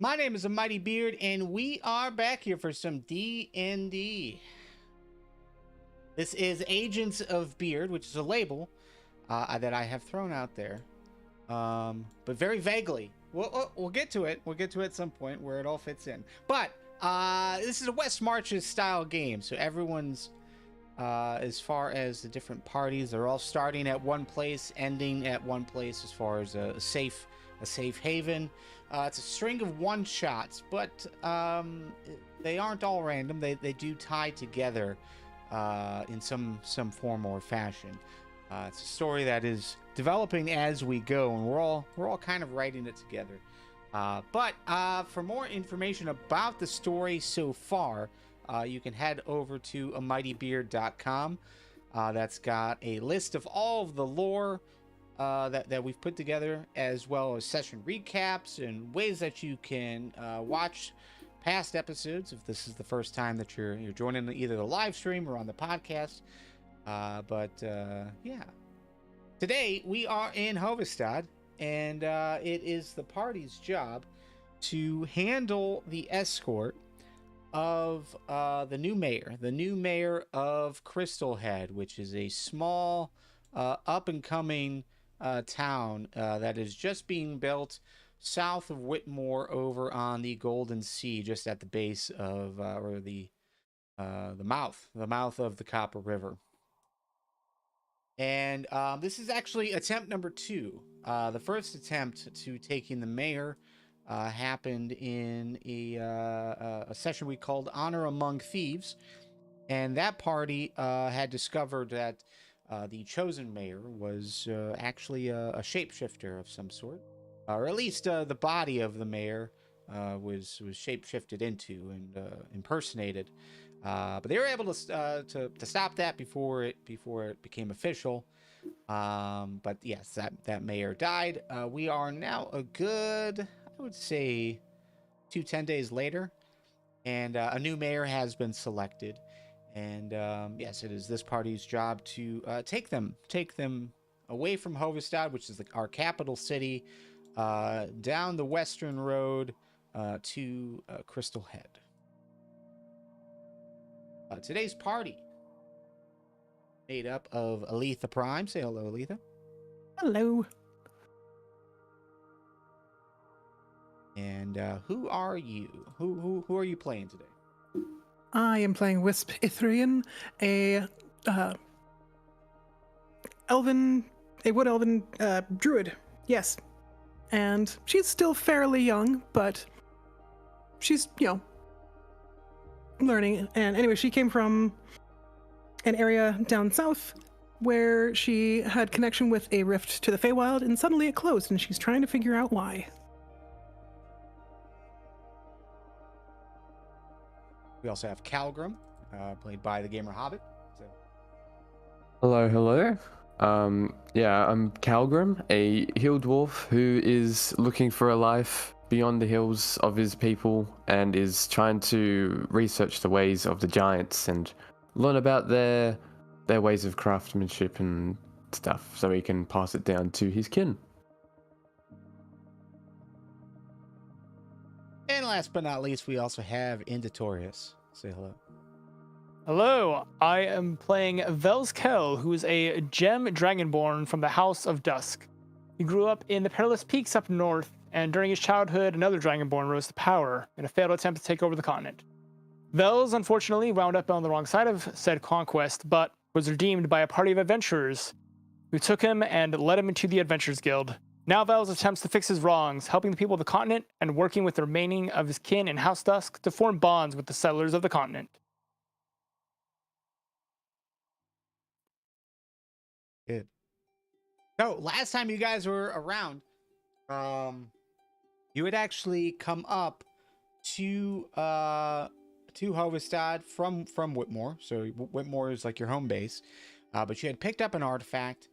My name is Mighty Beard, and we are back here for some D&D. This is Agents of Beard, which is a label that I have thrown out there, but very vaguely. We'll get to it. We'll get to it at some point where it all fits in. But this is a West Marches style game, so everyone's, as far as the different parties, they're all starting at one place, ending at one place as far as a safe haven. It's a string of one-shots, but they aren't all random. They do tie together in some form or fashion. It's a story that is developing as we go, and we're all kind of writing it together. But for more information about the story so far, you can head over to amightybeard.com. That's got a list of all of the lore that we've put together, as well as session recaps and ways that you can watch past episodes if this is the first time that you're joining either the live stream or on the podcast. Yeah, today we are in Hovedstad, and it is the party's job to handle the escort of the new mayor of Crystal Head, which is a small up and coming town that is just being built south of Whitmore, over on the Golden Sea, just at the base of the mouth of the Copper River. And this is actually attempt number 2. The first attempt to taking the mayor happened in a session we called Honor Among Thieves, and that party had discovered that the chosen mayor was actually a shapeshifter of some sort, or at least the body of the mayor was shapeshifted into and impersonated. But they were able to stop that before it became official. But yes, that mayor died. We are now a good, I would say, 10 days later, and a new mayor has been selected. And yes, it is this party's job to take them away from Hovedstad, which is our capital city, down the western road to Crystal Head. Today's party made up of AlethaPrime. Say hello, Aletha. Hello. And who are you? Who are you playing today? I am playing Wisp Ithrian, a wood elven druid. Yes, and she's still fairly young, but she's learning. And anyway, she came from an area down south where she had connection with a rift to the Feywild, and suddenly it closed, and she's trying to figure out why. We also have Calgrim, played by the Gamer Hobbit. So. Hello. Yeah, I'm Calgrim, a hill dwarf who is looking for a life beyond the hills of his people and is trying to research the ways of the giants and learn about their ways of craftsmanship and stuff so he can pass it down to his kin. And last but not least, we also have Inditorias. Say hello. Hello, I am playing Velskel, who is a gem dragonborn from the House of Dusk. He grew up in the Perilous Peaks up north, and during his childhood, another dragonborn rose to power in a failed attempt to take over the continent. Vels, unfortunately, wound up on the wrong side of said conquest, but was redeemed by a party of adventurers who took him and led him into the Adventurers Guild. Now Vels attempts to fix his wrongs, helping the people of the continent and working with the remaining of his kin in House Dusk to form bonds with the settlers of the continent. Good. So last time you guys were around, you had actually come up to Hovedstad from Whitmore. So Whitmore is like your home base, but you had picked up an artifact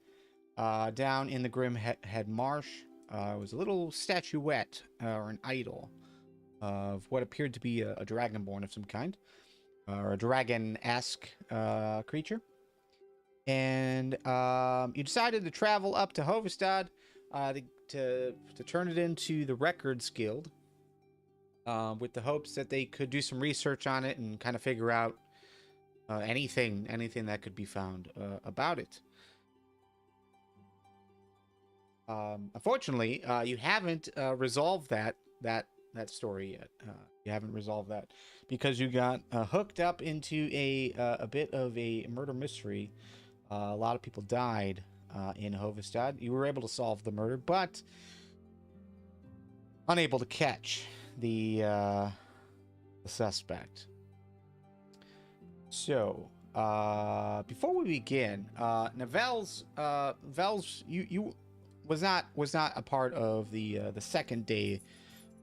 down in the Grim Head Marsh. It was a little statuette or an idol of what appeared to be a dragonborn of some kind, or a dragon-esque creature. And you decided to travel up to Hovedstad to turn it into the Records Guild. with the hopes that they could do some research on it and kind of figure out anything that could be found about it. Unfortunately, you haven't resolved that story yet. You haven't resolved that because you got hooked up into a bit of a murder mystery. A lot of people died in Hovedstad. You were able to solve the murder, but unable to catch the suspect. So, before we begin, now Vels, you was not a part of the second day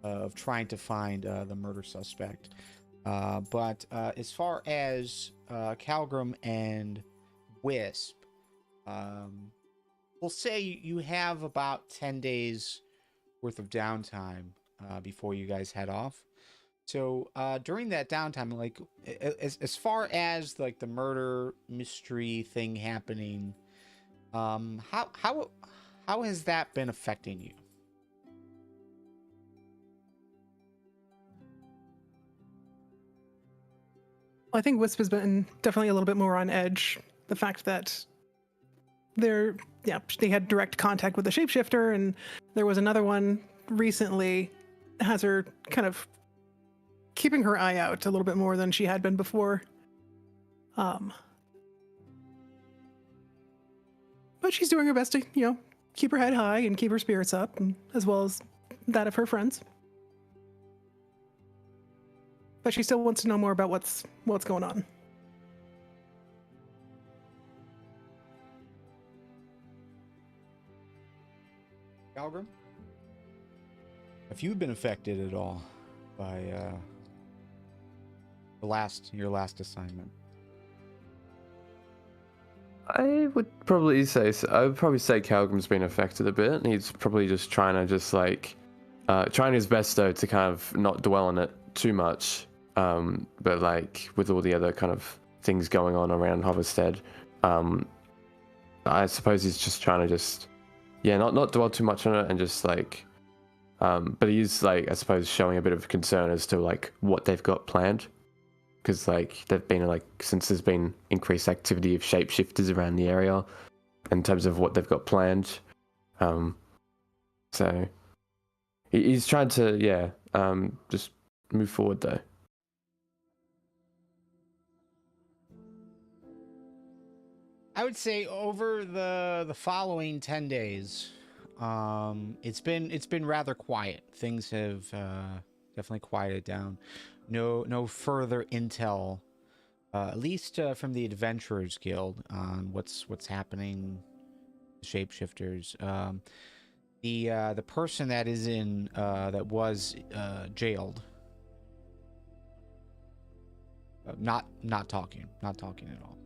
of trying to find the murder suspect. But as far as Calgrim and Wisp, we'll say you have about 10 days worth of downtime before you guys head off. So during that downtime, like as far as like the murder mystery thing happening, how has that been affecting you? I think Wisp has been definitely a little bit more on edge. The fact that they had direct contact with the shapeshifter, and there was another one recently, has her kind of keeping her eye out a little bit more than she had been before. But she's doing her best to, keep her head high and keep her spirits up, and, as well as that of her friends. But she still wants to know more about what's going on. Calgrim, have you been affected at all by your last assignment? I would probably say Calgrim's been affected a bit. He's probably just trying his best though to kind of not dwell on it too much. But like with all the other kind of things going on around Hovedstad, I suppose he's just trying to not dwell too much on it and just like, but he's like, I suppose, showing a bit of concern as to like what they've got planned. Because like they've been like, since there's been increased activity of shapeshifters around the area in terms of what they've got planned. So he's trying to just move forward though. I would say over the following 10 days, it's been rather quiet. Things have definitely quieted down. No further intel, at least from the Adventurers Guild, on what's happening. Shapeshifters. The person that is in that was jailed. Not talking at all.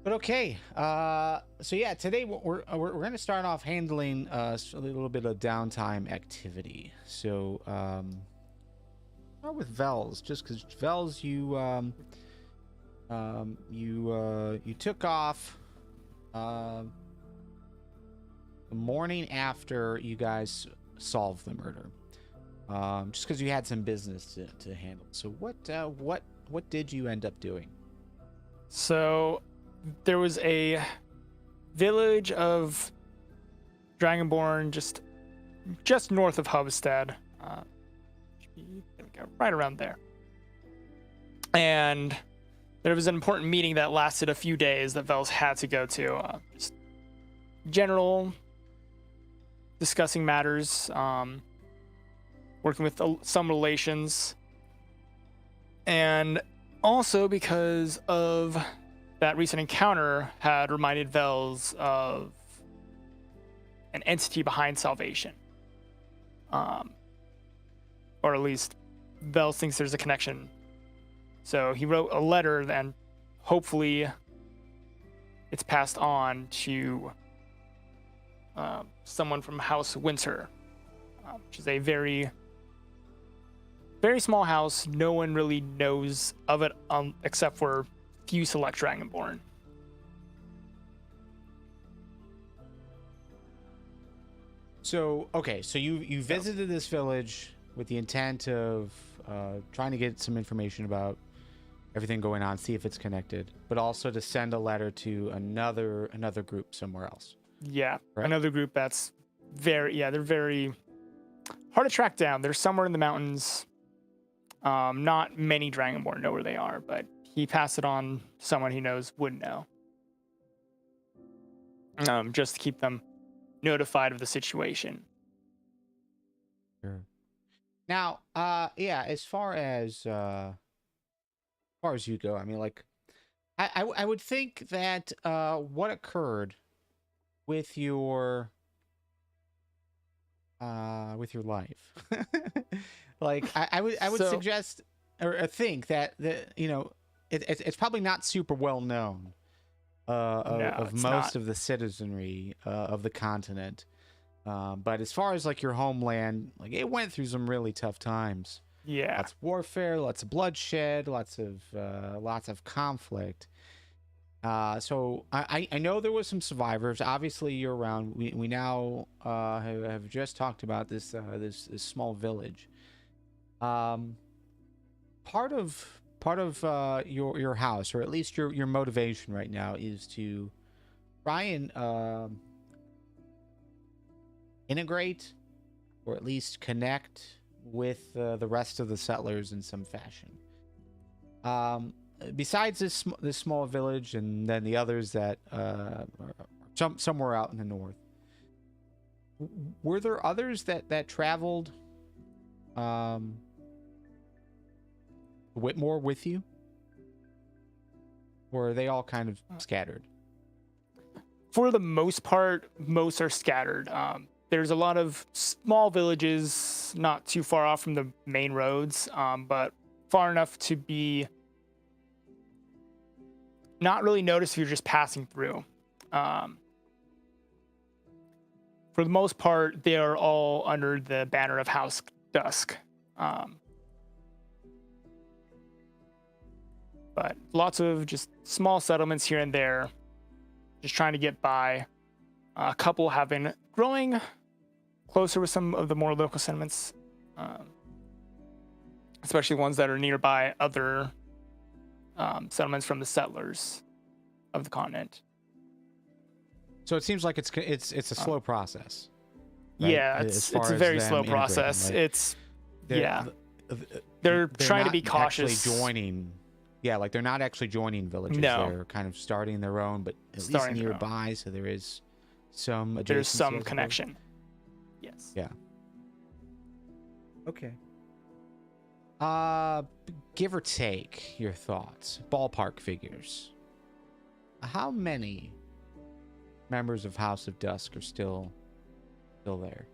But okay, so yeah, today we're going to start off handling a little bit of downtime activity. So start with Vels, just because Vels, you took off the morning after you guys solved the murder, just because you had some business to handle. So what did you end up doing? So there was a village of Dragonborn just north of Hovedstad. Right around there. And there was an important meeting that lasted a few days that Vels had to go to. Just general discussing matters, working with some relations. And also because of that recent encounter had reminded Vels of an entity behind Salvation. Or at least Vels thinks there's a connection. So he wrote a letter and hopefully it's passed on to someone from House Winter, which is a very, very small house. No one really knows of it except for few select Dragonborn. So okay, so you visited this village with the intent of trying to get some information about everything going on, see if it's connected, but also to send a letter to another group somewhere else. Yeah, Right? another group that's they're very hard to track down. They're somewhere in the mountains. Not many Dragonborn know where they are, but he passed it on to someone he knows would know. Just to keep them notified of the situation. Sure. Now, yeah, as far as you go, I mean, like, I would think that what occurred with your life, like, I would So- suggest or think that it's probably not super well known of it's most not. of the citizenry of the continent. But as far as like your homeland, like it went through some really tough times. Yeah. Lots of warfare, lots of bloodshed, lots of conflict. So I know there was some survivors. Obviously, you're around. We now have just talked about this small village. Part of your house, or at least your motivation right now, is to try and integrate, or at least connect with the rest of the settlers in some fashion. Besides this small village, and then the others that are somewhere out in the north, were there others that traveled Whitmore with you, or are they all kind of scattered? For the most part, most are scattered. There's a lot of small villages not too far off from the main roads, but far enough to be not really noticed if you're just passing through. For the most part, they are all under the banner of House Dusk. But lots of just small settlements here and there, just trying to get by. A couple have been growing closer with some of the more local settlements, especially ones that are nearby other settlements from the settlers of the continent. So it seems like it's a slow process. Right? Yeah, it's a very slow process. Like, They're trying to not be cautious. Actually joining, like they're not actually joining villages. No. They're kind of starting their own, but at least Starting their nearby, so there is some adjacency, There's I some suppose. connection. Yes. Yeah. Okay. Give or take your thoughts, ballpark figures. How many members of House of Dusk are still there?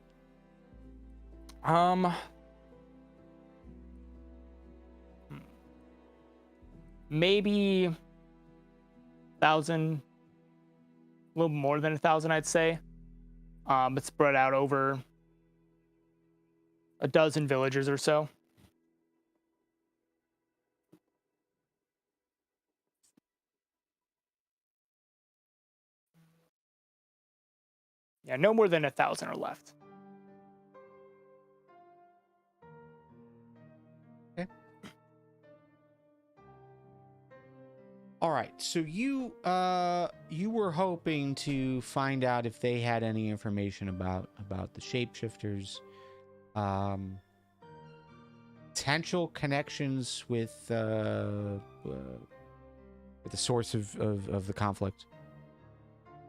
Maybe 1,000, a little more than 1,000, I'd say. But spread out over a dozen villagers or so. Yeah, no more than 1,000 are left. Okay. All right. So you were hoping to find out if they had any information about the shapeshifters, potential connections with the source of the conflict.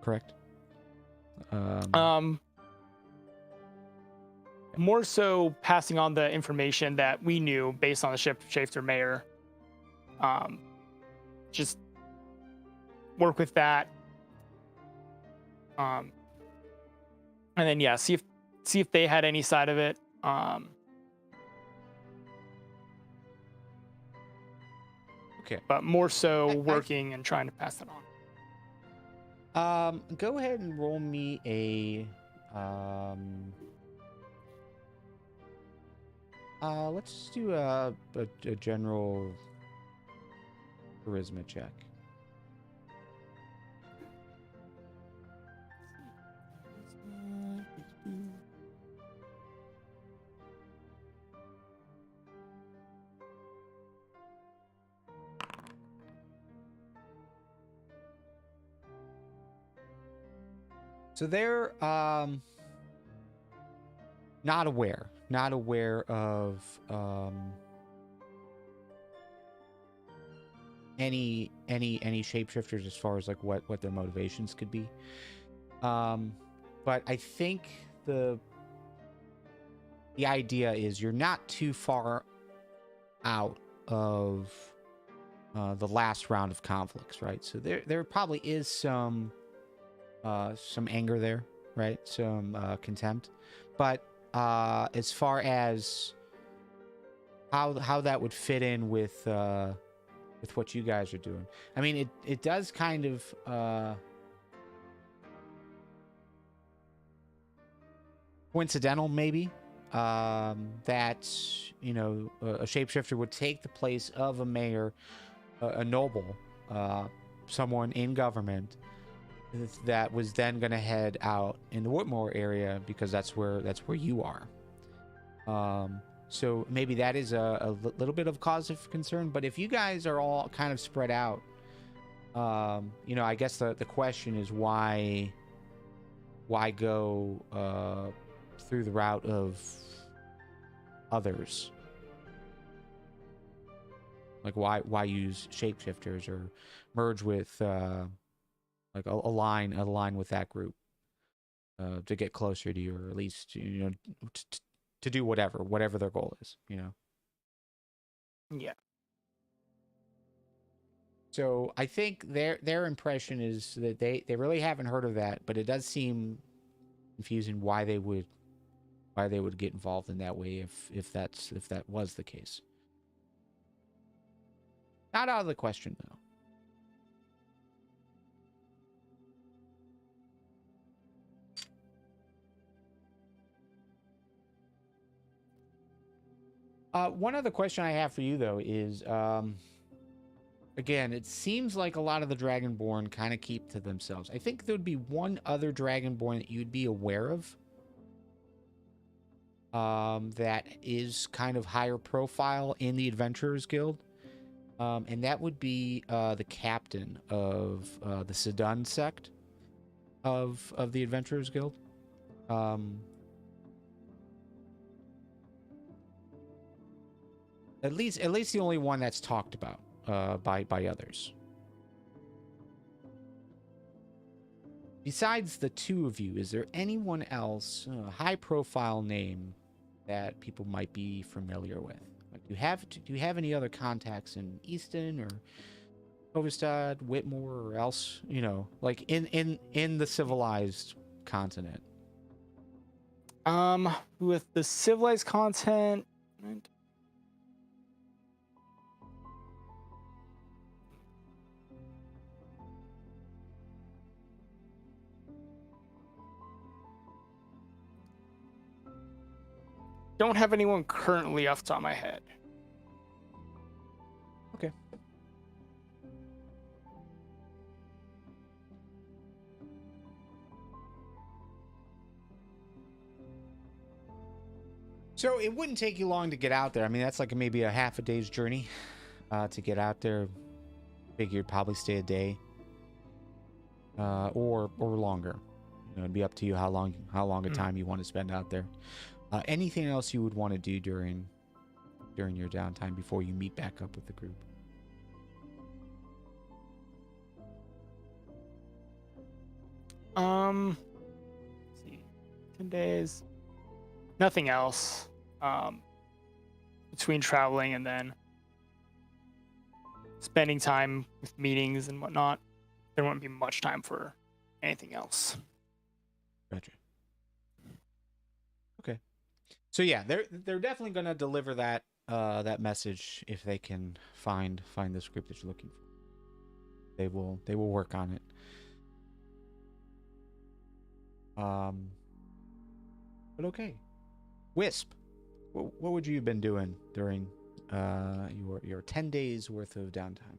Correct. More so passing on the information that we knew based on the shapeshifter mayor. Just work with that. And then see if they had any side of it. Okay. But more so working and trying to pass it on. Go ahead and roll me a let's just do a general charisma check. So they're not aware of any shapeshifters as far as like what their motivations could be. But I think the idea is you're not too far out of the last round of conflicts, right? So there probably is some anger there, right? Some contempt, but as far as how that would fit in with what you guys are doing, I mean, it does kind of coincidental, maybe, that a shapeshifter would take the place of a mayor, a noble, someone in government that was then going to head out in the Whitmore area because that's where you are. So maybe that is a little bit of cause of concern. But if you guys are all kind of spread out, I guess the question is why go through the route of others? Like why use shapeshifters or merge with like align with that group to get closer to you, or at least to do whatever their goal is, Yeah. So I think their impression is that they really haven't heard of that, but it does seem confusing why they would get involved in that way if that was the case. Not out of the question though. One other question I have for you, though, is, again, it seems like a lot of the Dragonborn kind of keep to themselves. I think there would be one other Dragonborn that you'd be aware of that is kind of higher profile in the Adventurers Guild, and that would be the captain of the Sedun sect of the Adventurers Guild. At least the only one that's talked about by others. Besides the two of you, is there anyone else, high-profile name that people might be familiar with? Like, do you have any other contacts in Easton or Hovedstad, Whitmore, or else? Like in the civilized continent. With the civilized content. Don't have anyone currently off the top of my head. Okay. So it wouldn't take you long to get out there. I mean, that's like maybe a half a day's journey to get out there. Figured probably stay a day or longer. It'd be up to you how long a time you want to spend out there. Anything else you would want to do during your downtime before you meet back up with the group? Let's see, 10 days. Nothing else. Between traveling and then spending time with meetings and whatnot, there won't be much time for anything else. Gotcha. Okay. So yeah, they're definitely gonna deliver that message if they can find this group that you're looking for. They will work on it. But okay. Wisp, what would you have been doing during your 10 days worth of downtime?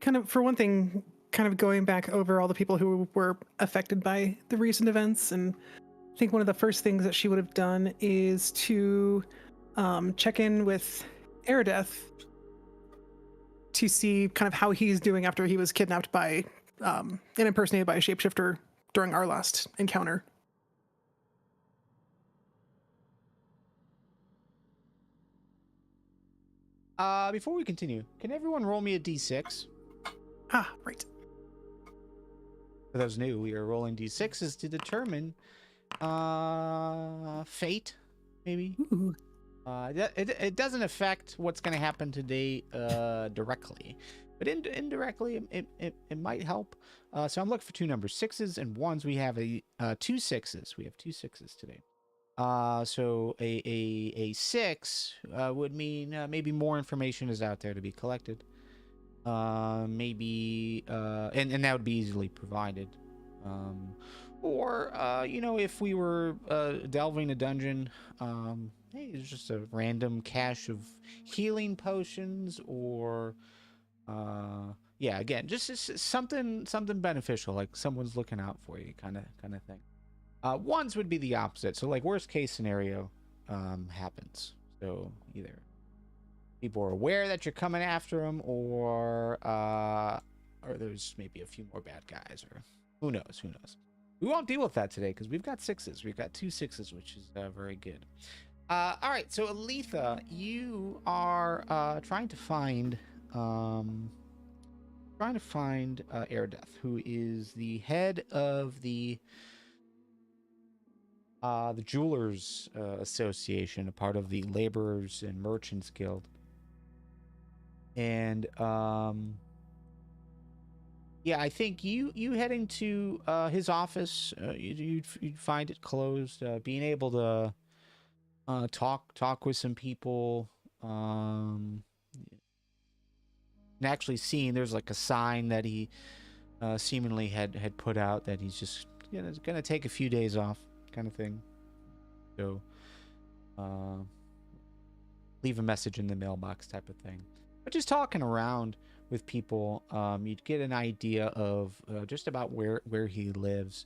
Kind of, for one thing, kind of going back over all the people who were affected by the recent events, and I think one of the first things that she would have done is to check in with Aradeth to see kind of how he's doing after he was kidnapped by and impersonated by a shapeshifter during our last encounter. Before we continue, can everyone roll me a d6? Ah, right. For those new, we are rolling d6s to determine fate, maybe. Ooh. It doesn't affect what's going to happen today directly, but indirectly it might help. So I'm looking for two numbers, 6s and 1s. We have two 6s. We have two 6s today. So a 6 would mean maybe more information is out there to be collected. Maybe and that would be easily provided. Or if we were delving a dungeon, hey, it's just a random cache of healing potions, or yeah, again, just something beneficial, like someone's looking out for you, kind of thing. Ones would be the opposite. So like worst case scenario happens. So either people are aware that you're coming after them, or there's maybe a few more bad guys, or who knows. We won't deal with that today because we've got 6s. We've got two 6s, which is very good. All right, so Aletha, you are trying to find Erdeath, who is the head of the Jewelers Association, a part of the Laborers and Merchants Guild. And yeah, I think you heading to his office, you'd find it closed. Being able to talk with some people, and actually seeing there's like a sign that he seemingly had put out that he's just gonna take a few days off, kind of thing. So leave a message in the mailbox, type of thing. But just talking around with people, you'd get an idea of just about where he lives.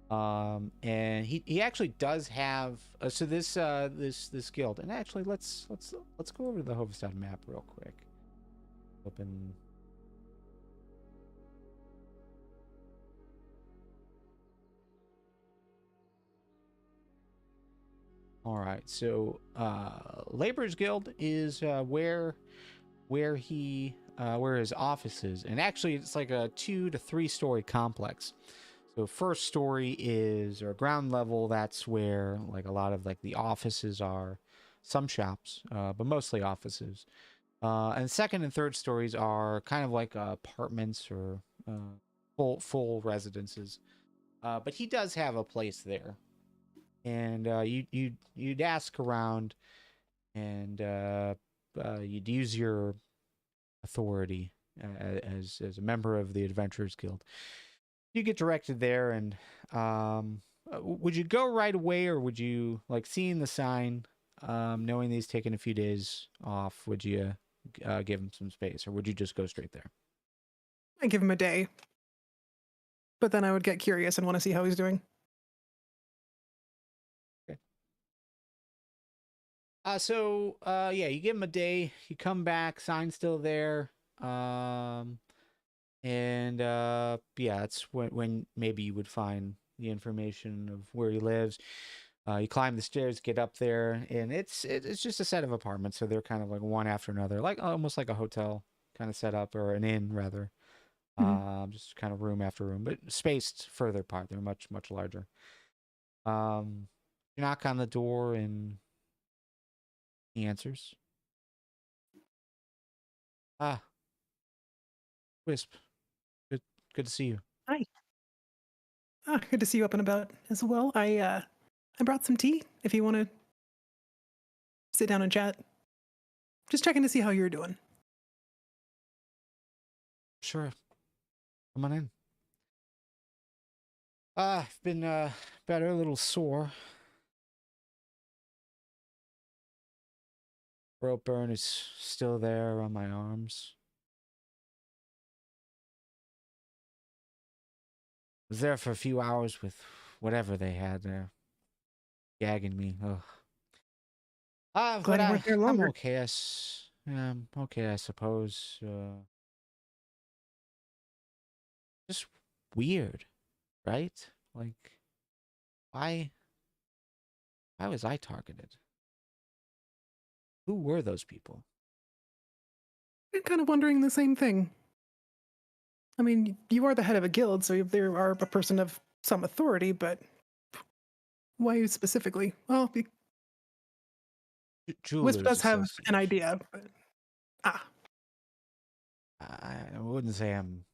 And he actually does have so this guild. And actually, let's go over to the Hovedstad map real quick. Open. All right, so Laborers Guild is where his office is, and actually it's like a 2 to 3 story complex. So first story is, or ground level, that's where like a lot of like the offices are, some shops, but mostly offices. And second and third stories are kind of like apartments or full residences. But he does have a place there, and you'd ask around, and you'd use your authority as a member of the Adventurers Guild. You get directed there, and would you go right away, or would you, like, seeing the sign, knowing that he's taking a few days off, would you give him some space, or would you just go straight there? I give him a day, but then I would get curious and want to see how he's doing. Okay. Yeah, you give him a day. You come back, sign's still there. And yeah, it's when maybe you would find the information of where he lives. You climb the stairs, get up there, and it's just a set of apartments, so they're kind of like one after another, like almost like a hotel kind of setup, or an inn rather. Just kind of room after room, but spaced further apart. They're much larger. You knock on the door, and he answers. Ah, Wisp. Good to see you. Hi. Ah, good to see you up and about as well. I brought some tea if you want to sit down and chat. Just checking to see how you're doing. Sure. Come on in. I've been better, a little sore. Throat burn is still there on my arms. Was there for a few hours with whatever they had there, gagging me. Ugh. Glad But you weren't there longer. I'm okay. I'm okay, I suppose. Just weird, right? Like, why was I targeted? Who were those people? I'm kind of wondering the same thing. I mean, you are the head of a guild, so there are a person of some authority, but why you specifically? Well, Wisp Jewelers does have an Association. idea, but I wouldn't say I'm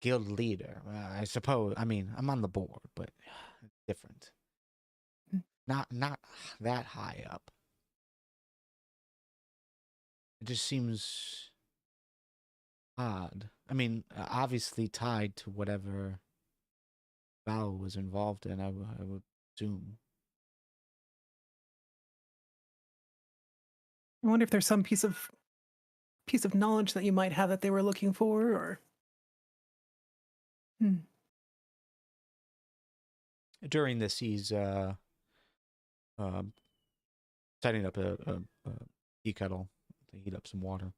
guild leader. I suppose. I mean, I'm on the board, but it's different. Not that high up. It just seems odd. I mean, obviously tied to whatever Val was involved in. I would assume. I wonder if there's some piece of knowledge that you might have that they were looking for, or. During this, he's setting up a tea kettle to heat up some water.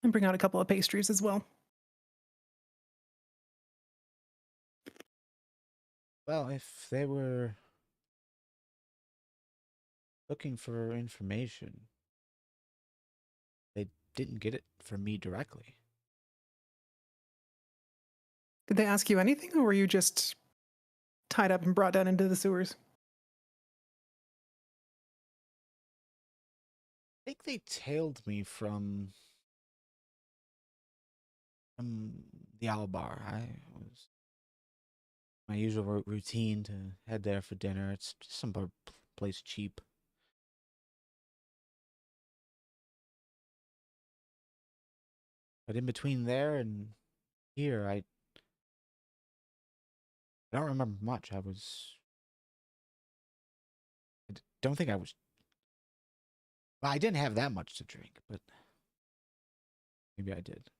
And bring out a couple of pastries as well. Well, if they were looking for information, they didn't get it from me directly. Did they ask you anything, or were you just tied up and brought down into the sewers? I think they tailed me from the Albar. I was my usual routine to head there for dinner. It's just some place cheap. But in between there and here, I don't remember much. Don't think I was. Well, I didn't have that much to drink, but maybe I did.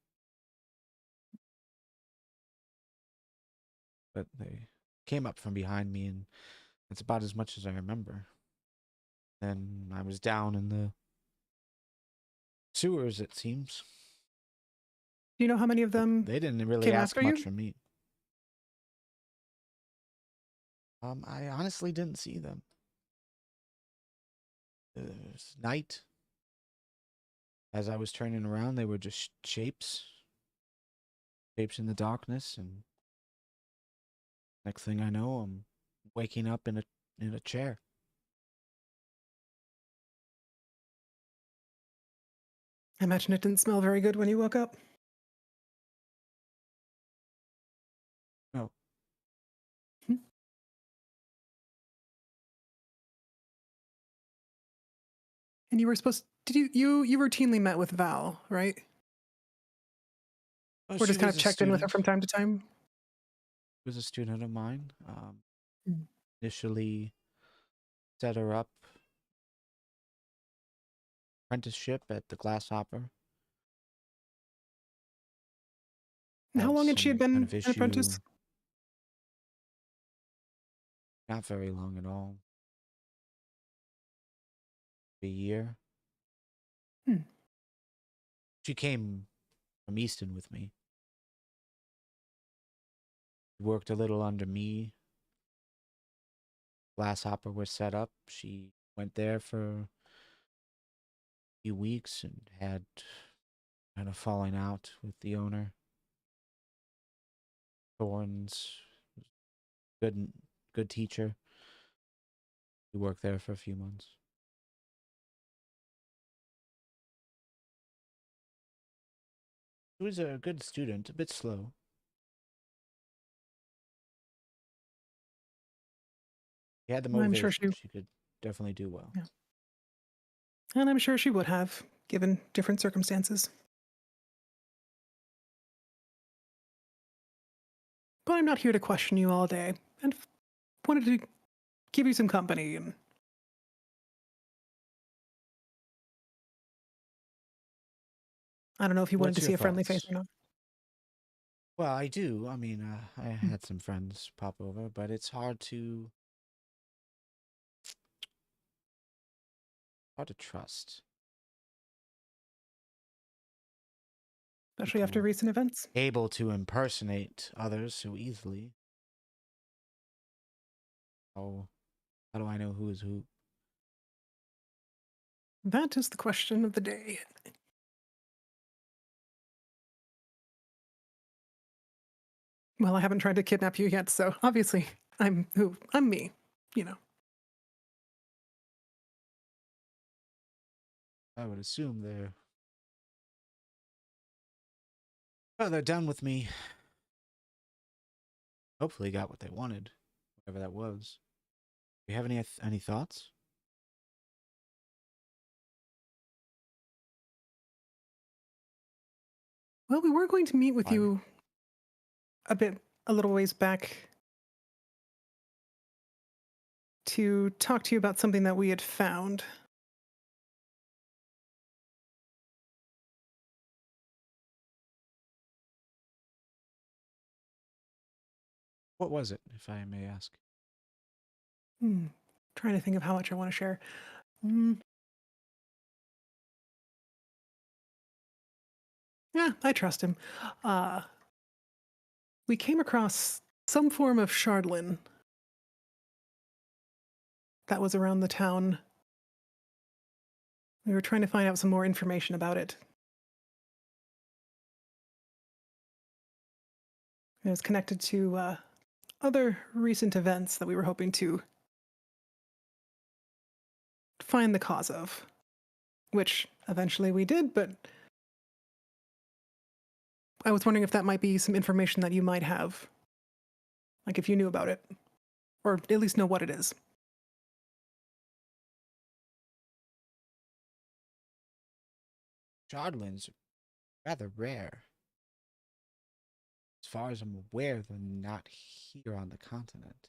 But they came up from behind me, and that's about as much as I remember. Then I was down in the sewers, it seems. Do you know how many of them They didn't really came ask after much you? from me. I honestly didn't see them. It was night. As I was turning around, they were just shapes in the darkness, and next thing I know, I'm waking up in a chair. I imagine it didn't smell very good when you woke up. No. And you were supposed. Did you routinely met with Val, right? Oh, Or she just kind was of a checked in with her student. from time to time? Was a student of mine. Initially set her up apprenticeship at the Glasshopper. And how long had she Some been kind of an issue. apprentice? Not very long at all. A year. She came from Easton with me. Worked a little under me. Glasshopper was set up. She went there for a few weeks and had kind of falling out with the owner. Thorns, good teacher. He worked there for a few months. He was a good student, a bit slow. He had the I'm sure motivation. She could definitely do well. Yeah. And I'm sure she would have, given different circumstances. But I'm not here to question you all day, and wanted to give you some company. And I don't know if you wanted What's to your see a friendly face thoughts? or not. Well, I do. I mean, I had some friends pop over, but it's hard to trust. especially after recent events. able to impersonate others so easily. Oh, how do I know who is who? That is the question of the day. Well, I haven't tried to kidnap you yet, so obviously I'm who? I'm me, you know. I would assume they're done with me. Hopefully got what they wanted, whatever that was. Do you have any thoughts? Well, we were going to meet with Fire. you a little ways back to talk to you about something that we had found. What was it, if I may ask? Trying to think of how much I want to share. Mm. Yeah, I trust him. We came across some form of shardlin that was around the town. We were trying to find out some more information about it. It was connected to other recent events that we were hoping to find the cause of, which eventually we did, but I was wondering if that might be some information that you might have. Like if you knew about it, or at least know what it is. Shardlins are rather rare. As far as I'm aware, they're not here on the continent.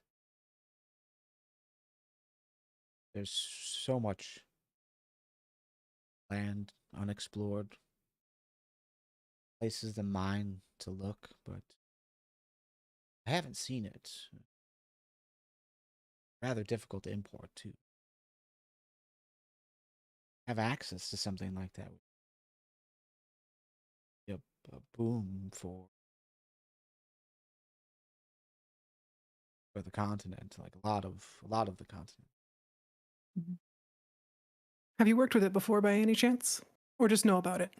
There's so much land unexplored, places to mine to look, but I haven't seen it. Rather difficult to import too. Have access to something like that would be a boom for the continent, like a lot of the continent. Have you worked with it before by any chance? Or just know about it?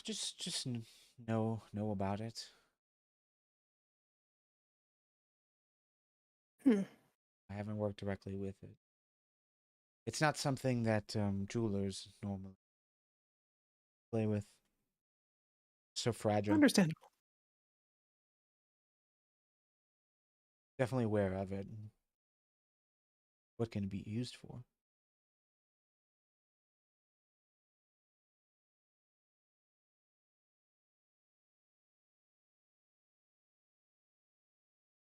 Just know about it. I haven't worked directly with it. It's not something that jewelers normally play with. So fragile. Understandable. Definitely aware of it. What can it be used for?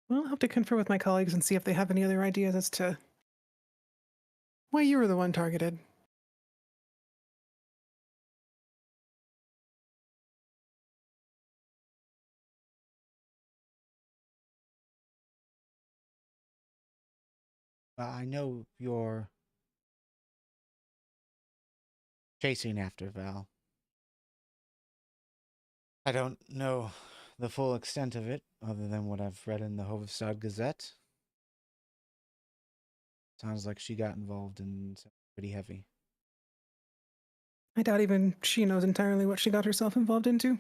Well, I'll have to confer with my colleagues and see if they have any other ideas as to why you were the one targeted. I know you're chasing after Val. I don't know the full extent of it, other than what I've read in the Hovedstad Gazette. Sounds like she got involved in something pretty heavy. I doubt even she knows entirely what she got herself involved into.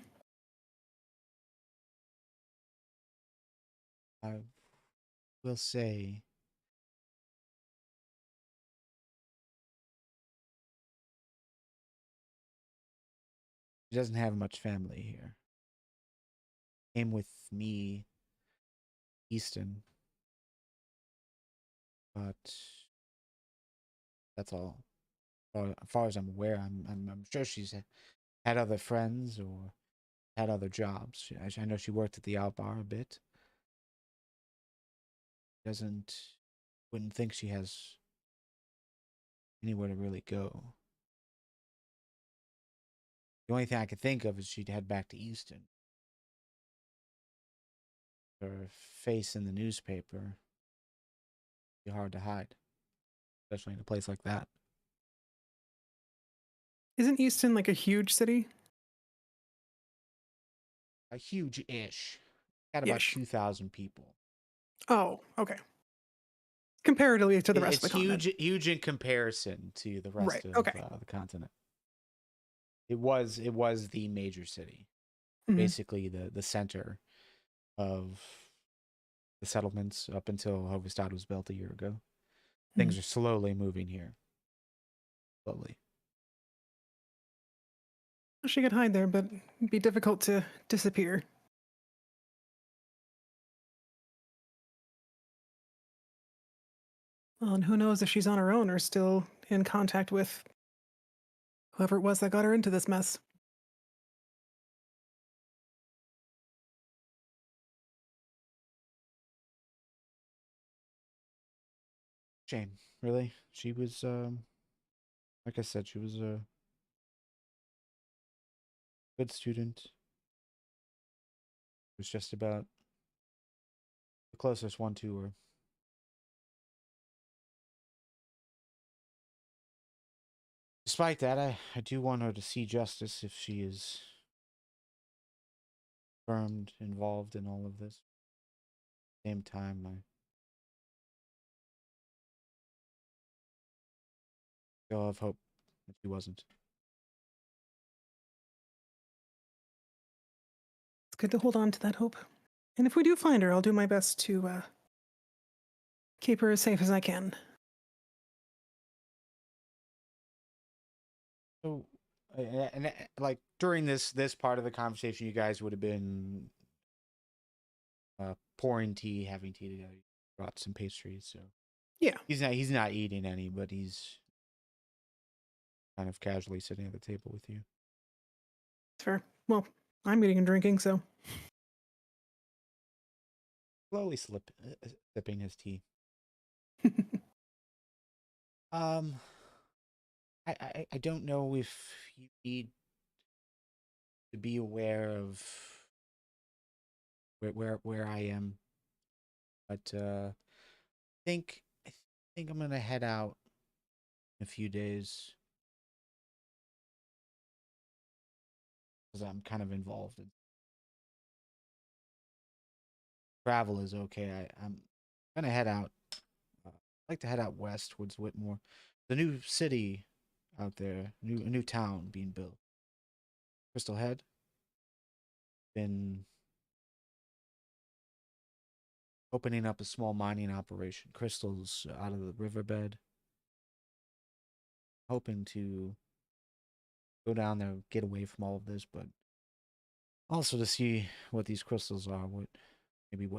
I will say she doesn't have much family here. Came with me, Easton, but that's all. As far as I'm aware, I'm sure she's had other friends or had other jobs. I know she worked at the Outbar a bit. Wouldn't think she has anywhere to really go. The only thing I could think of is she'd head back to Easton. Her face in the newspaper be hard to hide, especially in a place like that. Isn't Easton like a huge city? a huge-ish. Got about Ish. 2,000 people. Oh, okay. Comparatively to the rest It's of the continent. huge in comparison to the rest Right. of Okay. the continent. It was the major city, Mhm. basically the center of the settlements up until Hovedstad was built a year ago. Things Mhm. are slowly moving here. Slowly. She could hide there, but it'd be difficult to disappear. Well, and who knows if she's on her own or still in contact with whoever it was that got her into this mess. Shame, really. She was, like I said, she was a good student. Was just about the closest one to her. Despite that, I do want her to see justice if she is confirmed involved in all of this. Same time, I still have hope that she wasn't. It's good to hold on to that hope. And if we do find her, I'll do my best to keep her as safe as I can. So, like during this part of the conversation, you guys would have been pouring tea, having tea together. Brought some pastries, so Yeah. he's not eating any, but he's kind of casually sitting at the table with you. It's fair. Well, I'm eating and drinking, so. Slowly sipping his tea. I don't know if you need to be aware of where I am, but I think I'm gonna head out in a few days because I'm kind of involved in travel is okay. I'm gonna head out. I'd like to head out west towards Whitmore. The new city out there, a new town being built. Crystal Head. Been opening up a small mining operation. Crystals out of the riverbed. Hoping to go down there, get away from all of this, but also to see what these crystals are, what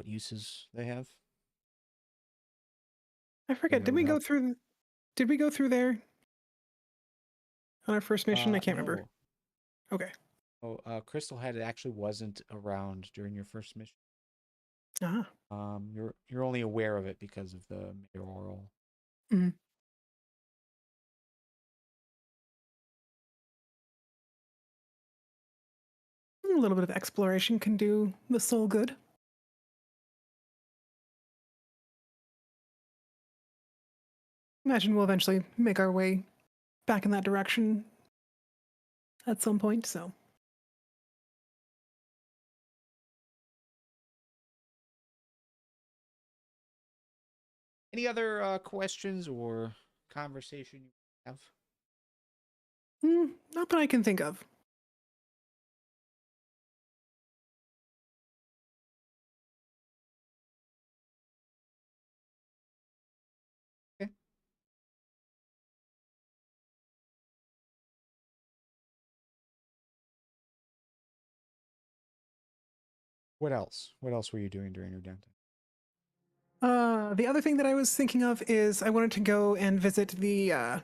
uses they have. I forget. That would help. Did we go through there on our first mission? I can't remember. No. Okay. Oh, Crystal Head actually wasn't around during your first mission. Ah. You're only aware of it because of the Mayoral. Mhm. A little bit of exploration can do the soul good. Imagine we'll eventually make our way back in that direction at some point, so. Any other questions or conversation you have? Not that I can think of. Okay. What else? What else were you doing during your downtime? The other thing that I was thinking of is I wanted to go and visit see if I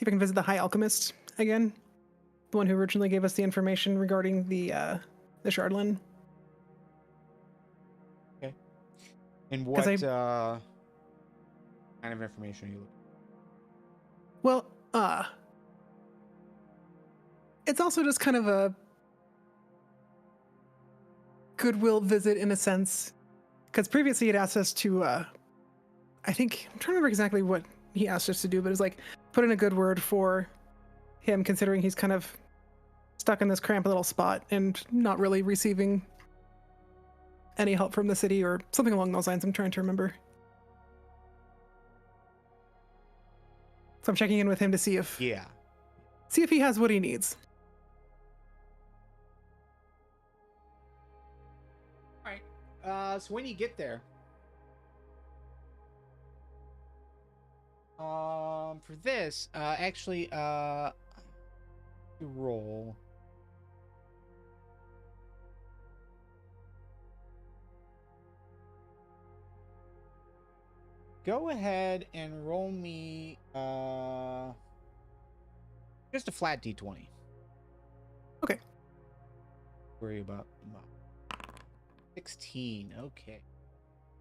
can visit the High Alchemist again. The one who originally gave us the information regarding the Shardlin. Okay. And 'Cause what kind of information are you looking Well, it's also just kind of a goodwill visit in a sense. Because previously he'd asked us to, I think, I'm trying to remember exactly what he asked us to do, but it's like, put in a good word for him, considering he's kind of stuck in this cramped little spot and not really receiving any help from the city or something along those lines. I'm trying to remember. So I'm checking in with him to see if Yeah. he has what he needs. All right. So when you get there, for this, actually, you roll. Go ahead and roll me just a flat d20. Okay. Worry about 16. Okay.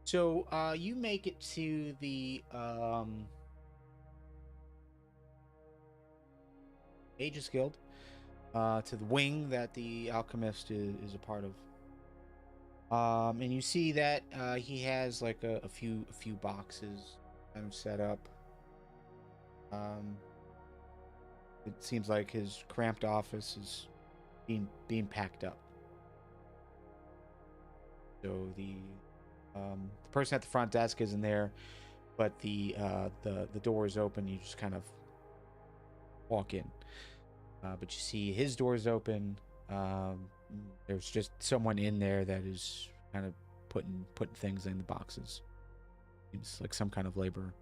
So you make it to the Mages Guild, to the wing that the alchemist is a part of. And you see that he has like a few boxes kind of set up. It seems like his cramped office is being packed up. So the person at the front desk isn't there, but the door is open. You just kind of walk in, but you see his door is open. There's just someone in there that is kind of putting things in the boxes. Seems like some kind of laborer.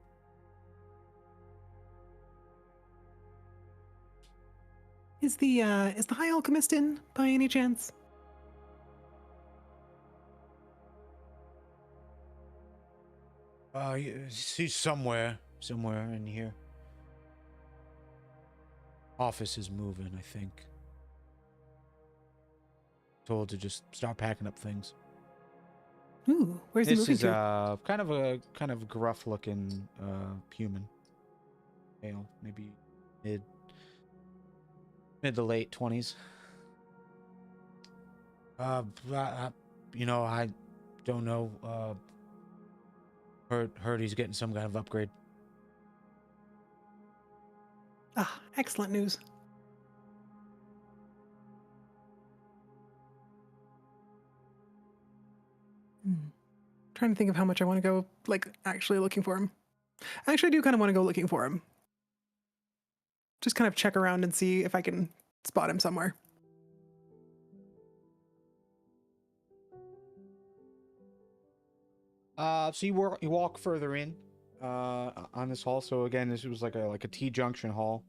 Is the High Alchemist in by any chance? He's somewhere in here. Office is moving, I think. Told to just start packing up things. Ooh, where's he This moving is to? kind of gruff looking human. Male, maybe mid to late 20s. I don't know. Heard he's getting some kind of upgrade. Ah, excellent news. Trying to think of how much I want to go, like, actually looking for him. I actually do kind of want to go looking for him. Just kind of check around and see if I can spot him somewhere. So you walk further in on this hall. So again, this was like a T-junction hall.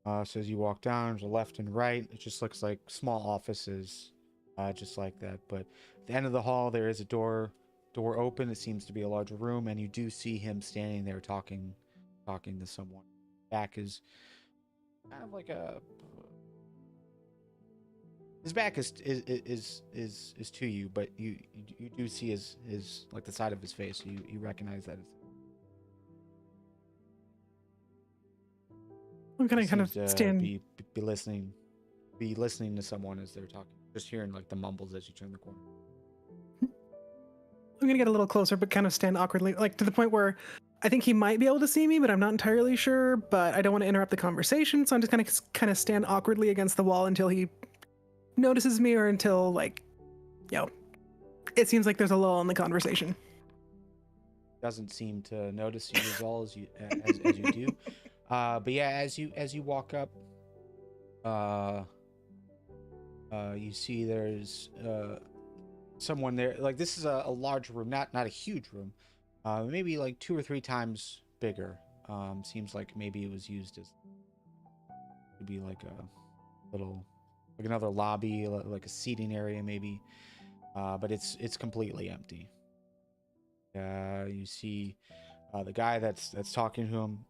So as you walk down, there's a left and right. It just looks like small offices, just like that. But at the end of the hall, there is a door open. It seems to be a larger room, and you do see him standing there talking to someone. Back is kind of like his back is to you, but you do see his like the side of his face. So you recognize that it's. I'm gonna kind of Seems to stand. be listening to someone as they're talking. Just hearing like the mumbles as you turn the corner. I'm gonna get a little closer, but kind of stand awkwardly, like to the point where I think he might be able to see me, but I'm not entirely sure. But I don't want to interrupt the conversation, so I'm just gonna kind of stand awkwardly against the wall until he notices me, or until it seems like there's a lull in the conversation. Doesn't seem to notice you as all as you do. But yeah, as you walk up, you see there's someone there. Like this is a large room, not a huge room, maybe like 2 or 3 times bigger. Seems like maybe it was used as to be like a little, like another lobby, like a seating area maybe, but it's completely empty. You see the guy that's talking to him.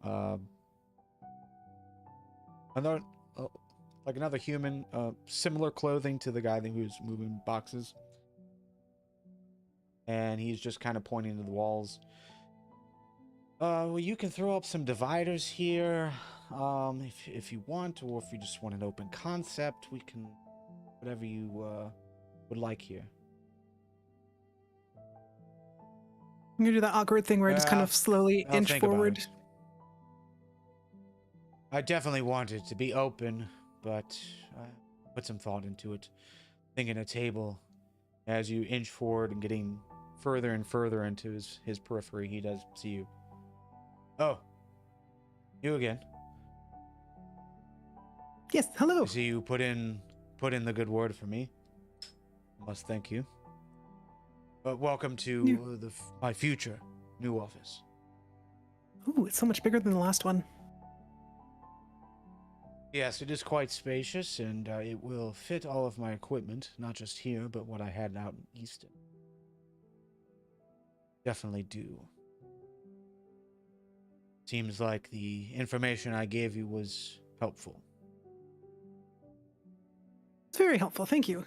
Another human, similar clothing to the guy who's moving boxes, and he's just kind of pointing to the walls. Well, you can throw up some dividers here, if you want, or if you just want an open concept, we can, whatever you would like here. I'm gonna do that awkward thing where I just kind of slowly I'll inch think about forward. it. I definitely want it to be open, but I put some thought into it. Thinking a table As you inch forward and getting further and further into his periphery, he does see you. Oh, you again. Yes, hello. I see you put in the good word for me. I must thank you. But welcome to my future new office. Ooh, it's so much bigger than the last one. Yes, it is quite spacious, and it will fit all of my equipment, not just here, but what I had out in Easton. Definitely do. Seems like the information I gave you was helpful. It's very helpful, thank you.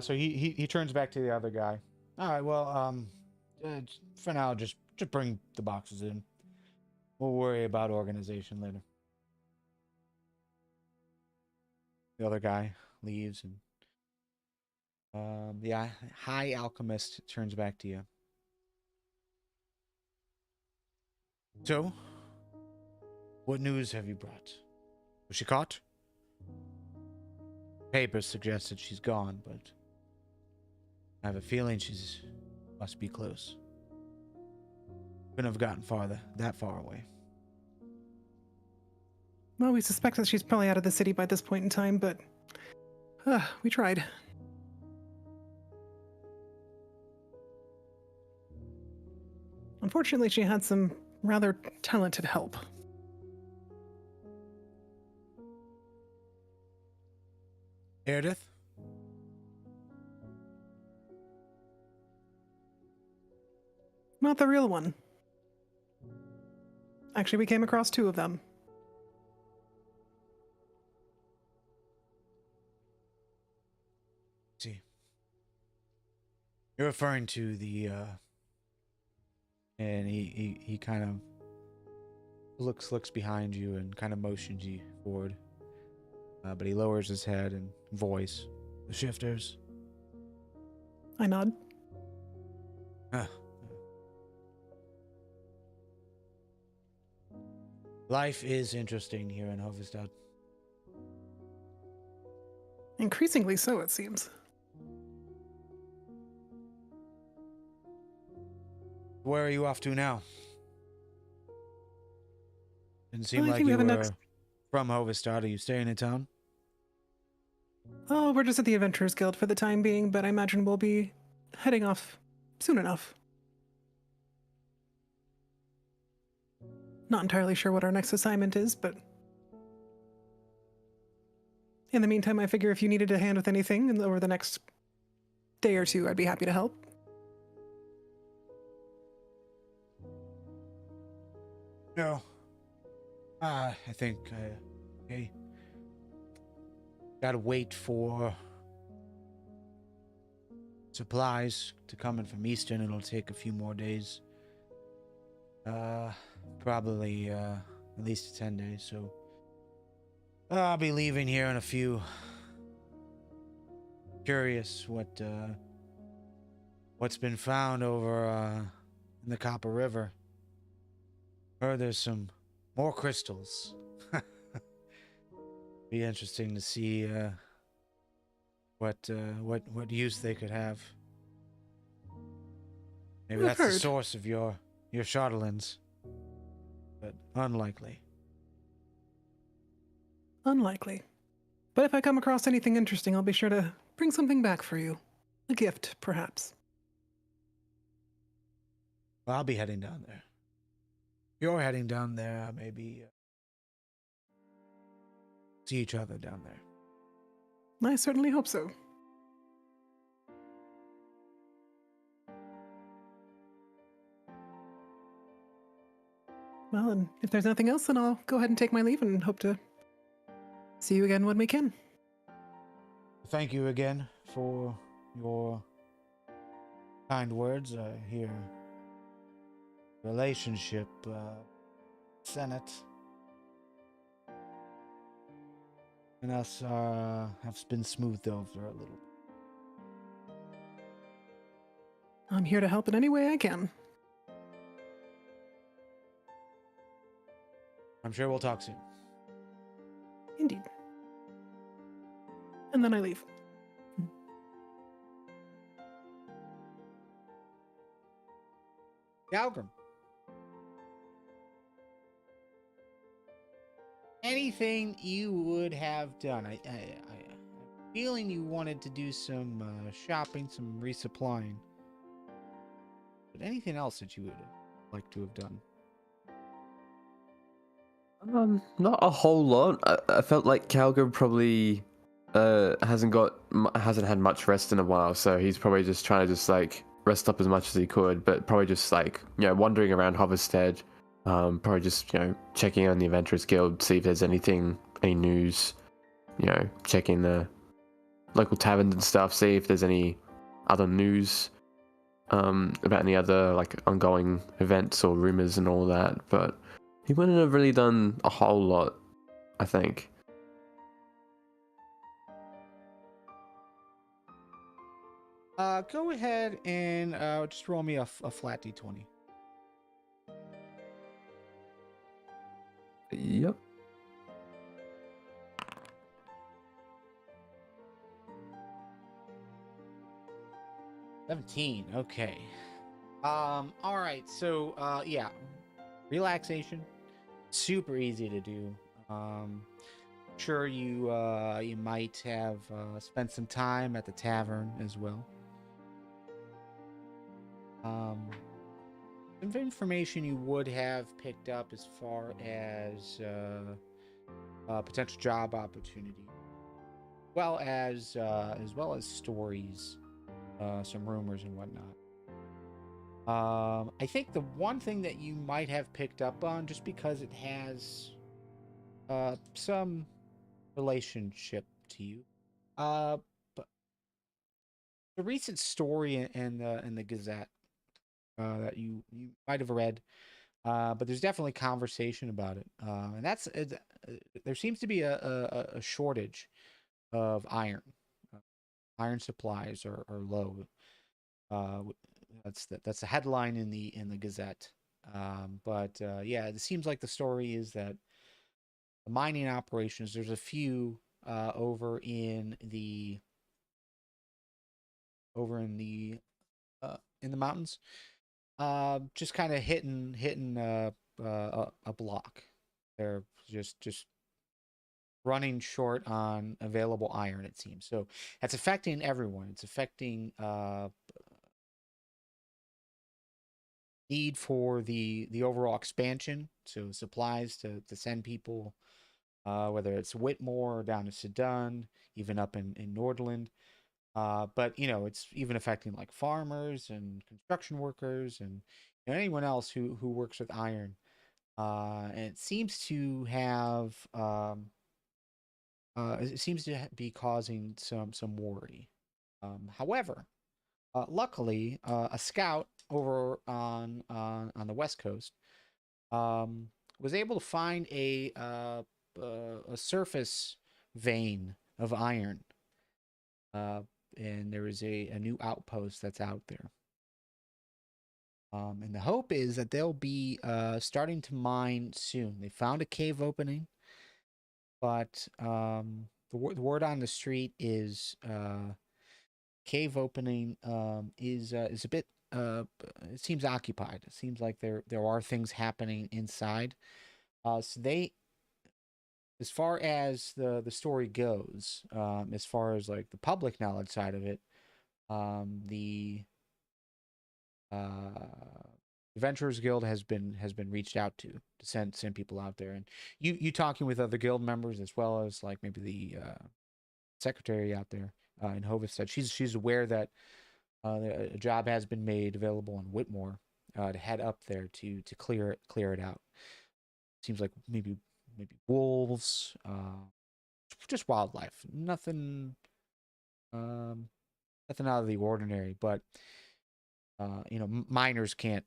So he turns back to the other guy. All right, well, for now, just bring the boxes in. We'll worry about organization later. The other guy leaves, and the high alchemist turns back to you. So, what news have you brought? Was she caught? Papers suggested she's gone, but I have a feeling she's must be close. Couldn't have gotten that far away. Well, we suspect that she's probably out of the city by this point in time, but we tried. Unfortunately, she had some rather talented help. Meredith? Not the real one. Actually, we came across two of them. See. You're referring to the and he kind of looks behind you and kind of motions you forward. But he lowers his head and voice. The shifters. I nod. Life is interesting here in Hovedstad. Increasingly so, it seems. Where are you off to now? Didn't seem Well, I like think we you have a were next- from Hovedstad. Are you staying in town? Oh, we're just at the Adventurers Guild for the time being, but I imagine we'll be heading off soon enough. Not entirely sure what our next assignment is, but in the meantime, I figure if you needed a hand with anything over the next day or two, I'd be happy to help. No. I think, okay. Gotta wait for supplies to come in from Easton. It'll take a few more days. Probably, at least 10 days, so I'll be leaving here in a few. Curious what's been found over, in the Copper River. Heard there's some more crystals. Be interesting to see what use they could have. Maybe I've that's the heard. source of your Shardolins. But unlikely. Unlikely. But if I come across anything interesting, I'll be sure to bring something back for you. A gift, perhaps. Well, I'll be heading down there. You're heading down there, maybe see each other down there. I certainly hope so. Well, and if there's nothing else, then I'll go ahead and take my leave and hope to see you again when we can. Thank you again for your kind words. I hear relationship, Senate, and us have been smoothed over a little. I'm here to help in any way I can. I'm sure we'll talk soon. Indeed. And then I leave. Galgrim. Anything you would have done? I'm feeling you wanted to do some shopping, some resupplying. But anything else that you would like to have done? Not a whole lot. I felt like Calgary probably hasn't had much rest in a while, so he's probably just trying to just like rest up as much as he could, but probably just like wandering around Hovedstad, probably just checking on the Adventurers Guild, see if there's any news, checking the local taverns and stuff, see if there's any other news about any other like ongoing events or rumors and all that, but he wouldn't have really done a whole lot, I think. Go ahead and just roll me a flat d20. Yep. $17. Okay. All right. So, yeah, relaxation, super easy to do. Sure, you might have spent some time at the tavern as well. Some information you would have picked up as far as potential job opportunity, as well as stories, some rumors and whatnot. I think the one thing that you might have picked up on, just because it has some relationship to you, but the recent story in the Gazette that you might have read, but there's definitely conversation about it, and that's there seems to be a shortage of iron. Iron supplies are low. That's the headline in the Gazette. But yeah, it seems like the story is that the mining operations, there's a few over in the mountains, just kind of hitting a block. They're just running short on available iron, it seems. So that's affecting everyone. It's affecting need for the overall expansion, so supplies to send people, whether it's Whitmore or down to Sedan, even up in Nordland. But it's even affecting like farmers and construction workers and anyone else who works with iron. And it seems to have be causing some worry. However, luckily, a scout over on the West Coast was able to find a surface vein of iron, and there is a new outpost that's out there. And the hope is that they'll be starting to mine soon. They found a cave opening, but the word on the street is cave opening is a bit it seems occupied. It seems like there are things happening inside. So they, as far as the story goes, as far as like the public knowledge side of it, the Adventurers Guild has been reached out to send people out there, and you talking with other guild members as well as like maybe the secretary out there in Hovedstad. She's aware that a job has been made available in Whitmore to head up there to clear it out. Seems like maybe wolves, just wildlife. Nothing out of the ordinary. But miners can't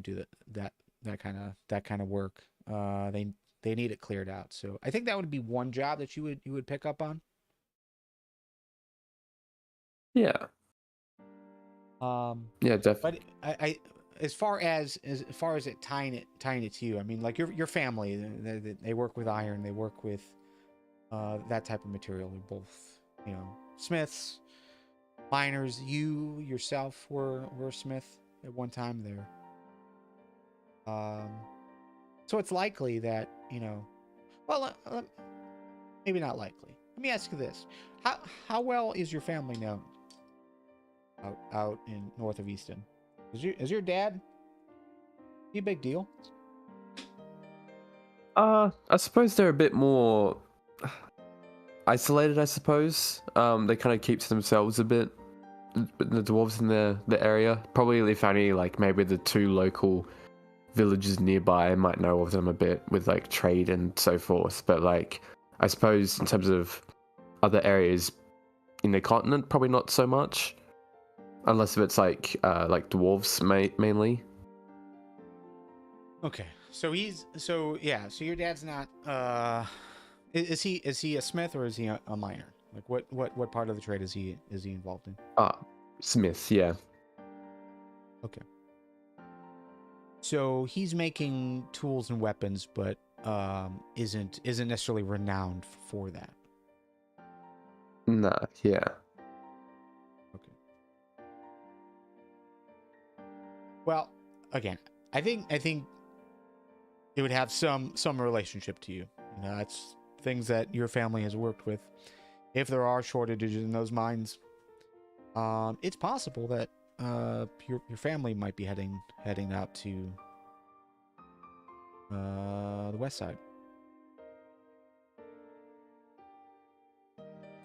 do that kind of work. They need it cleared out. So I think that would be one job that you would pick up on. Yeah. Yeah, definitely. But as far as it tying it to you, I mean, like your family, they work with iron, they work with that type of material. They're both, you know, smiths, miners. You yourself were a smith at one time there. So it's likely that, you know, well, maybe not likely. Let me ask you this: how well is your family known out in north of Easton? Is your dad a big deal? I suppose they're a bit more isolated, I suppose. They kind of keep to themselves a bit, the dwarves in the area. Probably if only like maybe the two local villages nearby might know of them a bit with like trade and so forth. But like, I suppose in terms of other areas in the continent, probably not so much. Unless if it's like dwarves mainly. Okay, so your dad's not. Is he a smith or is he a miner? Like what part of the trade is he involved in? Smith, yeah. Okay. So he's making tools and weapons, but isn't necessarily renowned for that. Nah, yeah. Okay. Well, again, I think it would have some relationship to you. You know, that's things that your family has worked with. If there are shortages in those mines, it's possible that your family might be heading out to the west side.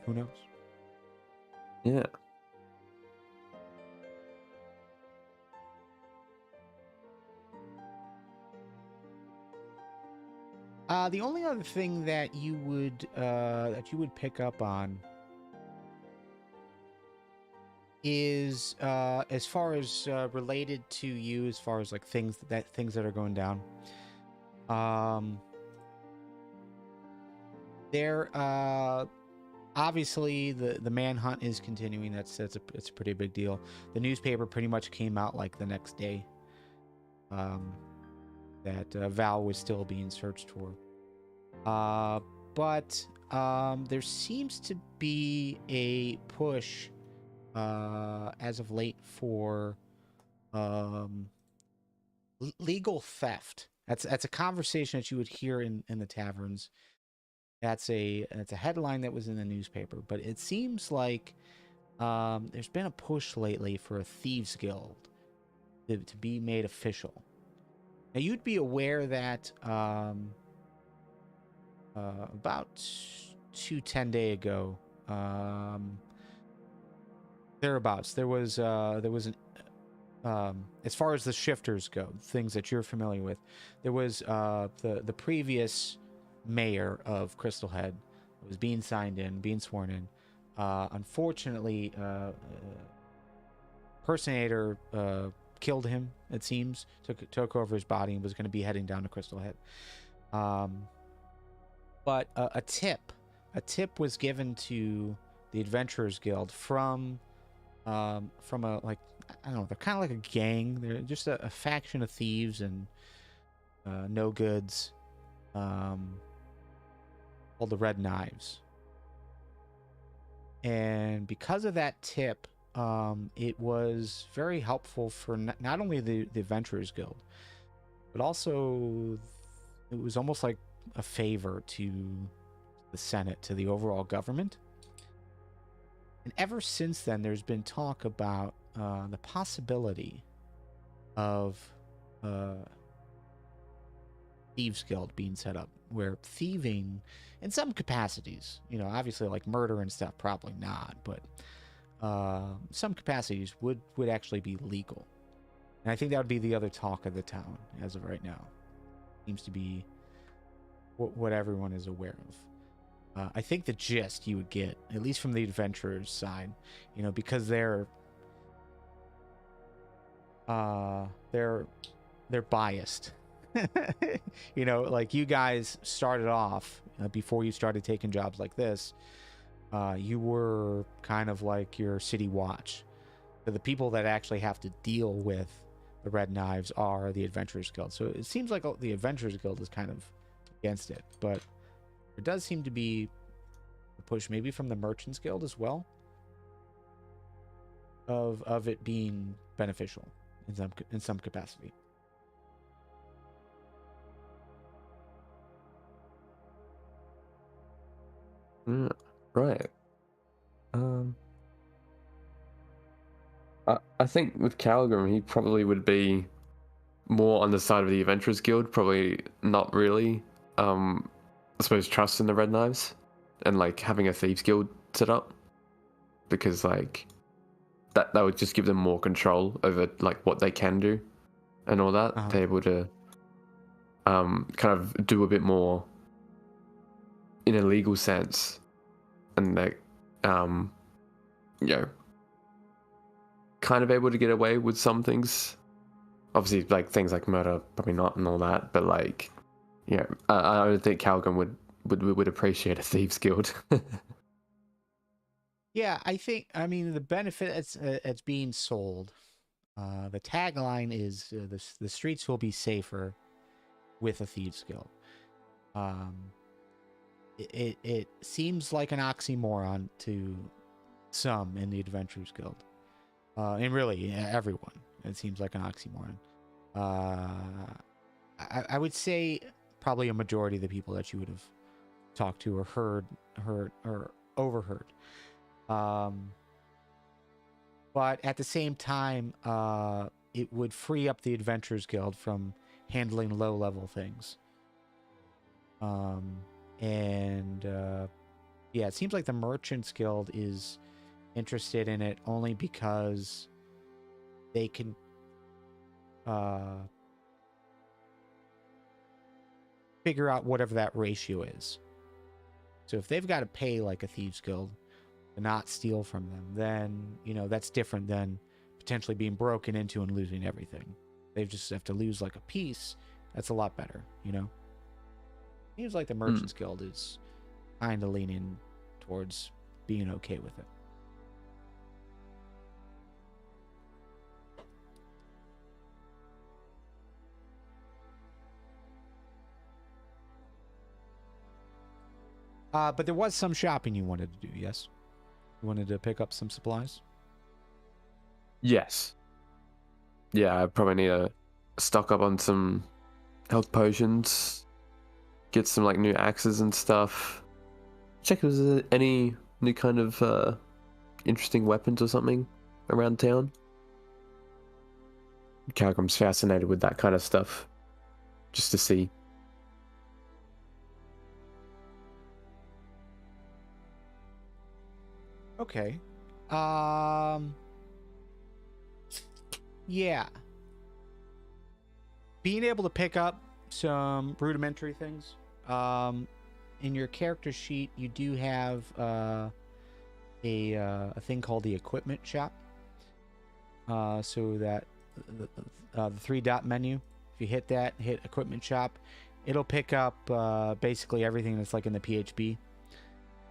Who knows? Yeah. The only other thing that you would pick up on is as far as related to you, as far as like things that are going down. There obviously the manhunt is continuing. That's a pretty big deal. The newspaper pretty much came out like the next day that Val was still being searched for. But there seems to be a push as of late for legal theft. That's a conversation that you would hear in the taverns. That's a headline that was in the newspaper, but it seems like there's been a push lately for a thieves guild to be made official. Now you'd be aware that about 10 days ago, thereabouts, there was an as far as the shifters go, things that you're familiar with, there was the previous mayor of Crystal Head was being sworn in. Unfortunately, impersonator killed him. It seems took over his body and was going to be heading down to Crystal Head. But a tip was given to the Adventurers Guild from a, like, I don't know, they're kind of like a gang. They're just a faction of thieves and no goods, called the Red Knives. And because of that tip, it was very helpful for not only the Adventurers Guild, but also it was almost like a favor to the Senate, to the overall government. And ever since then, there's been talk about the possibility of Thieves Guild being set up, where thieving, in some capacities, you know, obviously like murder and stuff, probably not, but some capacities would actually be legal. And I think that would be the other talk of the town as of right now. Seems to be what everyone is aware of. I think the gist you would get, at least from the adventurers side, you know, because they're biased. You know, like you guys started off before you started taking jobs like this. You were kind of like your city watch. So the people that actually have to deal with the Red Knives are the Adventurers Guild. So it seems like the Adventurers Guild is kind of against it, but there does seem to be a push maybe from the Merchants Guild as well of it being beneficial in some capacity. Right. I think with Calgrim, he probably would be more on the side of the Adventurers Guild. Probably not really. I suppose trust in the Red Knives and like having a Thieves Guild set up, because like that would just give them more control over like what they can do and all that. They're able to kind of do a bit more in a legal sense, and like you know, kind of able to get away with some things. Obviously, like things like murder, probably not, and all that. But like, you know, I don't think Calgrim would appreciate a Thieves Guild. Yeah, I mean, the benefit it's being sold. The tagline is the streets will be safer with a Thieves Guild. It seems like an oxymoron to some in the Adventurers Guild, and really everyone. It seems like an oxymoron. I would say probably a majority of the people that you would have talked to or heard or overheard. But at the same time, it would free up the Adventurers Guild from handling low-level things. Yeah, it seems like the Merchants Guild is interested in it only because they can figure out whatever that ratio is. So if they've got to pay like a Thieves Guild to not steal from them, then, you know, that's different than potentially being broken into and losing everything. They just have to lose like a piece. That's a lot better, you know? Seems like the Merchants Guild is kind of leaning towards being okay with it. But there was some shopping you wanted to do, yes? You wanted to pick up some supplies? Yes. Yeah, I probably need to stock up on some health potions, get some like new axes and stuff. Check if there's any new kind of interesting weapons or something around town. Calgrim's fascinated with that kind of stuff, just to see. Okay. Yeah. Being able to pick up some rudimentary things. In your character sheet, you do have a thing called the equipment shop. So that the 3-dot menu, if you hit that, hit equipment shop, it'll pick up basically everything that's like in the PHB.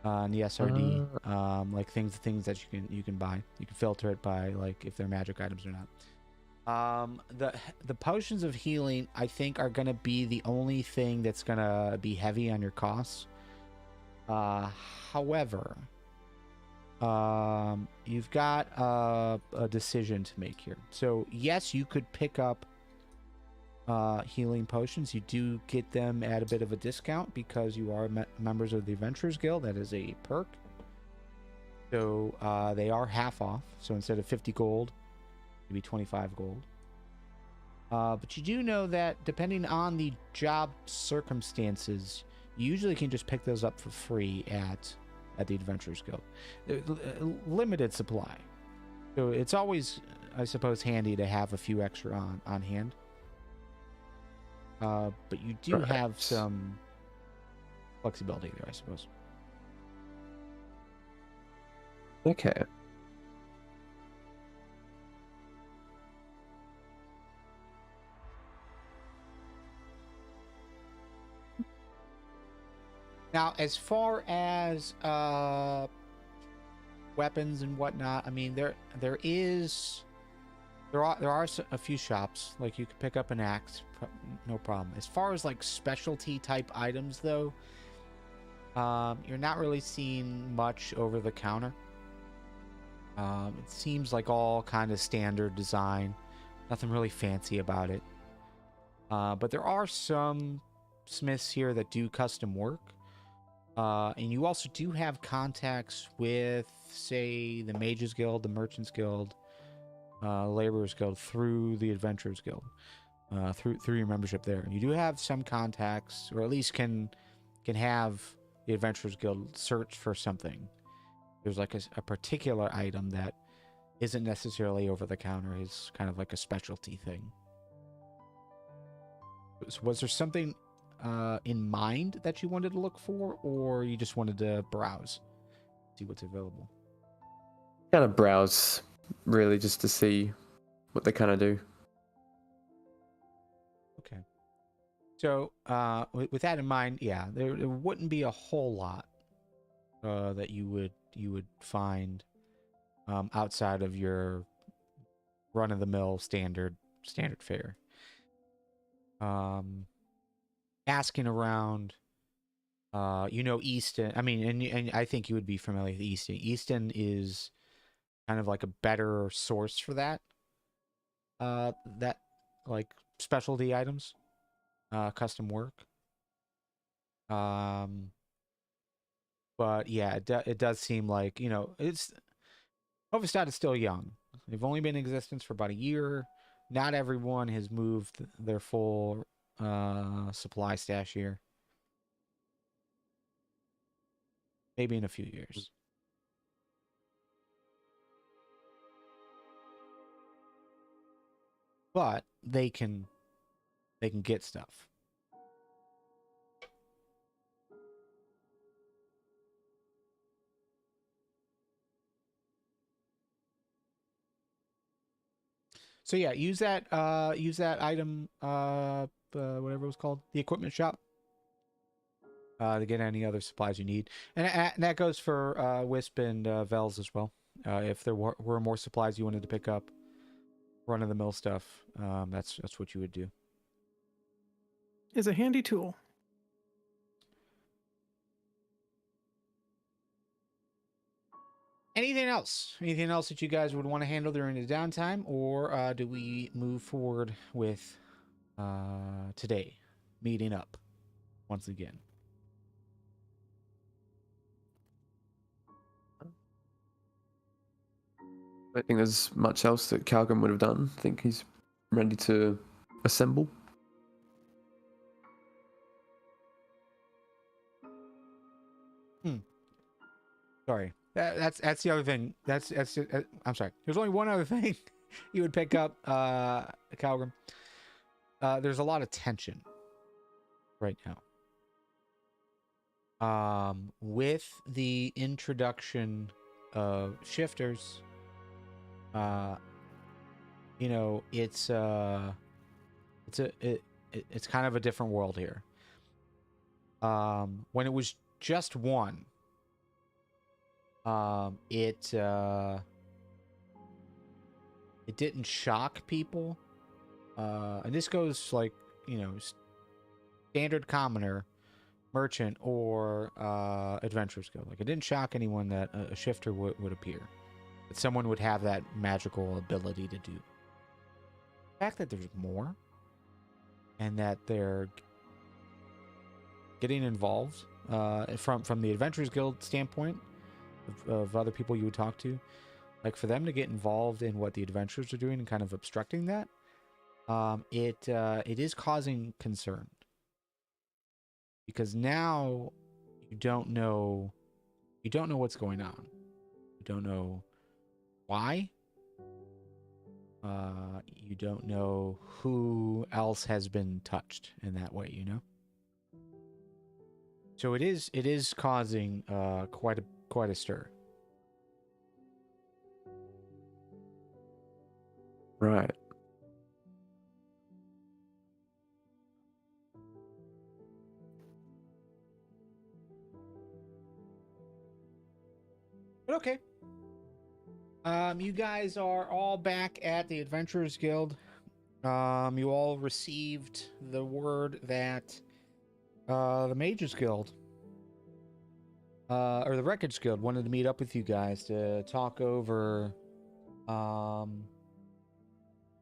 And the SRD, like things that you can buy. You can filter it by like if they're magic items or not. The potions of healing, I think, are gonna be the only thing that's gonna be heavy on your costs. However, you've got a decision to make here. So yes, you could pick up healing potions. You do get them at a bit of a discount because you are members of the Adventurers Guild. That is a perk. So they are half off. So instead of 50 gold, it'd be 25 gold. But you do know that depending on the job circumstances, you usually can just pick those up for free at the Adventurers Guild. Limited supply. So it's always, I suppose, handy to have a few extra on hand. But you do have some flexibility there, I suppose. Okay. Now, as far as weapons and whatnot, I mean, there is There are a few shops, like you can pick up an axe, no problem. As far as like specialty type items though, you're not really seeing much over the counter. It seems like all kind of standard design, nothing really fancy about it. But there are some smiths here that do custom work. And you also do have contacts with, say, the Mages Guild, the Merchants Guild, Laborers Guild through the Adventurers Guild, through your membership there. You do have some contacts, or at least can have the Adventurers Guild search for something. There's like a particular item that isn't necessarily over the counter, is kind of like a specialty thing. So was there something in mind that you wanted to look for, or you just wanted to browse, see what's available? Kind of browse, really, just to see what they kind of do. Okay. So with that in mind, yeah, there wouldn't be a whole lot that you would find outside of your run-of-the-mill standard fare. Asking around, Easton. I mean, and I think you would be familiar with Easton. Easton is kind of like a better source for that. That like specialty items, custom work. But yeah, it does seem like, it's Hovedstad is still young. They've only been in existence for about a year. Not everyone has moved their full supply stash here. Maybe in a few years. But they can get stuff. So yeah, use that item, whatever it was called, the equipment shop, to get any other supplies you need, and that goes for Wisp and Vels as well. If there were more supplies you wanted to pick up, run of the mill stuff, that's what you would do. Is a handy tool. Anything else? Anything else that you guys would want to handle during the downtime, or do we move forward with today, meeting up once again? I don't think there's much else that Calgrim would have done. I think he's ready to assemble. Sorry, that's the other thing. I'm sorry. There's only one other thing you would pick up, Calgrim. There's a lot of tension right now. With the introduction of shifters, it's kind of a different world here. When it was just one, it didn't shock people, and this goes like, standard commoner, merchant, or adventurers go. Like, it didn't shock anyone that a shifter would appear, that someone would have that magical ability to do. The fact that there's more, and that they're getting involved, from the Adventurers Guild standpoint, of other people you would talk to, like, for them to get involved in what the adventurers are doing and kind of obstructing that, it is causing concern, because now you don't know what's going on. You don't know why. You don't know who else has been touched in that way, So it is causing quite a stir. Right. But okay. You guys are all back at the Adventurers Guild. You all received the word that the Mages Guild, or the Records Guild, wanted to meet up with you guys to talk over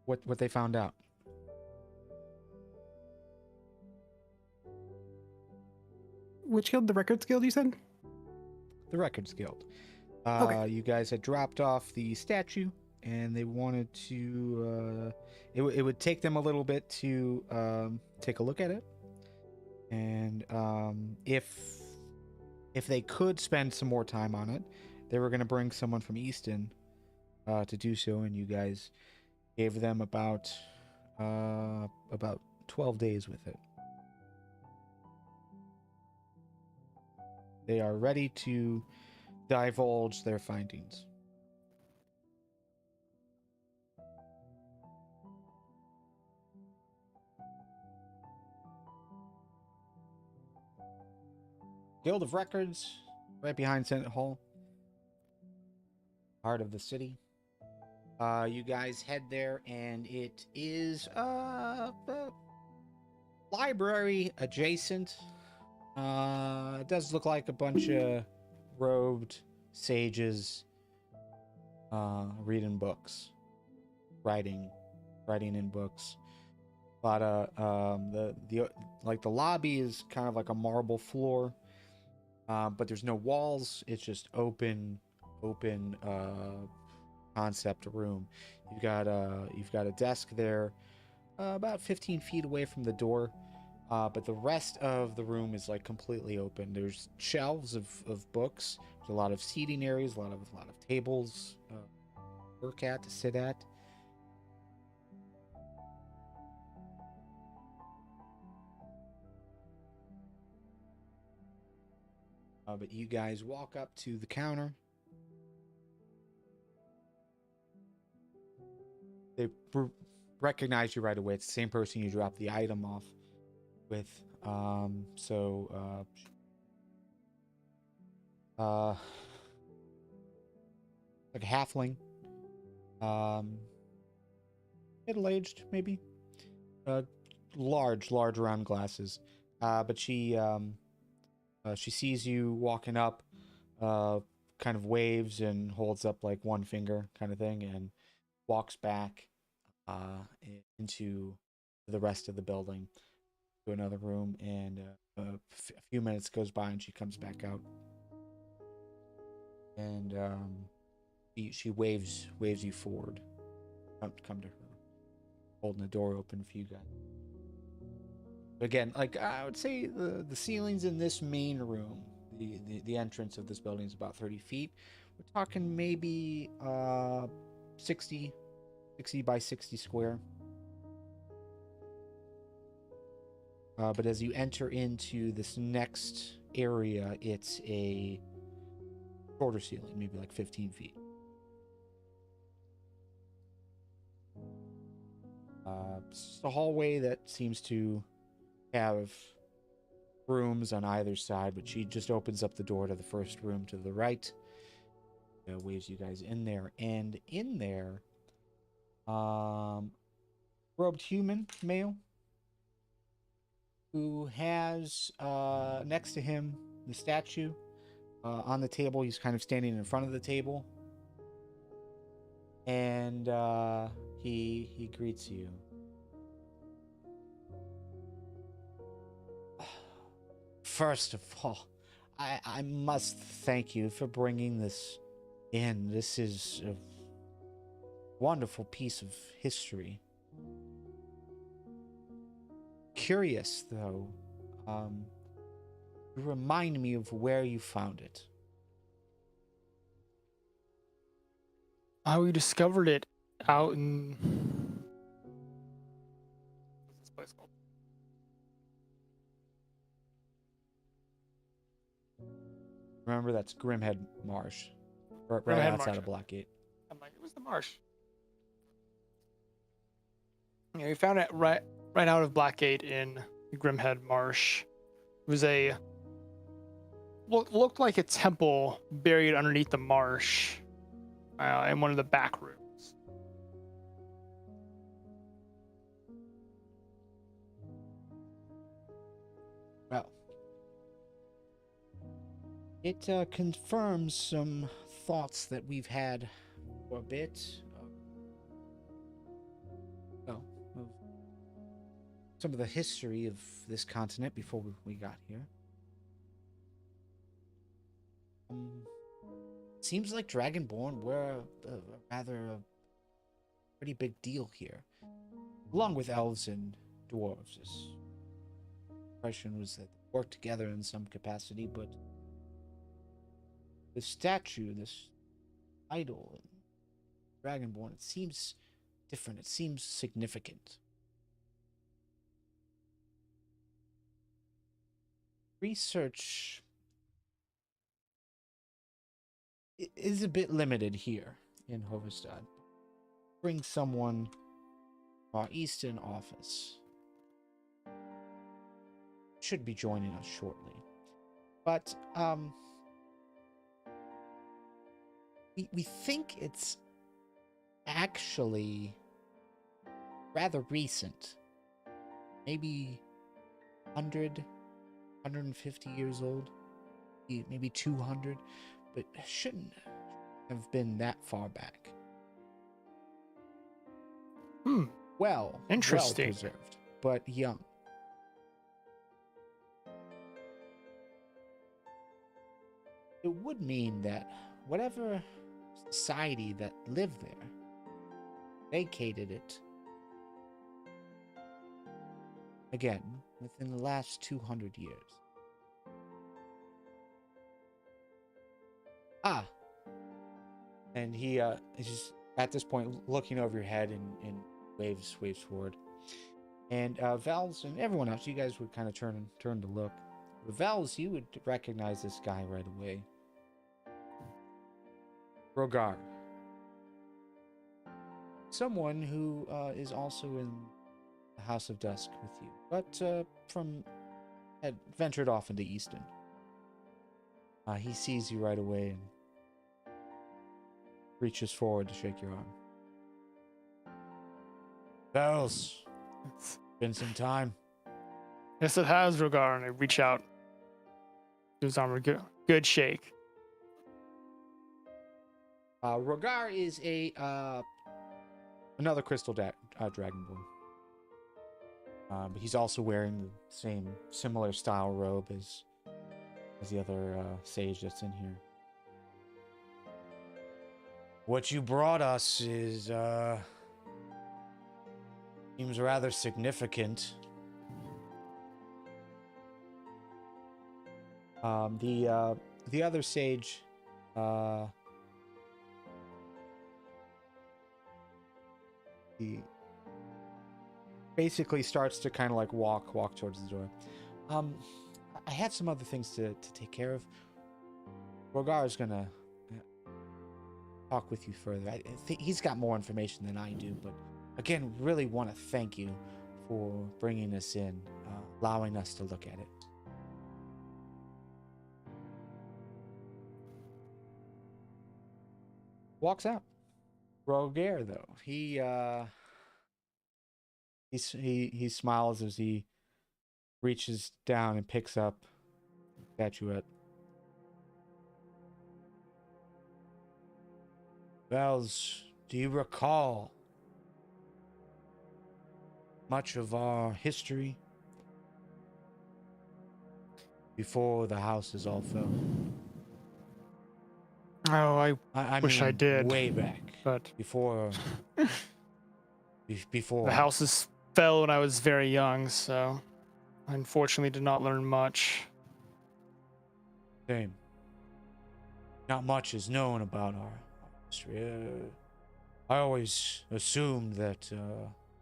what they found out. Which guild? The Records Guild, you said? The Records Guild. Okay. You guys had dropped off the statue, and they wanted to. It would take them a little bit to take a look at it, and if they could spend some more time on it, they were going to bring someone from Easton to do so, and you guys gave them about 12 days with it. They are ready to divulge their findings. Guild of Records, right behind Senate Hall, heart of the city. You guys head there, and it is library adjacent. It does look like a bunch of robed sages reading books, writing in books. A lot of the lobby is kind of like a marble floor, but there's no walls. It's just open concept room. You've got a desk there, about 15 feet away from the door. But the rest of the room is like completely open. There's shelves of books. There's a lot of seating areas, a lot of tables to sit at. But you guys walk up to the counter. They recognize you right away. It's the same person you dropped the item off with. Like a halfling, middle-aged maybe, large round glasses, but she sees you walking up, kind of waves and holds up like one finger kind of thing, and walks back into the rest of the building to another room, and a few minutes goes by and she comes back out, and she waves you forward. Come to her, holding the door open for you guys. But again, like I would say the ceilings in this main room, the entrance of this building is about 30 feet. We're talking maybe 60 by 60 square. But as you enter into this next area, it's a shorter ceiling, maybe like 15 feet. It's a hallway that seems to have rooms on either side, but she just opens up the door to the first room to the right. Waves you guys in there, and in there, robed human male, who has next to him the statue on the table. He's kind of standing in front of the table, and he greets you. First of all, I must thank you for bringing this in. This is a wonderful piece of history. Curious, though, remind me of where you found it. We discovered it out in... What's this place called? Remember, that's Grimhead Marsh, right Grimhead outside Marsh. of Blackgate. I'm like, it was the marsh. Yeah, we found it right out of Blackgate in Grimhead Marsh. It was looked like a temple buried underneath the marsh. in one of the back rooms. Well, it confirms some thoughts that we've had for a bit. Well, of some of the history of this continent before we got here. Seems like Dragonborn were a pretty big deal here, along with elves and dwarves. This impression was that they worked together in some capacity, but this statue, this idol, Dragonborn, it seems different. It seems significant. Research is a bit limited here in Hovedstad. Bring someone from our Eastern office. Should be joining us shortly. But we think it's actually rather recent. Maybe 100, 150 years old. Maybe 200. But shouldn't have been that far back. Well Interesting. preserved, but young. It would mean that whatever society that lived there vacated it again within the last 200 years. And he is just at this point looking over your head and waves forward. And Vels and everyone else, you guys would kind of turn to look. Vels, you would recognize this guy right away. Rogar. Someone who is also in the House of Dusk with you, but had ventured off into Easton. He sees you right away and reaches forward to shake your arm. Bells, It's, been some time. yes, it has, Rogar, and I reach out to his arm. Good shake. Rogar is another crystal dragonborn. But he's also wearing the same similar style robe as the other sage that's in here. What you brought us is seems rather significant. The other sage he basically starts to kind of like walk towards the door. I have some other things to take care of. Rogar is gonna talk with you further. I think he's got more information than I do, but again, really want to thank you for bringing us in, allowing us to look at it. Walks out. Rogar, though, he smiles as he reaches down and picks up the statuette. Bells, do you recall much of our history before the houses all fell? Oh, I wish I mean, did. way back, But before the houses fell when I was very young, so I unfortunately did not learn much. Same. Not much is known about our history. I always assumed that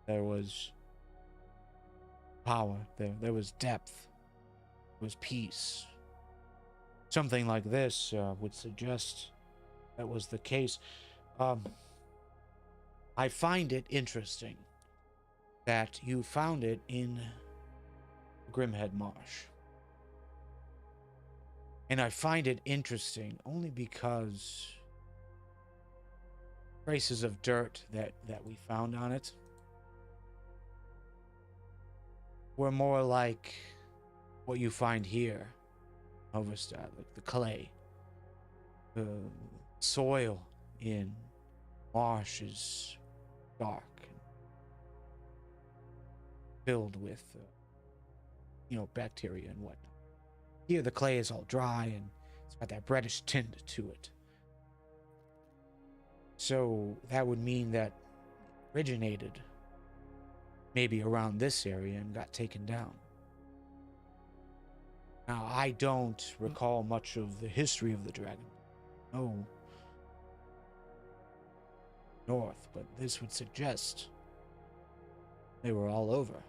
there was power, there was depth, there was peace. Something like this would suggest that was the case. I find it interesting that you found it in Grimhead Marsh. And I find it interesting only because traces of dirt that we found on it were more like what you find here, Hovedstad, like the clay. The soil in marsh is dark and filled with, bacteria and whatnot. Here, the clay is all dry and it's got that reddish tint to it. So that would mean that it originated maybe around this area and got taken down. Now, I don't recall much of the history of the dragon. No. North, but this would suggest they were all over.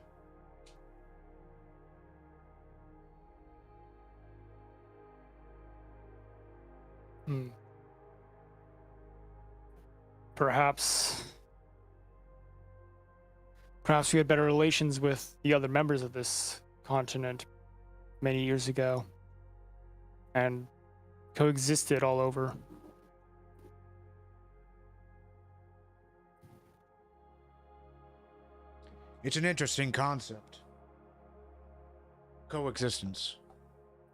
Perhaps we had better relations with the other members of this continent many years ago and coexisted all over. It's an interesting concept. Coexistence.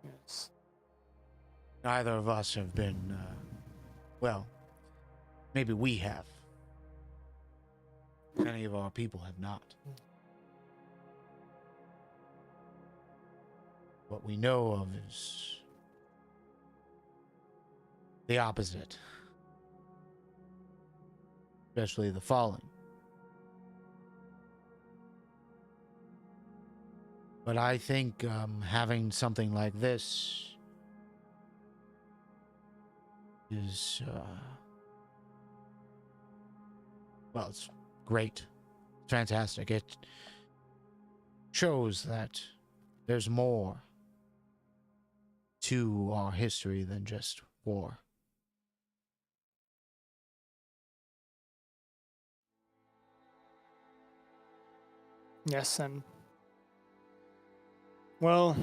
Yes. Neither of us have been, well, maybe we have. Many of our people have not. What we know of is the opposite. Especially the fallen. But I think having something like this is, well, it's great. Fantastic. It shows that there's more to our history than just war. Yes, and well,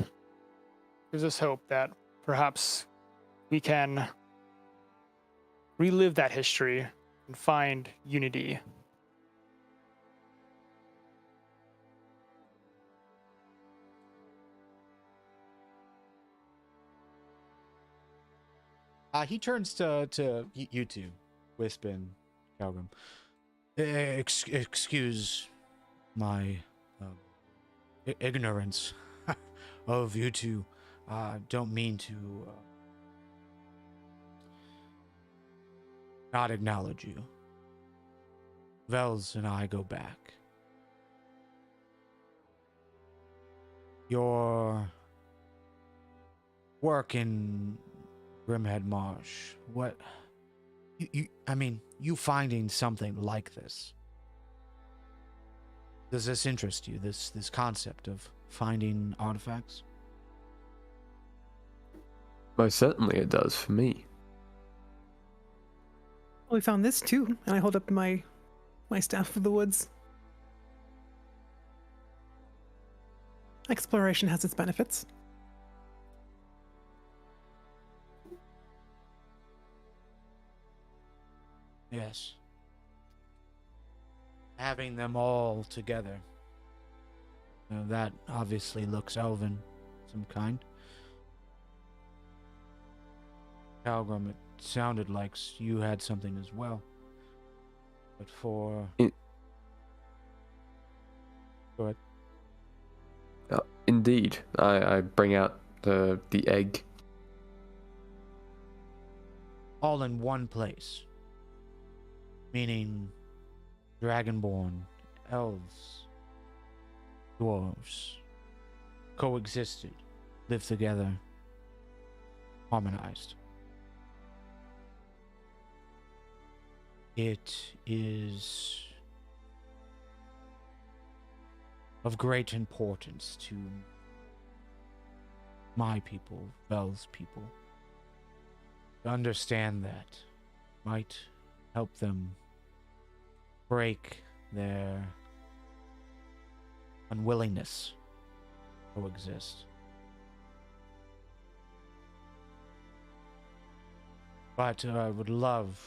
gives us hope that perhaps we can relive that history and find unity. He turns to you two, Wisp and Calgrim. Excuse my ignorance of you two. Don't mean to not acknowledge you. Vels and I go back. Your work in Grimhead Marsh, what you finding something like this, does this interest you, this concept of finding artifacts? Most certainly it does for me. We found this too, and I hold up my staff of the woods. Exploration has its benefits. Yes. Having them all together. Now that obviously looks elven, some kind. Calgrim, it sounded like you had something as well. But for... Go ahead. Indeed. I bring out the egg. All in one place. Meaning dragonborn, elves, dwarves, coexisted, lived together, harmonized. It is of great importance to my people, Vel's people, to understand that might help them break their unwillingness to coexist. But I would love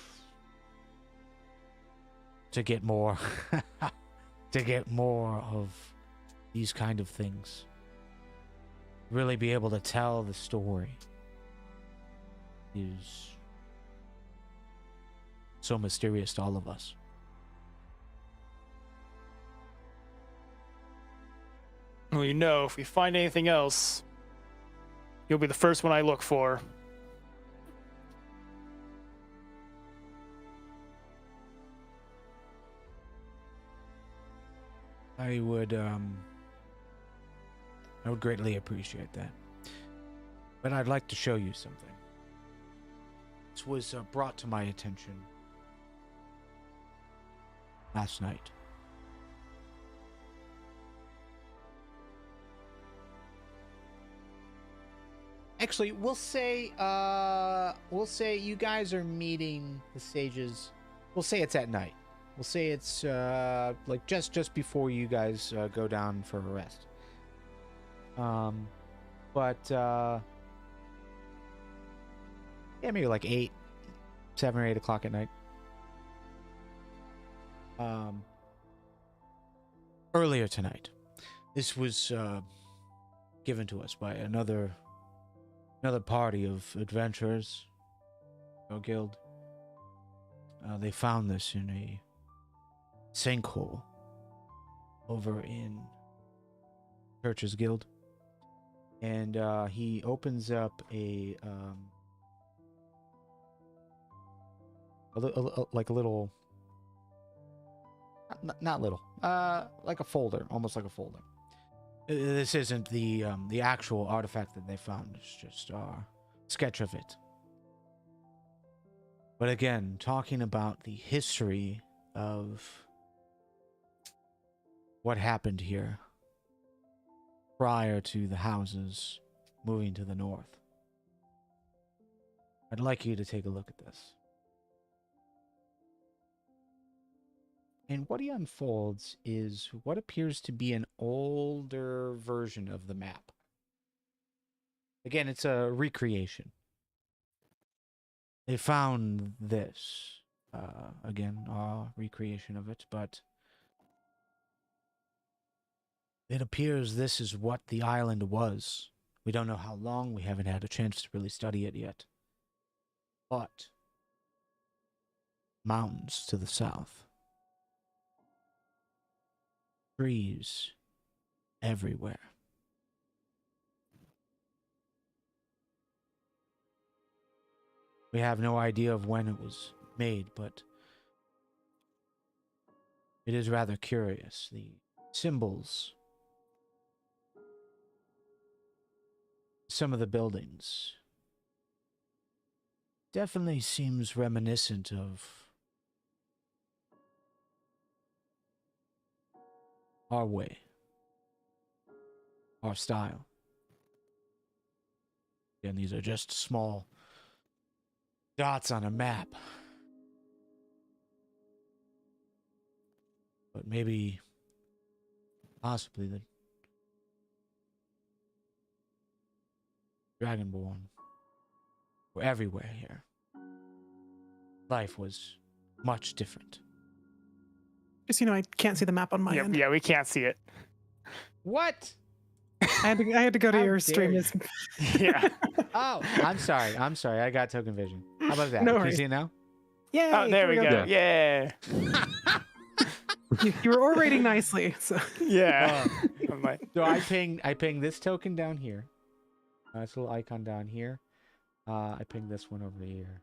to get more, to get more of these kind of things. Really be able to tell the story is so mysterious to all of us. Well, you know, if we find anything else, you'll be the first one I look for. I would greatly appreciate that. But I'd like to show you something. This was brought to my attention last night. Actually, we'll say you guys are meeting the sages. We'll say it's at night. We'll say it's like just before you guys go down for a rest. But yeah, maybe like 7 or 8 o'clock at night. Earlier tonight, this was given to us by another party of adventurers, our guild. They found this in a sinkhole over in Church's Guild, and he opens up like a little, not little, like a folder, almost like a folder. This isn't the actual artifact that they found. It's just a sketch of it. But again, talking about the history of what happened here prior to the houses moving to the north. I'd like you to take a look at this. And what he unfolds is what appears to be an older version of the map. Again, it's a recreation. They found this. Again, a recreation of it, but it appears this is what the island was. We don't know how long. We haven't had a chance to really study it yet. But mountains to the south. Trees everywhere. We have no idea of when it was made, but it is rather curious. The symbols, some of the buildings, definitely seems reminiscent of our way, our style. Again, these are just small dots on a map. But maybe, possibly, the Dragonborn were everywhere here. Life was much different. Just, I can't see the map on my end. Yeah, we can't see it. What? I had to go to How your dare stream. you. Yeah. Oh, I'm sorry. I got token vision. How about that? No Can you worries. see it now? Yay! Oh, there we go. Yeah. Yeah. You were orating nicely. So. Yeah. I'm like, So I ping this token down here. This little icon down here. I ping this one over here.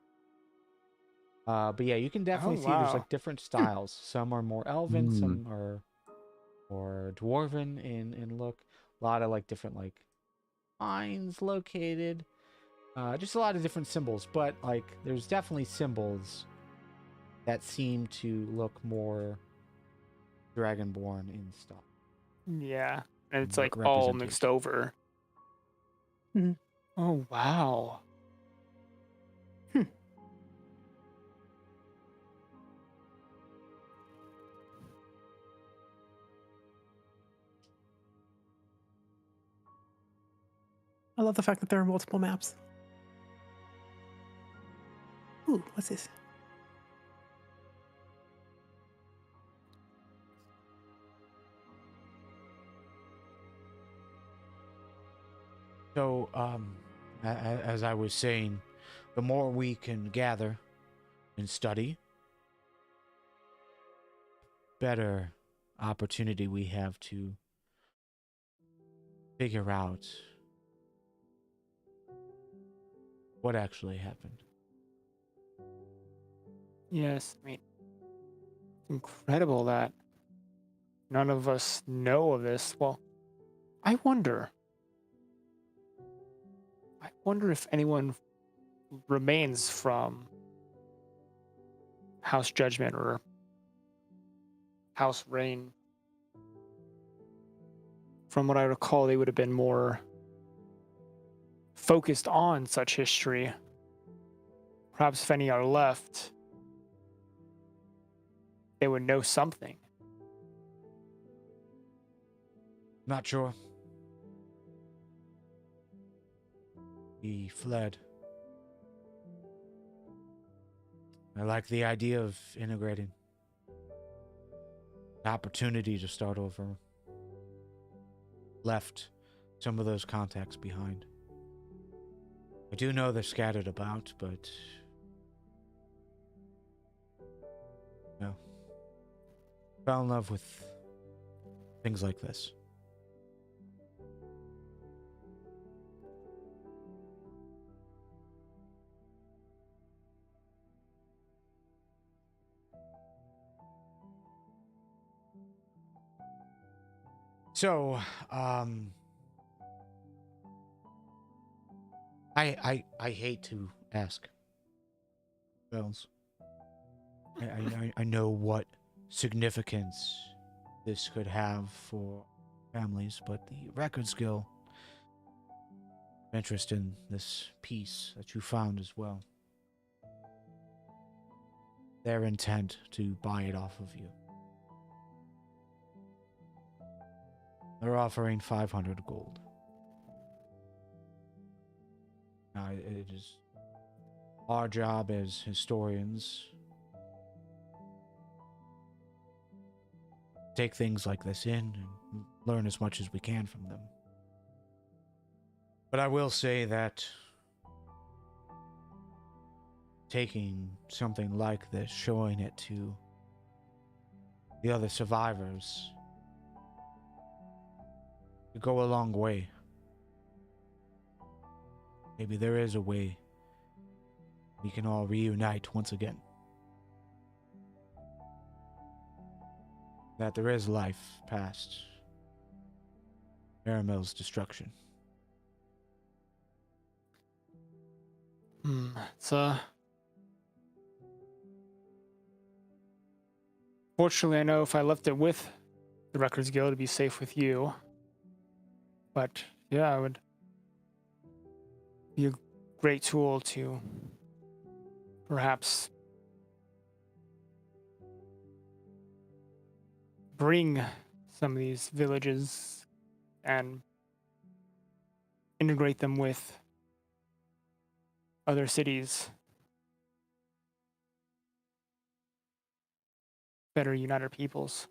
But yeah, you can definitely see there's wow. like different styles. Some are more elven, some are more dwarven in look. A lot of like different like lines located. Just a lot of different symbols, but like there's definitely symbols that seem to look more Dragonborn in style. yeah. And it's Like like all representation. mixed over. Mhm. Oh, wow. I love the fact that there are multiple maps. Ooh, what's this? So, as I was saying, the more we can gather and study, better opportunity we have to figure out what actually happened. Yes, I mean, it's incredible that none of us know of this. Well, I wonder. I wonder if anyone remains from House Judgment or House Reign. From what I recall, they would have been more focused on such history. Perhaps if any are left, they would know something. Not sure. He fled. I like the idea of integrating. The opportunity to start over. Left some of those contacts behind. I do know they're scattered about, but no. Fell in love with things like this. So, I hate to ask, Bells. I know what significance this could have for families, but the Records Guild interest in this piece that you found as well. Their intent to buy it off of you. They're offering 500 gold. Now, it is our job as historians to take things like this in and learn as much as we can from them. But I will say that taking something like this, showing it to the other survivors, could go a long way. Maybe there is a way we can all reunite once again. That there is life past Aramel's destruction. It's fortunately, I know if I left it with the Records Guild, it'd be safe with you. But yeah, it would be a great tool to perhaps bring some of these villages and integrate them with other cities. Better unite our peoples.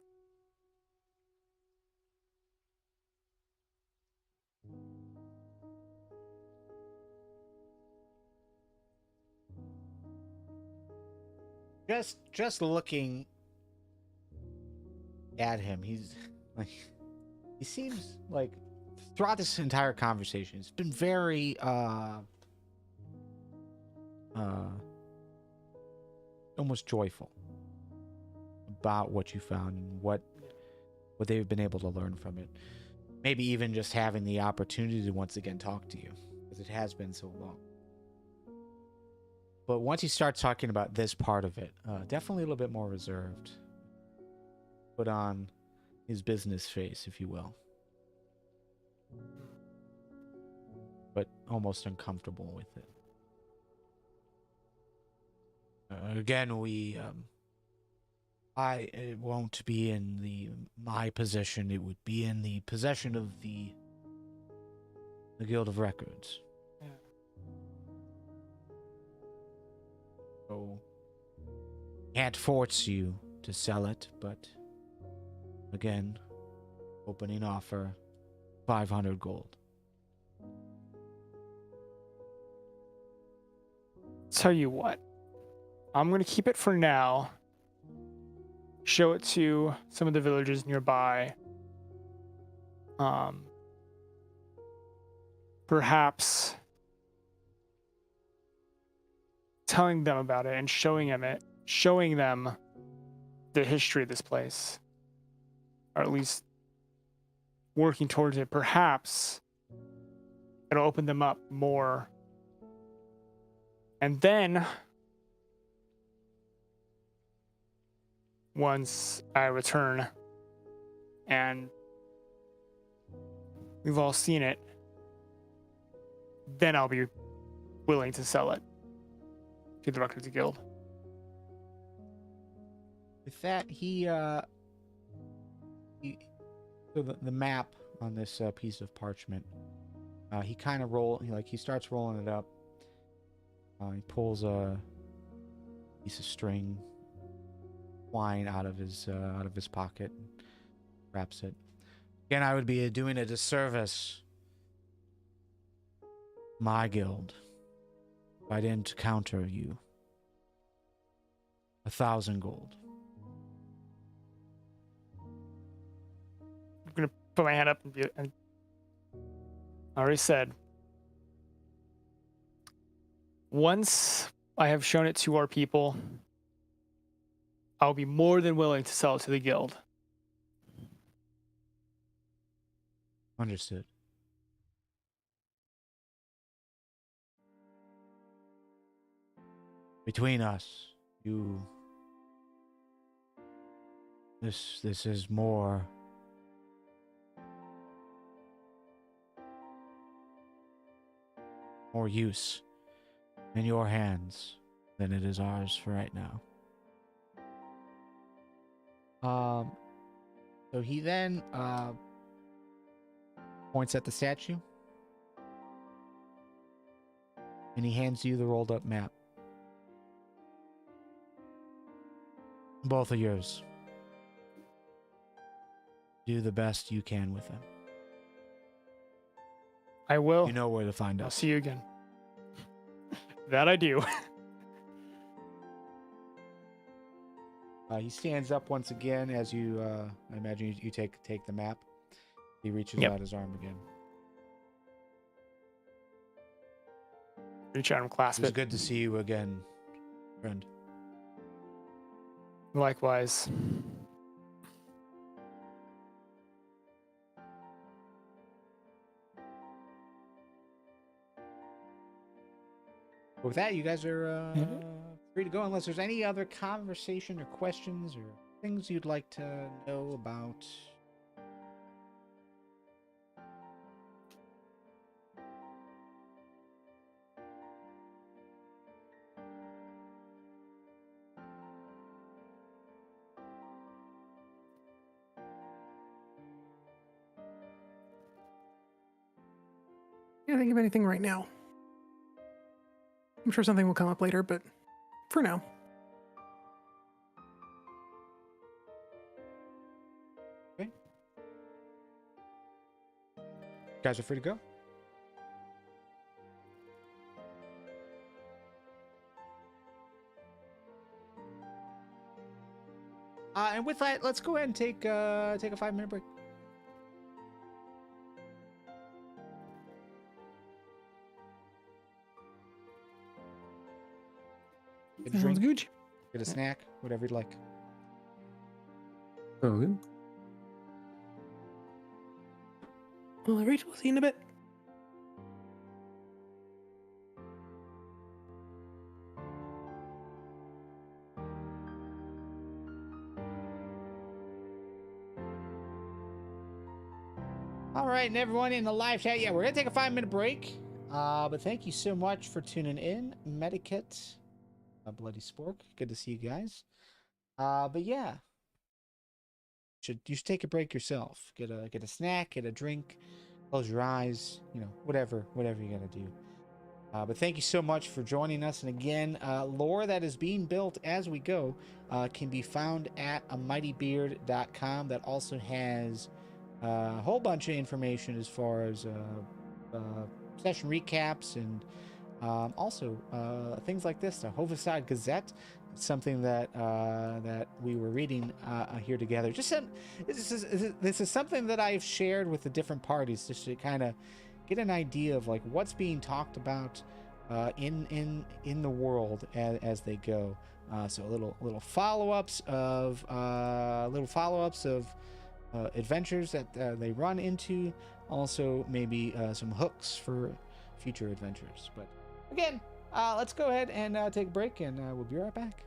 Just looking at him, he's like, he seems like throughout this entire conversation, it's been very almost joyful about what you found and what they've been able to learn from it. Maybe even just having the opportunity to once again talk to you, because it has been so long. But once you start talking about this part of it, definitely a little bit more reserved. Put on his business face, if you will. But almost uncomfortable with it. Again, it won't be in my possession. It would be in the possession of the Guild of Records. Yeah. So, can't force you to sell it, but again, opening offer 500 gold. Tell you what, I'm going to keep it for now. Show it to some of the villagers nearby. Perhaps telling them about it and showing them the history of this place, or at least working towards it. Perhaps it'll open them up more. And then once I return and we've all seen it, then I'll be willing to sell it to the Records Guild. With that, so the map on this piece of parchment, he kind of he starts rolling it up. He pulls a piece of string, twine out of his pocket, and wraps it. Again, I would be doing a disservice, my guild, if I didn't counter you. 1,000 gold. I'm gonna put my hand up and I already said, once I have shown it to our people, I'll be more than willing to sell it to the guild. Understood. Between us, this is more use in your hands than it is ours for right now. So he then points at the statue and he hands you the rolled up map. Both are yours. Do the best you can with them. I will. You know where to find I'll us. see you again. That I do. He stands up once again as you, I imagine you take the map. He reaches Yep. out his arm again. Reach out and clasp It's it. good to see you again, friend. Likewise. With that, you guys are free to go unless there's any other conversation or questions or things you'd like to know about. Can't think of anything right now. I'm sure something will come up later, but for now. Okay. You guys are free to go. And with that, let's go ahead and take a 5-minute break. Get a Sounds drink, good. get a snack, whatever you'd like. Oh, good. All right, we'll see you in a bit. All right, and everyone in the live chat, yeah, we're gonna take a 5-minute break. But thank you so much for tuning in, Medikit, Bloody Spork. Good to see you guys. But yeah, you should take a break yourself. Get a snack, get a drink, close your eyes, whatever you gotta do. But thank you so much for joining us. And again, lore that is being built as we go can be found at amightybeard.com. That also has a whole bunch of information as far as session recaps and Also, things like this, the Hovedstad Gazette, something that that we were reading here together. This is something that I've shared with the different parties just to kind of get an idea of like what's being talked about in the world as they go. So little follow-ups of adventures that they run into. Also, maybe some hooks for future adventures. But again, let's go ahead and take a break, and we'll be right back.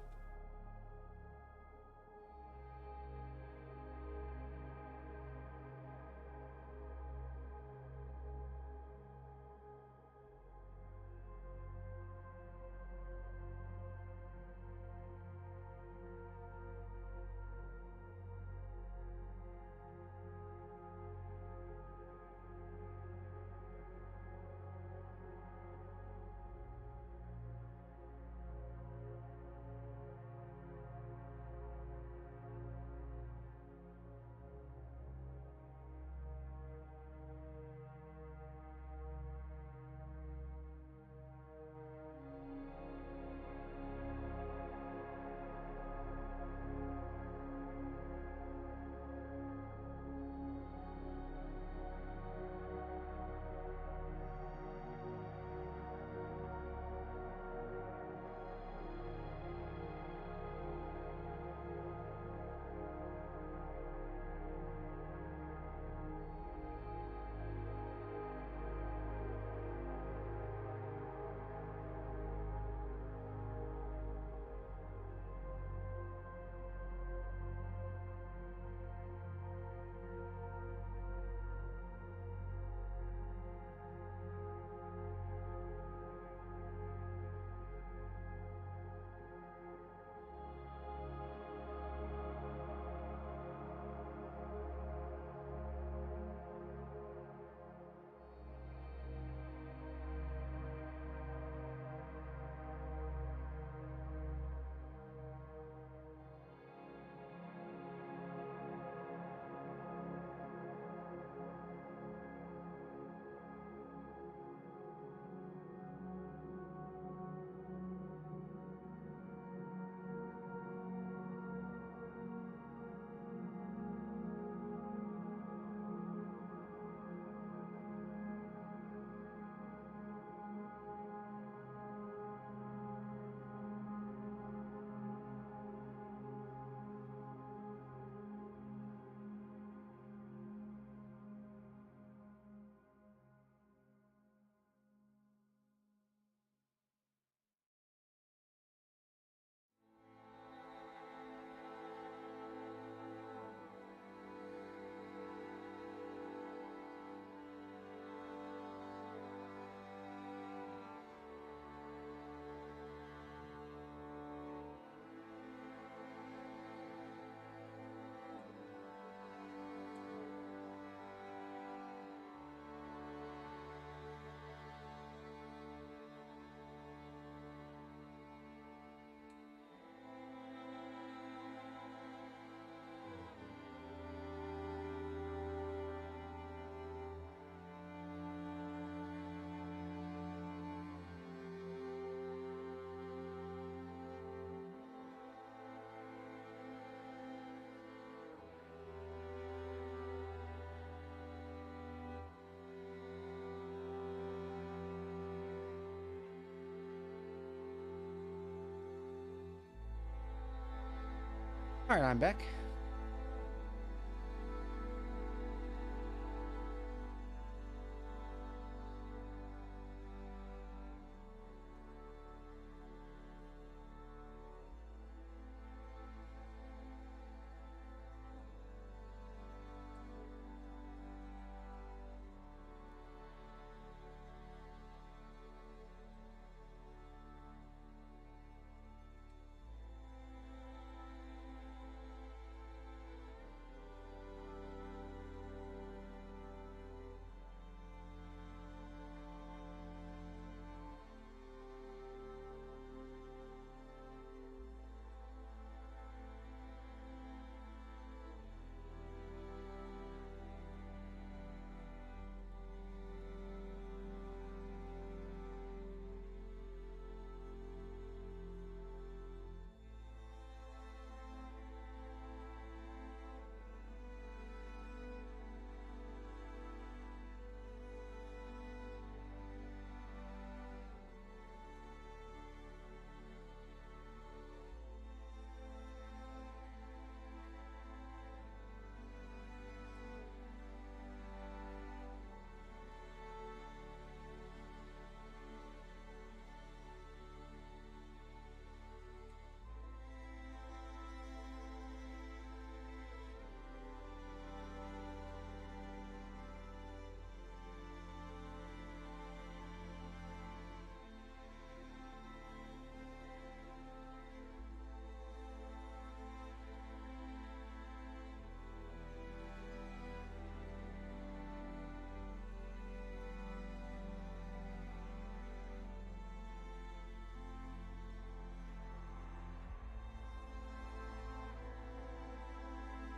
All right, I'm back.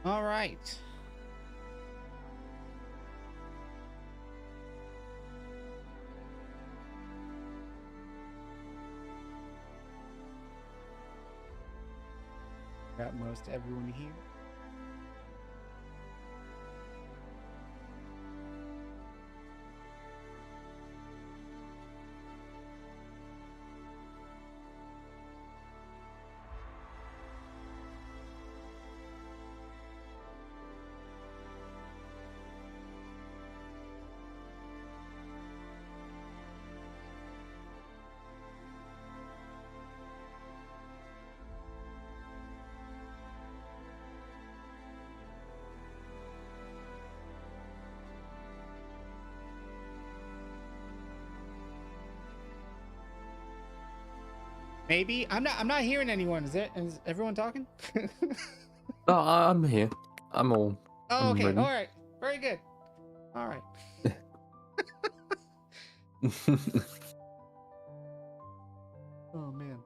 All right. Got most everyone here. Maybe I'm not hearing anyone. Is everyone talking? Oh, I'm here. I'm all. Oh, I'm okay. ready. All right. Very good. All right. Oh man.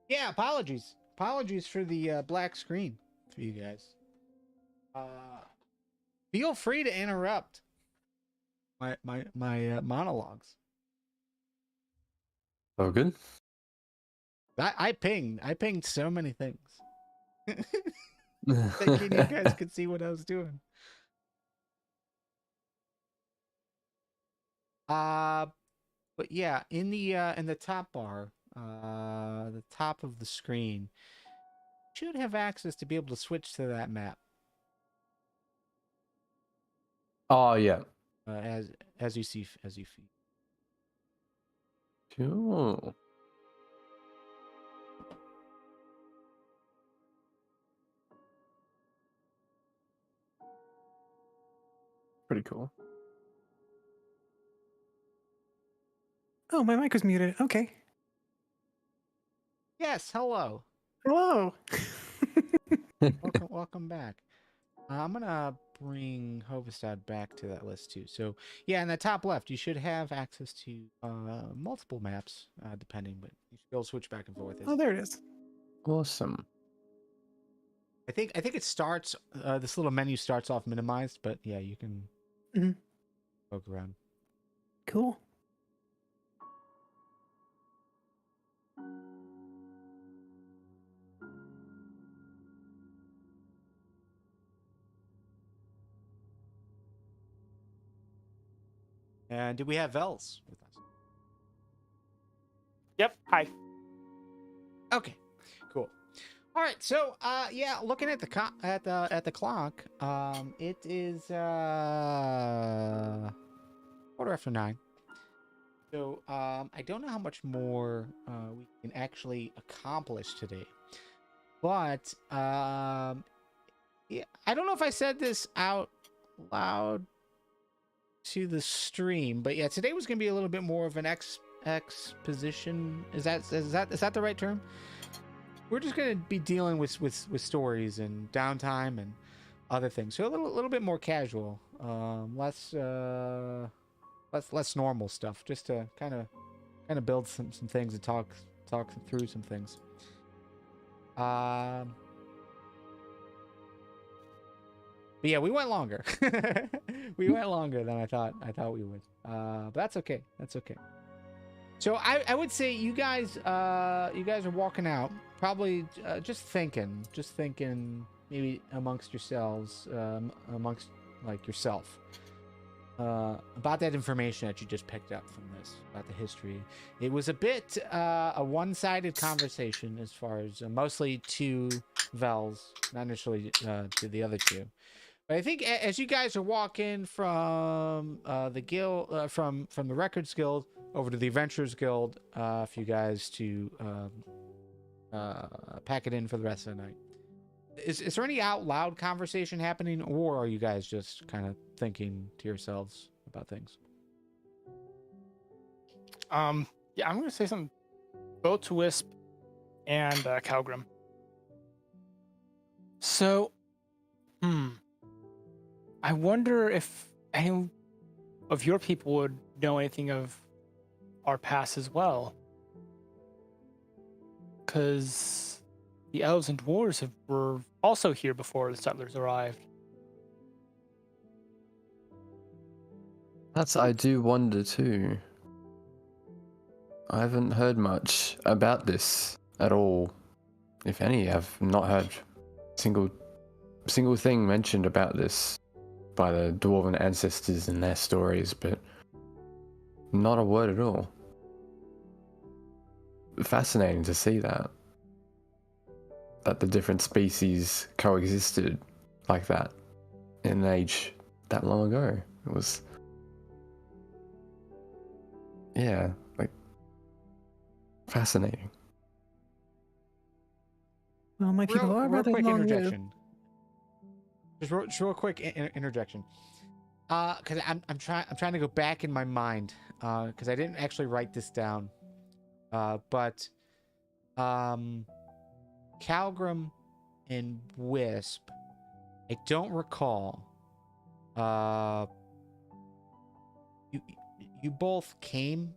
Yeah, apologies. Apologies for the black screen for you guys. Feel free to interrupt my monologues. Oh, good. I pinged so many things. Thinking you guys could see what I was doing. But yeah, in the top bar, the top of the screen, should have access to be able to switch to that map. Oh yeah. As you see as you feed. Cool. Pretty cool. Oh, my mic was muted. Okay. Yes, hello. Hello. Welcome back. I'm gonna bring Hovedstad back to that list too. So yeah, in the top left, you should have access to multiple maps, depending, but you should be able to switch back and forth. Oh, there it is. Awesome. I think it starts. This little menu starts off minimized, but yeah, you can poke around. Cool. And do we have Vels with us? Yep. Hi. Okay, cool. All right, so yeah, looking at the at the clock, it is 9:15. So I don't know how much more we can actually accomplish today, but yeah, I don't know if I said this out loud to the stream, but yeah, today was going to be a little bit more of an exposition. Is that the right term? We're just going to be dealing with stories and downtime and other things, so a little bit more casual, less normal stuff, just to kind of build some things and talk through some things. But yeah, we went longer. We went longer than I thought we would. But that's okay. That's okay. So I would say you guys are walking out, probably just thinking maybe amongst yourselves, amongst like yourself, about that information that you just picked up from this, about the history. It was a bit a one-sided conversation as far as mostly to Vels, not initially to the other two. But I think as you guys are walking from the guild, from the Records Guild over to the Adventurers Guild, for you guys to pack it in for the rest of the night. Is there any out loud conversation happening, or are you guys just kind of thinking to yourselves about things? Yeah, I'm gonna say something both to Wisp and Calgrim. So, I wonder if any of your people would know anything of our past as well. Because the elves and dwarves were also here before the settlers arrived. I do wonder too. I haven't heard much about this at all. If any, I've not heard single thing mentioned about this by the dwarven ancestors and their stories, but not a word at all. Fascinating to see that the different species coexisted like that in an age that long ago. It was, yeah, like fascinating. Well, my people are Real rather quick long-lived. interjection. Just real quick interjection. Because I'm trying to go back in my mind. Because I didn't actually write this down. But Calgrim and Wisp, I don't recall. You both came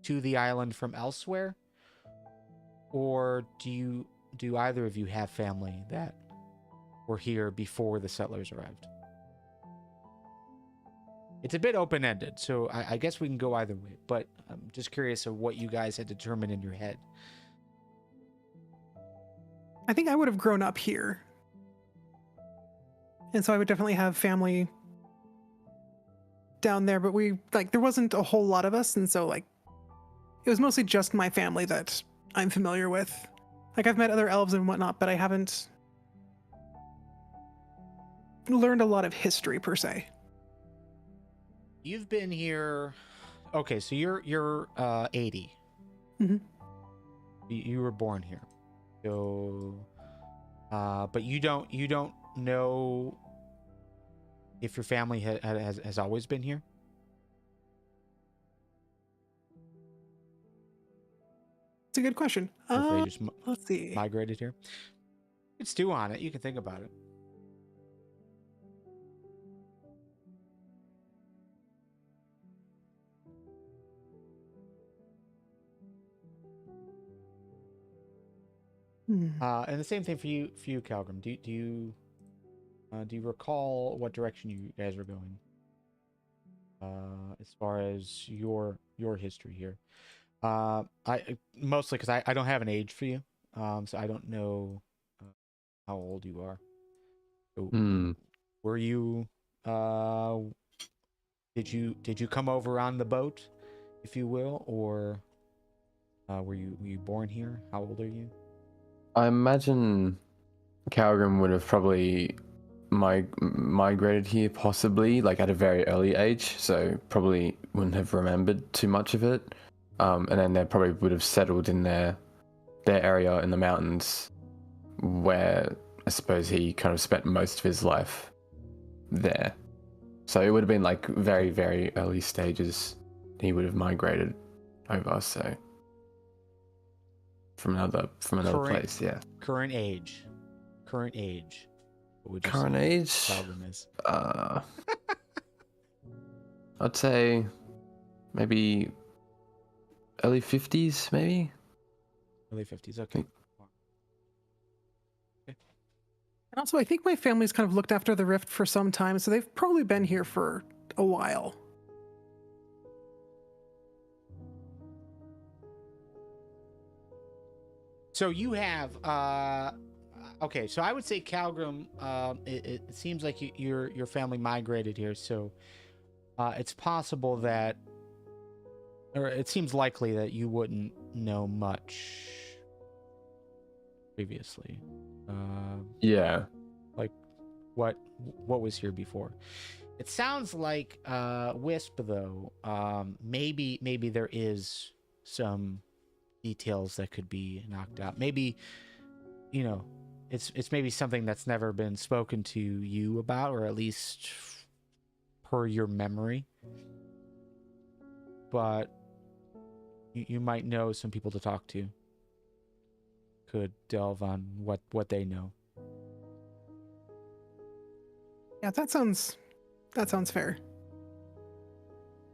to the island from elsewhere, or do either of you have family that were here before the settlers arrived? It's a bit open-ended, so I guess we can go either way, but I'm just curious of what you guys had determined in your head. I think I would have grown up here. And so I would definitely have family down there, but there wasn't a whole lot of us, and so it was mostly just my family that I'm familiar with. I've met other elves and whatnot, but I haven't learned a lot of history per se. You've been here. Okay, so you're 80. Mm-hmm. You were born here, so but you don't know if your family has always been here. It's a good question. Or if they just Let's see. migrated here. It's stew on it. You can think about it. And the same thing for you, Calgrim. Do you recall what direction you guys were going? As far as your history here, I mostly because I don't have an age for you, so I don't know how old you are. So, were you did you come over on the boat, if you will, or were you born here? How old are you? I imagine Calgrim would have probably migrated here, possibly at a very early age, so probably wouldn't have remembered too much of it. And then they probably would have settled in their area in the mountains, where I suppose he kind of spent most of his life there. So it would have been very, very early stages. He would have migrated over, so from another place, yeah. Current age. What would you Current say age? Problem is. I'd say maybe early 50s, maybe. Early 50s. Okay. And also, I think my family's kind of looked after the rift for some time, so they've probably been here for a while. So you have okay, so I would say Calgrim, it seems like your family migrated here, so it's possible that, or it seems likely that you wouldn't know much previously. Yeah. what was here before. It sounds like Wisp, though. Maybe there is some details that could be knocked out. Maybe, you know, it's maybe something that's never been spoken to you about, or at least per your memory. But you might know some people to talk to. Could delve on what they know. Yeah, that sounds fair.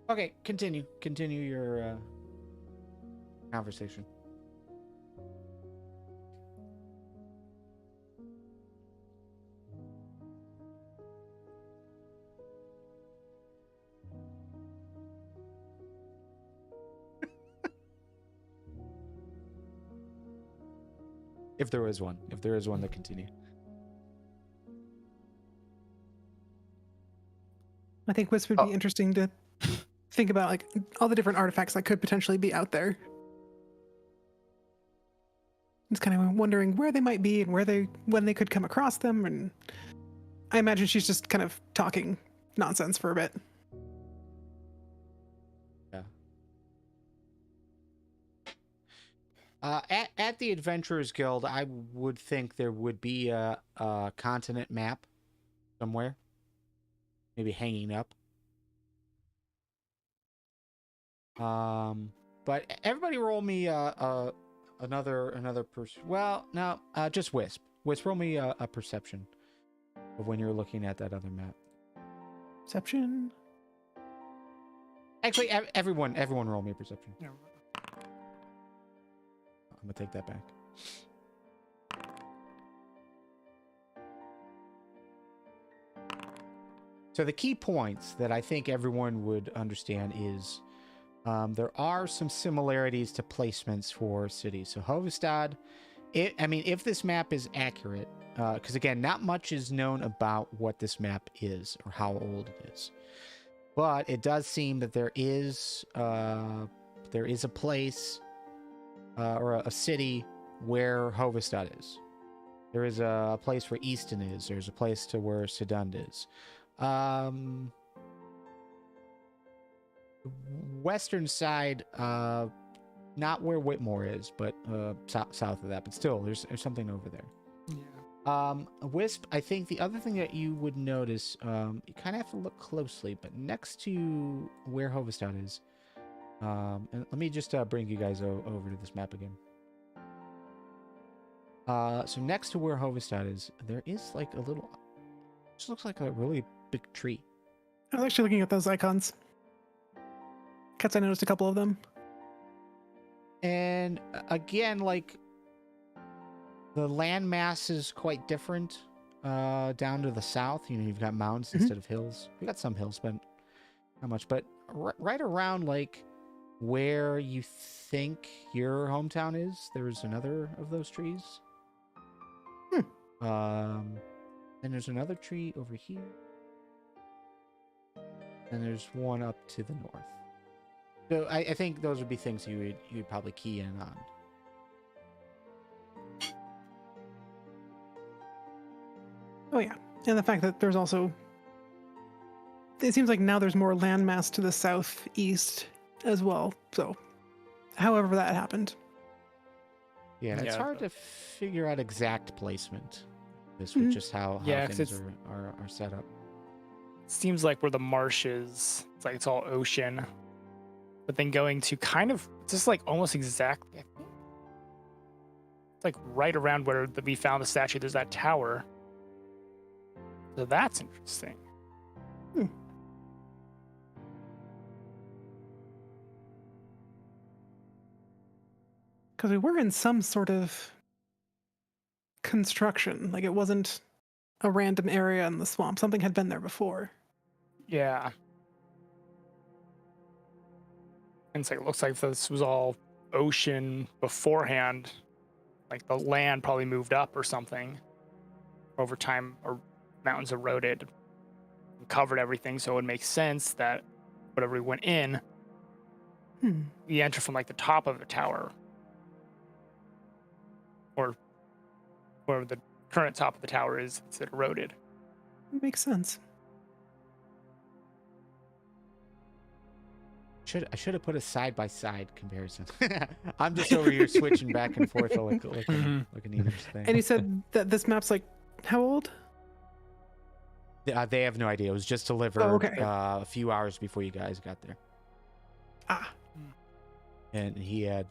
Okay, continue your conversation. If there is one to continue. I think Wisp would be interesting to think about, like, all the different artifacts that could potentially be out there. Just kind of wondering where they might be and when they could come across them, and I imagine she's just kind of talking nonsense for a bit. Yeah. At the Adventurers Guild, I would think there would be a continent map somewhere, maybe hanging up. But everybody roll me another person. Well, no, just Wisp. Wisp, roll me a perception of when you're looking at that other map. Perception. Actually, everyone roll me a perception. Yeah. I'm gonna take that back. So the key points that I think everyone would understand is there are some similarities to placements for cities. So Hovedstad, if this map is accurate, because again, not much is known about what this map is or how old it is, but it does seem that there is a place or a city where Hovedstad is. There is a place where Easton is. There's a place to where Sedund is. Western side, not where Whitmore is, but south of that. But still, there's something over there. Yeah. Wisp, I think the other thing that you would notice, you kind of have to look closely, but next to where Hovedstad is, and let me just bring you guys over to this map again. So next to where Hovedstad is, there is like a little, just looks like a really big tree. I was actually looking at those icons. Because I noticed a couple of them. And again, like, the land mass is quite different down to the south. You know, you've got mountains instead of hills. We got some hills, but not much. But right around, like, where you think your hometown is, there's another of those trees. And there's another tree over here. And there's one up to the north. So I think those would be things you'd probably key in on. Oh yeah, and the fact that there's also, it seems like now there's more landmass to the southeast as well. So, however that happened. Yeah, it's Yeah. hard to figure out exact placement. This with just how Yeah, 'cause things are set up. Seems like where the marsh is, it's like it's all ocean. But then going to kind of just like almost exactly, I think, it's like right around where we found the statue, there's that tower. So that's interesting. Because we were in some sort of construction. Like, it wasn't a random area in the swamp. Something had been there before. Yeah. And it's like, it looks like this was all ocean beforehand. Like the land probably moved up or something over time, or mountains eroded and covered everything. So it makes sense that whatever we went in, we enter from like the top of the tower, or where the current top of the tower is, it's eroded. Makes sense. I should have put a side-by-side comparison. I'm just over here switching back and forth like an each thing. And you said that this map's like how old? They have no idea. It was just delivered a few hours before you guys got there. Ah. And he had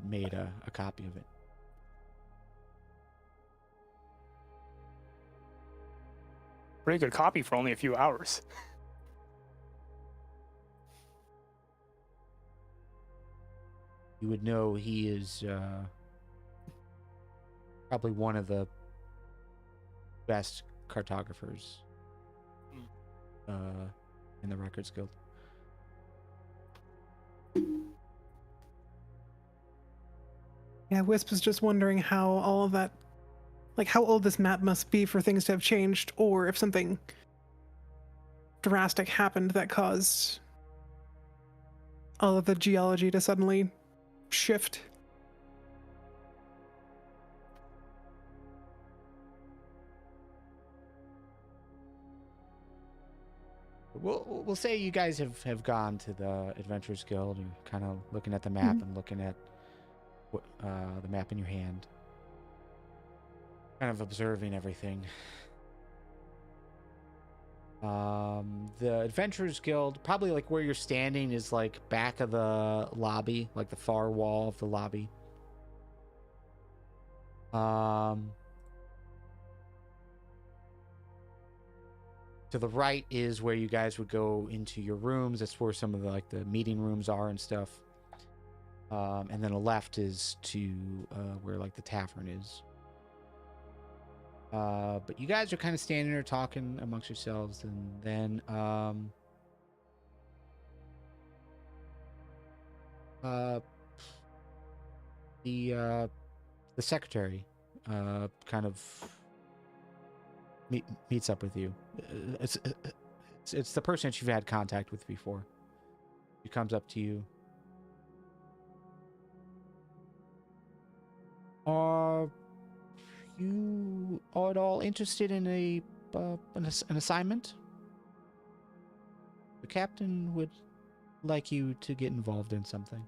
made a copy of it. Pretty good copy for only a few hours. You would know he is probably one of the best cartographers in the Records Guild. Yeah, Wisp was just wondering how all of that, like how old this map must be for things to have changed, or if something drastic happened that caused all of the geology to suddenly shift. We'll say you guys have gone to the Adventurers Guild and kind of looking at the map and looking at the map in your hand, kind of observing everything. The Adventurers Guild, probably like where you're standing is like back of the lobby, like the far wall of the lobby. To the right is where you guys would go into your rooms. That's where some of the like the meeting rooms are and stuff. And then the left is to where like the tavern is. But you guys are kind of standing there talking amongst yourselves, and then the secretary kind of meets up with you. It's the person that you've had contact with before. He comes up to you. Are you at all interested in an assignment? The captain would like you to get involved in something.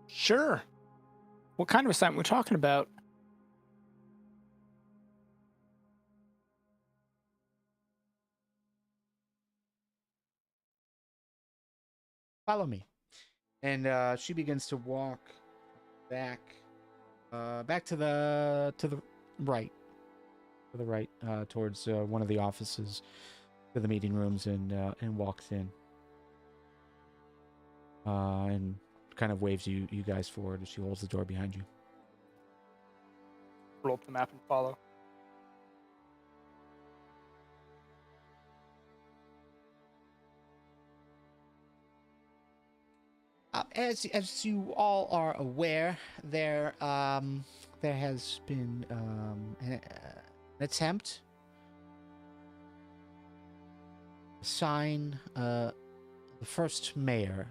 Sure. What kind of assignment we're talking about? Follow me. And she begins to walk back to the right. To the right, towards one of the offices, to the meeting rooms, and walks in. And kind of waves you guys forward as she holds the door behind you. Roll up the map and follow. As you all are aware, there has been an attempt to assign the first mayor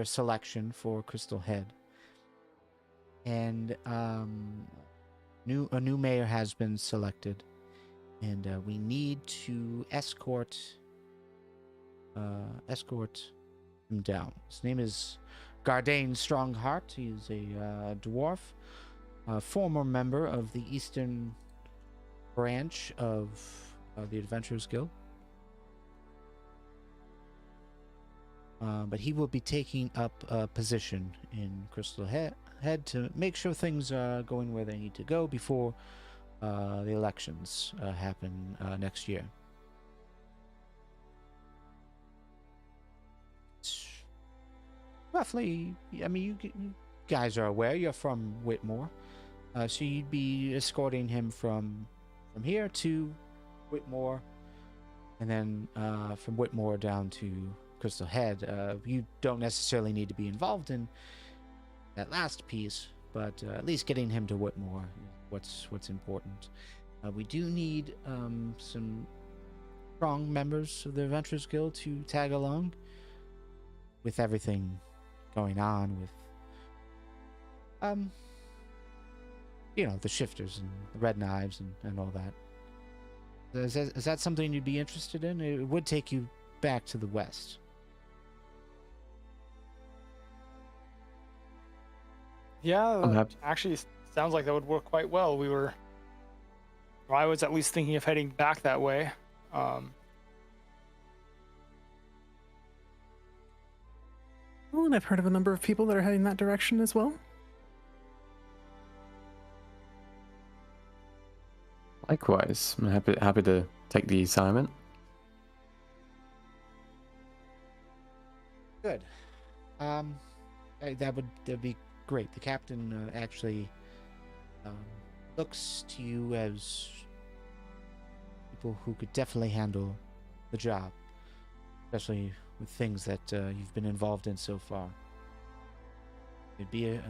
selection for Crystal Head, and a new mayor has been selected, and we need to escort him down. His name is Gardane Strongheart. He is a dwarf, a former member of the Eastern branch of the Adventurers Guild. But he will be taking up a position in Crystal Head to make sure things are going where they need to go before the elections happen next year. Roughly, I mean, you guys are aware you're from Whitmore, so you'd be escorting him from here to Whitmore, and then from Whitmore down to Crystal Head. You don't necessarily need to be involved in that last piece, but at least getting him to Whitmore is what's important. We do need some strong members of the Adventurers Guild to tag along with everything going on with You know, the shifters and the red knives and all that. Is that something you'd be interested in? It would take you back to the west. Yeah, I'm happy. actually sounds like that would work quite well. I was at least thinking of heading back that way. Well, and I've heard of a number of people that are heading that direction as well. Likewise, I'm happy to take the assignment. Good. That'd be great. The captain actually looks to you as people who could definitely handle the job, especially with things that you've been involved in so far. It'd be a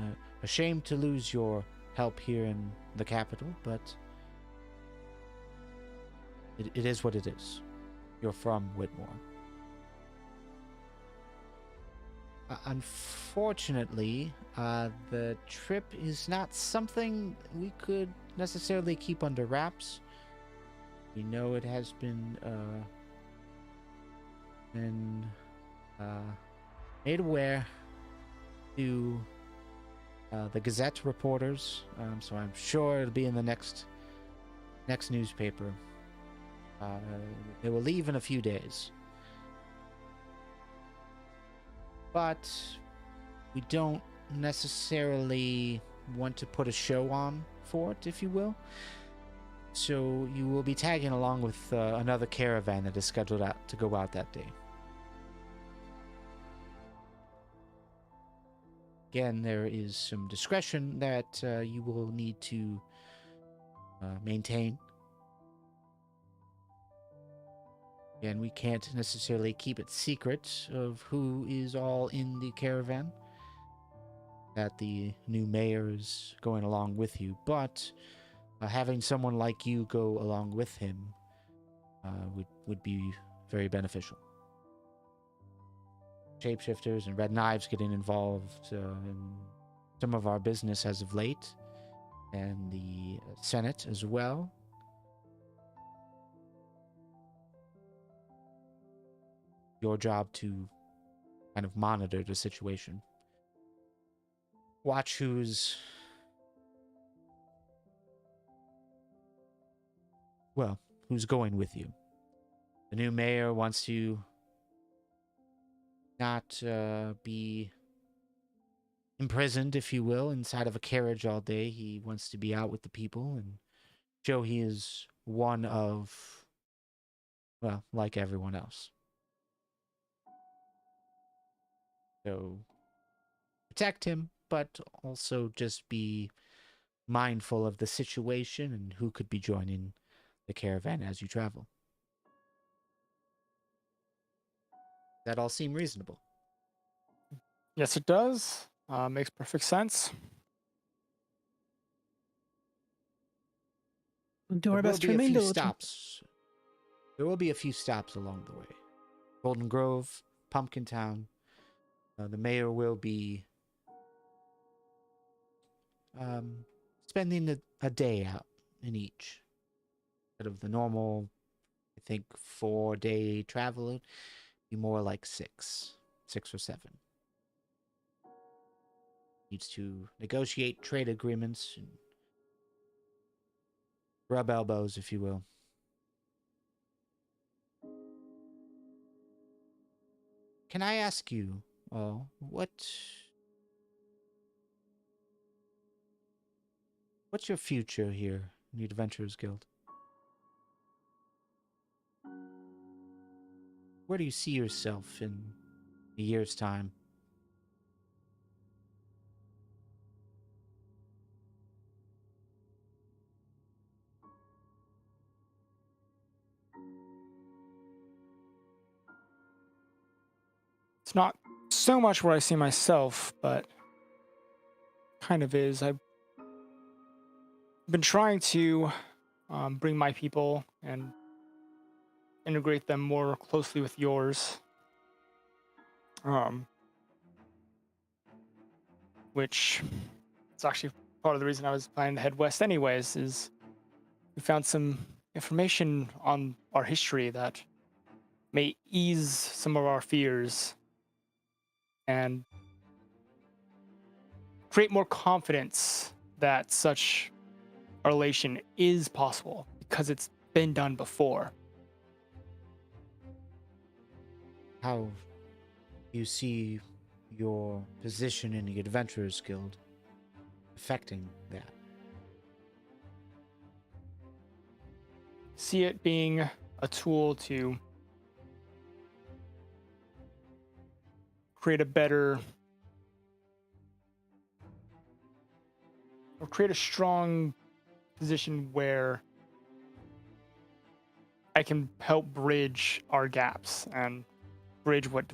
shame to lose your help here in the capital, but it is what it is. You're from Whitmore. Unfortunately, the trip is not something we could necessarily keep under wraps. We know it has been made aware to the Gazette reporters, so I'm sure it'll be in the next newspaper. They will leave in a few days. But we don't necessarily want to put a show on for it, if you will. So you will be tagging along with another caravan that is scheduled out to go out that day. Again, there is some discretion that you will need to maintain. And we can't necessarily keep it secret of who is all in the caravan. That the new mayor is going along with you, but having someone like you go along with him would be very beneficial. Shapeshifters and red knives getting involved in some of our business as of late, and the Senate as well. Your job to kind of monitor the situation. Watch who's going with you. The new mayor wants to not be imprisoned, if you will, inside of a carriage all day. He wants to be out with the people and show he is one of, well, like everyone else. So protect him, but also just be mindful of the situation and who could be joining the caravan as you travel. That all seem reasonable. Yes, it does. Makes perfect sense. We'll do our best to remain diligent. There will be a few stops along the way. Golden Grove, Pumpkin Town. The mayor will be spending a day out in each. Instead of the normal, I think, 4-day travel, it'd be more like 6 or 7. Needs to negotiate trade agreements and rub elbows, if you will. Can I ask you, what's your future here in the Adventurers Guild? Where do you see yourself in a year's time? It's not so much where I see myself, but kind of is. I've been trying to bring my people and integrate them more closely with yours. Which is actually part of the reason I was planning to head west anyways, is we found some information on our history that may ease some of our fears and create more confidence that such a relation is possible because it's been done before. How you see your position in the Adventurers Guild affecting that? See it being a tool to create a better or create a strong position where I can help bridge our gaps and bridge what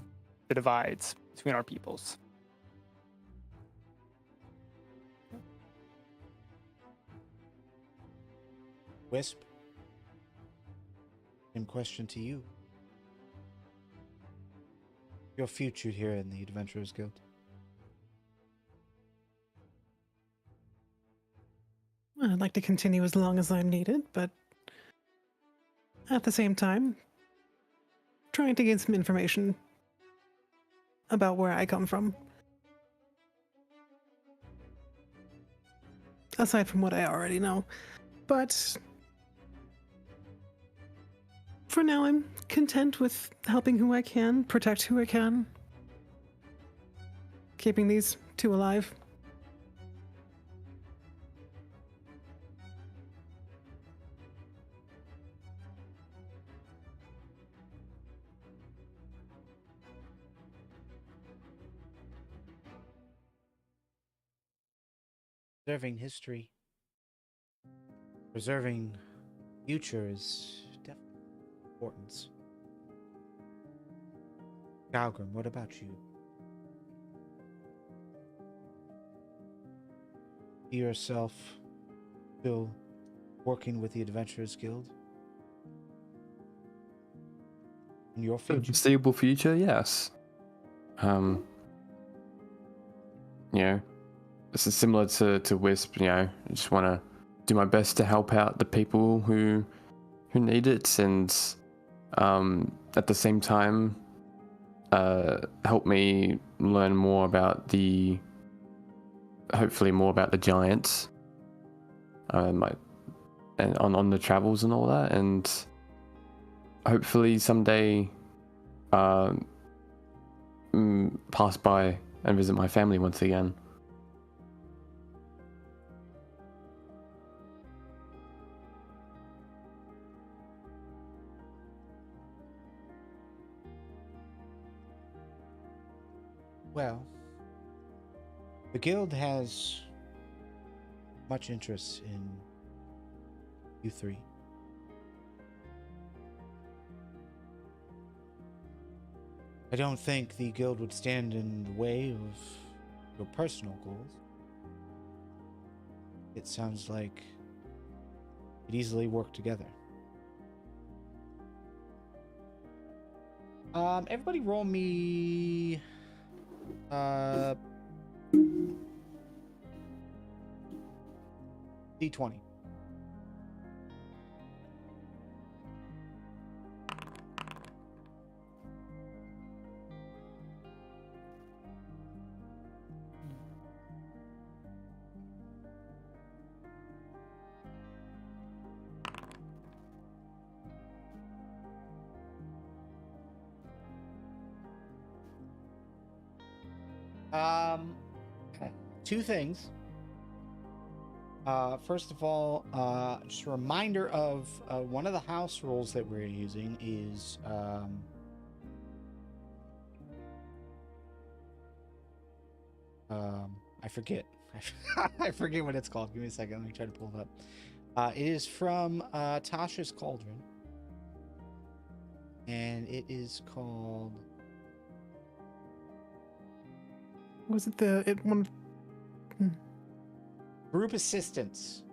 the divides between our peoples. Wisp, same question to you. Your future here in the Adventurers Guild. I'd like to continue as long as I'm needed, but at the same time, trying to gain some information about where I come from. Aside from what I already know. But for now, I'm content with helping who I can, protect who I can, keeping these two alive. Preserving history, preserving future is definitely important. Galgrim, what about you? You yourself still working with the Adventurers Guild? In your For the future? foreseeable future, yes. You know, this is similar to Wisp. You know, I just want to do my best to help out the people who need it, and at the same time, help me learn more about hopefully more about the giants, and on the travels and all that, and hopefully someday pass by and visit my family once again. Well, the guild has much interest in you three. I don't think the guild would stand in the way of your personal goals. It sounds like it easily work together. Everybody roll me D20. Two things. First of all, just a reminder of one of the house rules that we're using is I forget. I forget what it's called. Give me a second. Let me try to pull it up. It is from Tasha's Cauldron, and it is called. Was it one? Group assistance.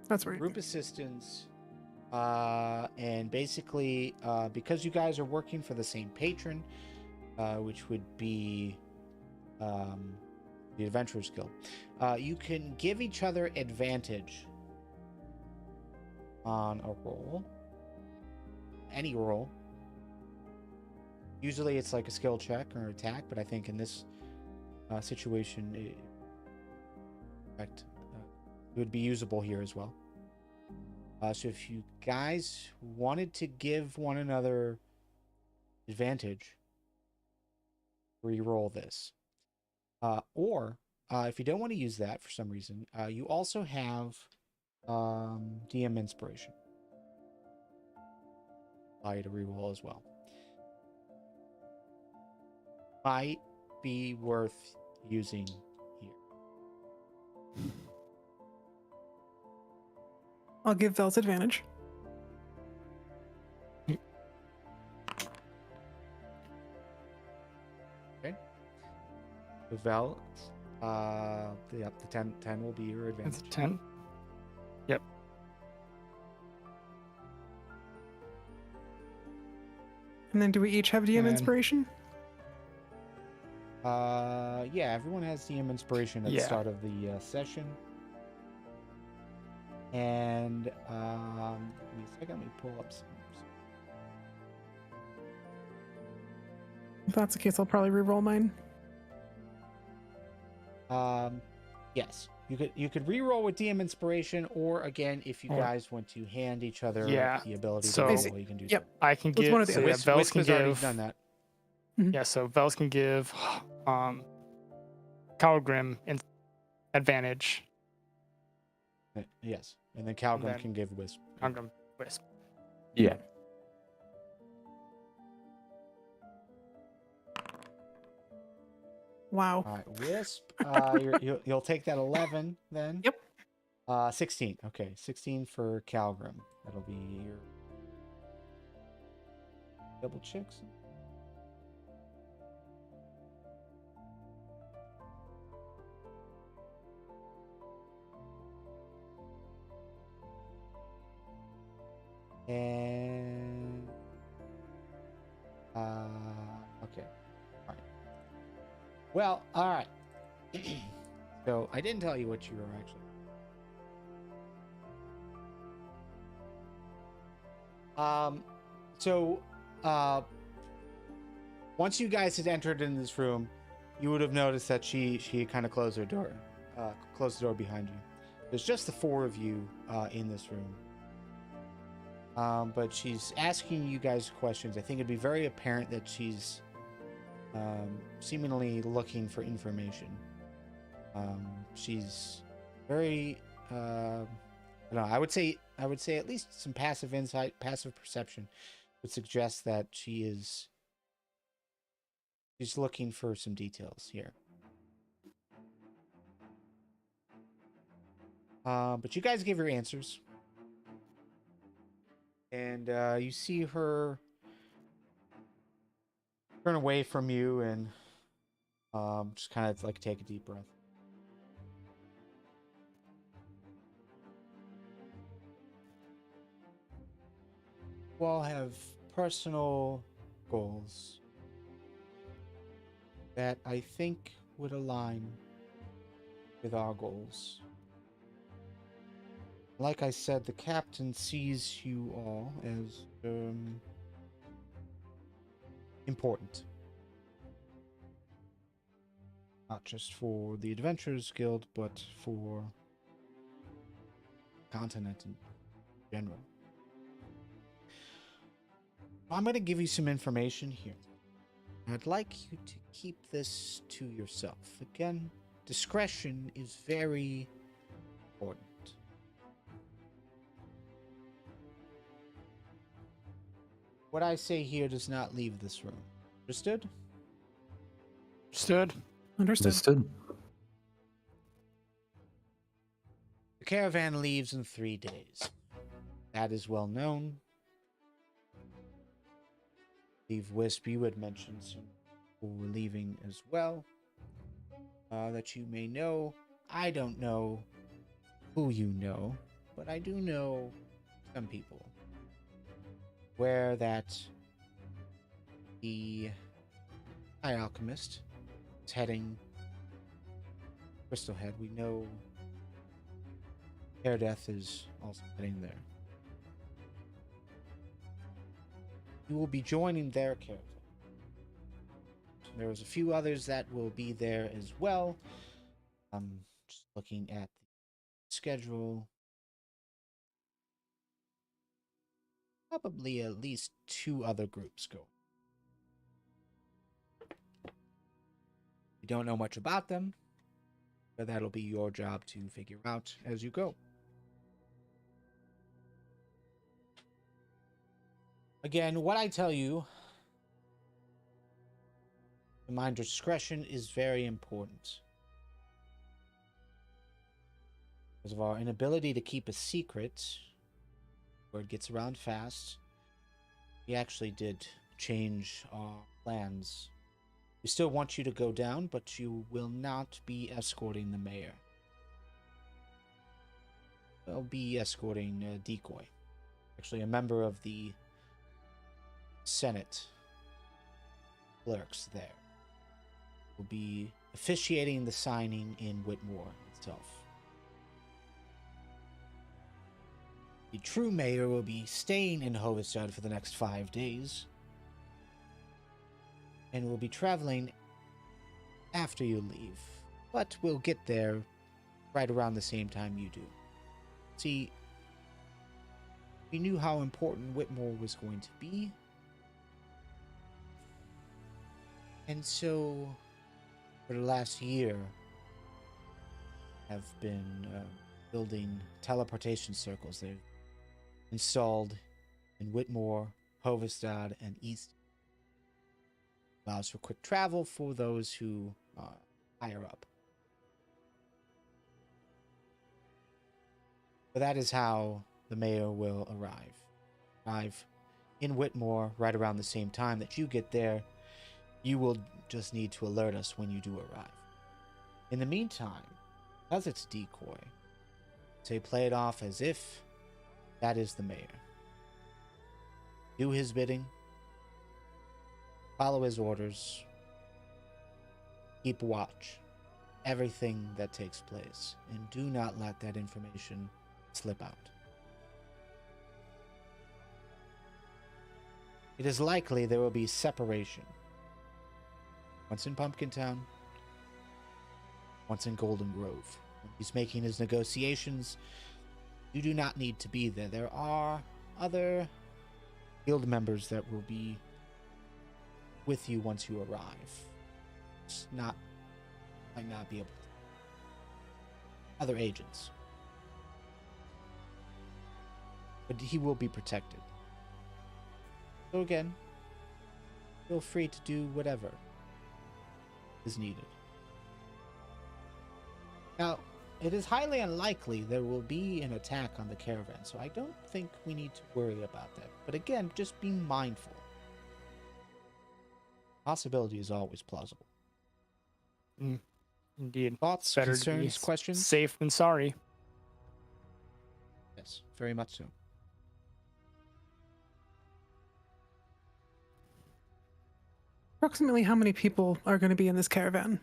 That's right. Group assistance. And basically, because you guys are working for the same patron, which would be the Adventurers Guild. You can give each other advantage on a roll. Any roll. Usually it's like a skill check or attack, but I think in this situation, it would be usable here as well. So if you guys wanted to give one another advantage, re-roll this. Or if you don't want to use that for some reason, you also have DM Inspiration. Allow you to re-roll as well. Might be worth using here. I'll give Vel's advantage. Okay. So Vel, the 10 will be your advantage. It's 10. Yep. And then do we each have DM And- inspiration? Yeah, everyone has DM Inspiration at the start of the session. And give me a second, let me pull up some. If that's the case, I'll probably re-roll mine. Yes, you could re-roll with DM Inspiration, or again, if you guys want to hand each other the ability So- to re-roll, you can do Yep. so. I can It's give. one of the So other. yeah, Vels Wisp can has already give. done that. Yeah, so Vels can give Calgrim advantage. Yes, and then Calgrim then- can give Wisp. Calgrim Wisp. Yeah. Wow. All right, Wisp. You'll take that 11 then. Yep. 16. Okay, 16 for Calgrim. That'll be your double checks. And okay. All right. Well, all right. So I didn't tell you what you were actually. Once you guys had entered in this room, you would have noticed that she kind of closed the door behind you. There's just the four of you in this room. But she's asking you guys questions. I think it'd be very apparent that she's seemingly looking for information. She's very, I don't know. I would say at least some passive insight, passive perception would suggest that she's looking for some details here. But you guys give her answers. And you see her turn away from you and just kind of like take a deep breath. You all have personal goals that I think would align with our goals. Like I said, the captain sees you all as important. Not just for the Adventurers Guild, but for the continent in general. I'm going to give you some information here. I'd like you to keep this to yourself. Again, discretion is very important. What I say here does not leave this room. Understood? Understood. Understood. The caravan leaves in 3 days. That is well known. Leave Wisp, you had mentioned some people were leaving as well. That you may know. I don't know who you know, but I do know some people. Where that the High Alchemist is heading Crystal Head. We know Air Death is also heading there. You will be joining their caravan. There was a few others that will be there as well. Just looking at the schedule. Probably at least 2 other groups go. We don't know much about them, but that'll be your job to figure out as you go. Again, what I tell you, my discretion is very important. Because of our inability to keep a secret, word gets around fast. We actually did change our plans. We still want you to go down, but you will not be escorting the mayor. I'll be escorting Decoy. Actually, a member of the Senate clerks there. Will be officiating the signing in Whitmore itself. The true mayor will be staying in Hovedstad for the next 5 days. And will be traveling after you leave. But we'll get there right around the same time you do. See, we knew how important Whitmore was going to be. And so, for the last year, have been building teleportation circles. They've installed in Whitmore, Hovedstad, and East. Allows for quick travel for those who are higher up. But that is how the mayor will arrive in Whitmore right around the same time that you get there. You will just need to alert us when you do arrive. In the meantime, because it's Decoy, say play it off as if that is the mayor. Do his bidding. Follow his orders. Keep watch. Everything that takes place. And do not let that information slip out. It is likely there will be separation. Once in Pumpkin Town, once in Golden Grove. When he's making his negotiations, you do not need to be there. There are other guild members that will be with you once you arrive. It's not, might not be able to. Other agents. But he will be protected. So again, feel free to do whatever is needed. Now, it is highly unlikely there will be an attack on the caravan, so I don't think we need to worry about that. But again, just be mindful. Possibility is always plausible. Indeed. Thoughts, Better concerns, to be questions? safe than sorry. Yes, very much so. Approximately how many people are going to be in this caravan?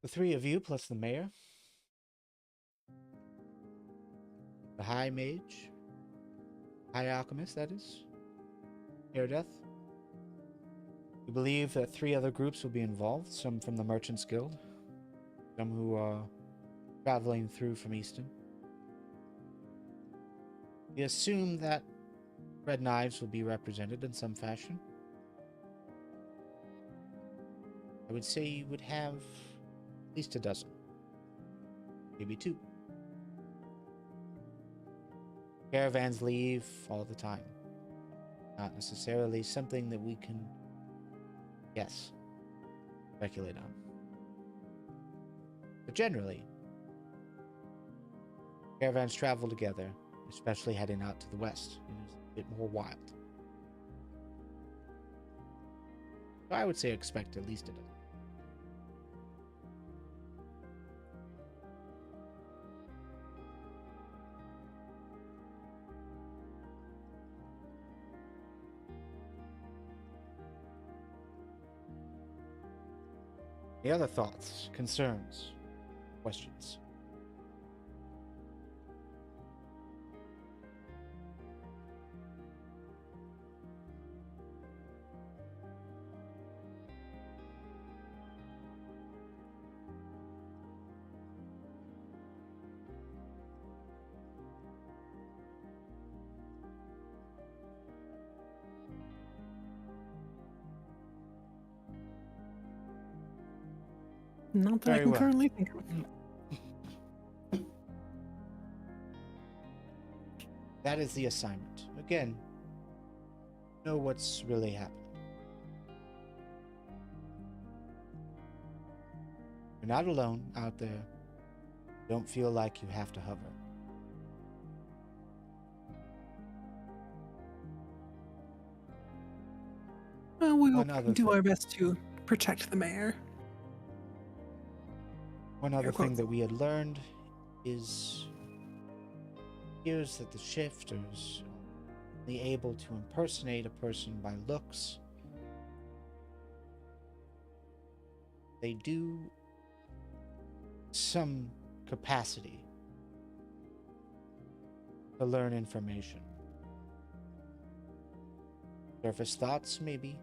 The 3 of you plus the mayor. The high mage. High alchemist, that is. Air Death. We believe that 3 other groups will be involved. Some from the Merchants Guild. Some who are traveling through from Easton. We assume that Red Knives will be represented in some fashion. I would say you would have at least a dozen. Maybe 2. Caravans leave all the time. Not necessarily something that we can, speculate on. But generally, caravans travel together, especially heading out to the west. It's a bit more wild. So I would say expect at least a dozen. Any other thoughts, concerns, questions? Not that I Very can well. currently think of. That is the assignment. Again, know what's really happening. You're not alone out there. Don't feel like you have to hover. Well, we will One other do thing. our best to protect the mayor. One other Air thing quotes. that we had learned is here's that the shifters are only able to impersonate a person by looks. They do some capacity to learn information. Surface thoughts, maybe.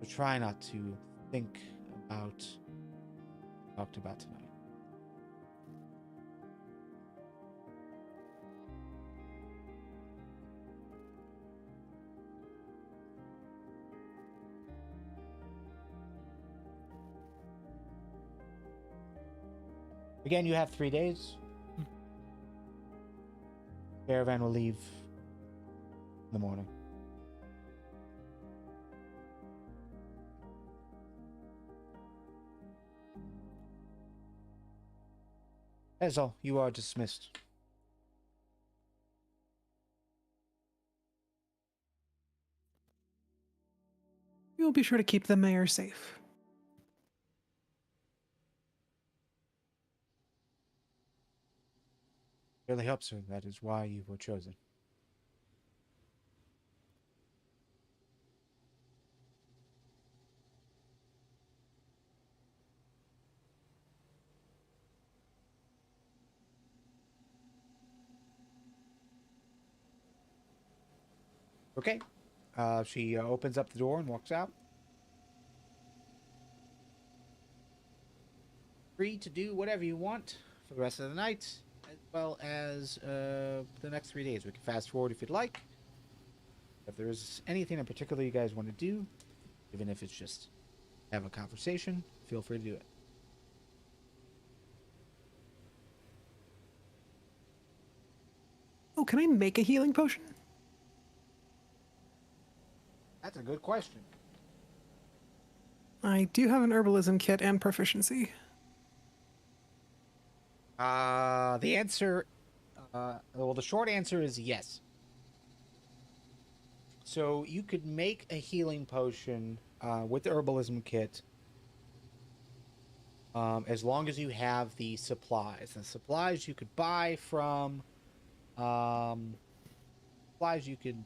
So try not to think about what we talked about tonight. Again, you have 3 days. Caravan will leave in the morning. That is all. You are dismissed. We will be sure to keep the mayor safe. Really helps her. That is why you were chosen. Okay. She opens up the door and walks out. Free to do whatever you want for the rest of the night, as well as the next 3 days. We can fast forward if you'd like. If there's anything in particular you guys want to do, even if it's just have a conversation, feel free to do it. Oh, can I make a healing potion? That's a good question. I do have an herbalism kit and proficiency. The answer, well, the short answer is yes. So you could make a healing potion with the herbalism kit, as long as you have the supplies. The supplies you could buy from, supplies you could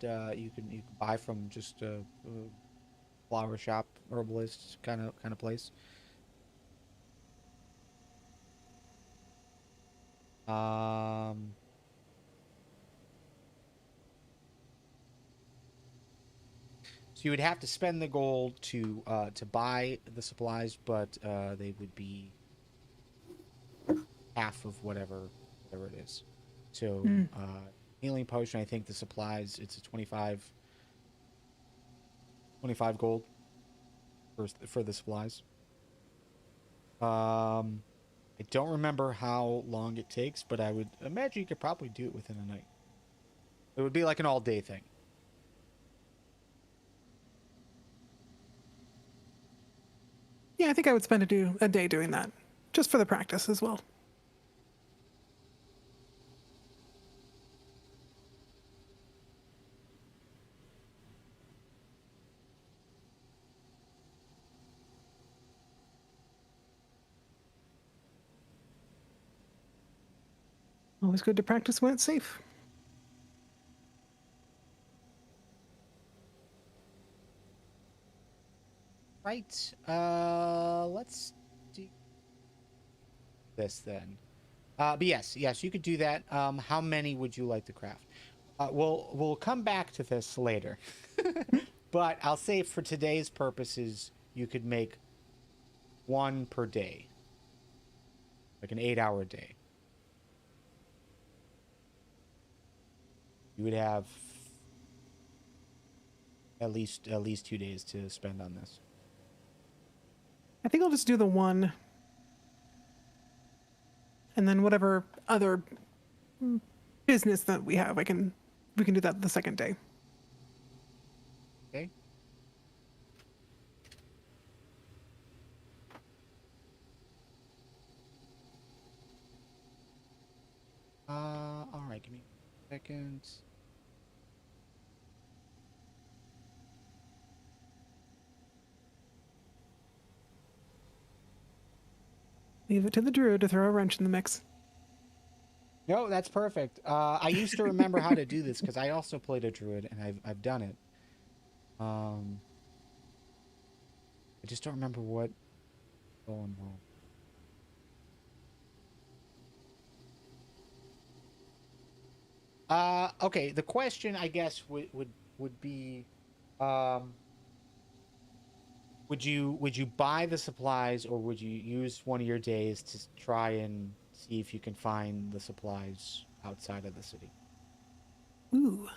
buy from just a flower shop, herbalist kind of place. So you would have to spend the gold to buy the supplies, but they would be half of whatever it is. So healing potion, I think the supplies, it's a 25 gold for the supplies. I don't remember how long it takes, but I would imagine you could probably do it within a night. It would be like an all-day thing. Yeah, I think I would spend a day doing that, just for the practice as well. Always good to practice when it's safe. Right. Let's do this then. But yes, you could do that. How many would you like to craft? We'll come back to this later. But I'll say for today's purposes, you could make one per day. Like an 8-hour day. You would have at least 2 days to spend on this. I think I'll just do the one. And then whatever other business that we have, we can do that the second day. Okay. All right, give me a second. Leave it to the druid to throw a wrench in the mix. No, that's perfect. I used to remember how to do this because I also played a druid and I've done it. I just don't remember what going wrong. Okay. The question, I guess, would be, would you buy the supplies or would you use one of your days to try and see if you can find the supplies outside of the city? Ooh.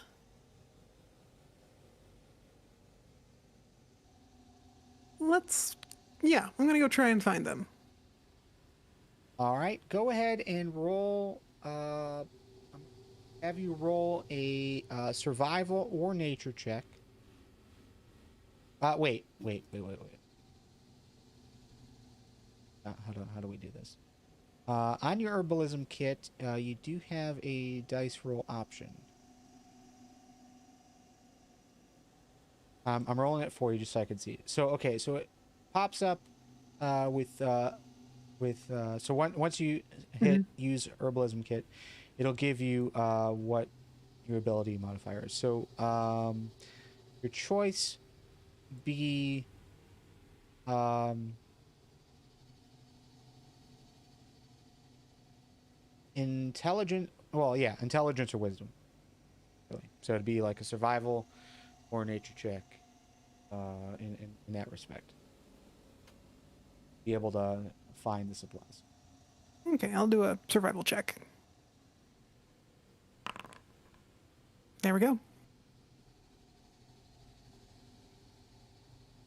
Yeah, I'm gonna go try and find them. All right, go ahead and roll. Have you roll a survival or nature check. Wait. How do we do this? On your herbalism kit, you do have a dice roll option. I'm rolling it for you just so I can see it. So okay, so it pops up once you hit use herbalism kit, it'll give you what your ability modifier is. So your choice be intelligence or wisdom, really. So it'd be like a survival or nature check in that respect. Be able to find the supplies. Okay, I'll do a survival check. There we go.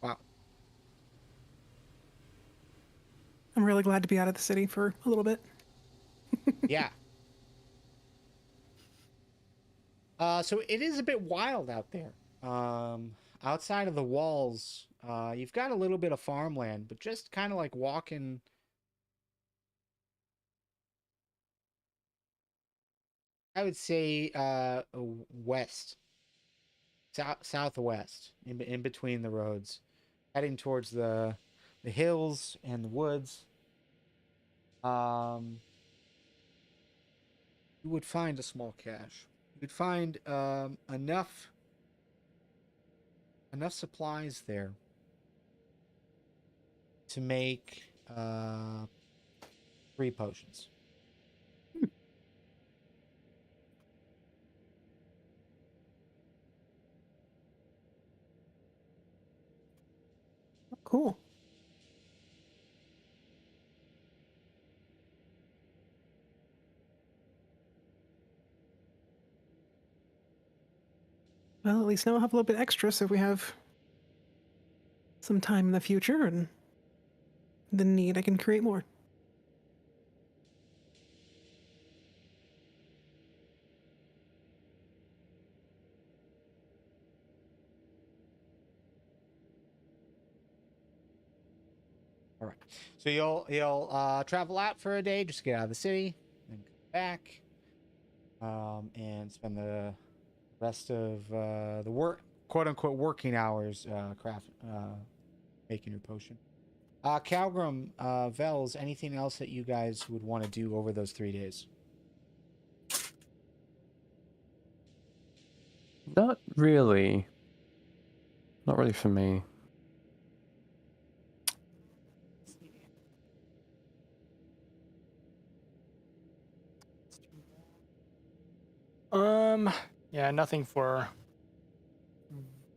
Wow. I'm really glad to be out of the city for a little bit. Yeah. So it is a bit wild out there. Outside of the walls, you've got a little bit of farmland, but just kind of like walking. I would say west, southwest, in between the roads, heading towards the hills and the woods. You would find a small cache. You'd find enough supplies there to make 3 potions. Cool. Well, at least now I'll have a little bit extra, so if we have some time in the future and the need, I can create more. All right. So you'll travel out for a day, just get out of the city, then come back, and spend the rest of the quote unquote working hours making your potion. Calgrim, Vels, anything else that you guys would want to do over those 3 days? Not really. Not really for me. Yeah, nothing for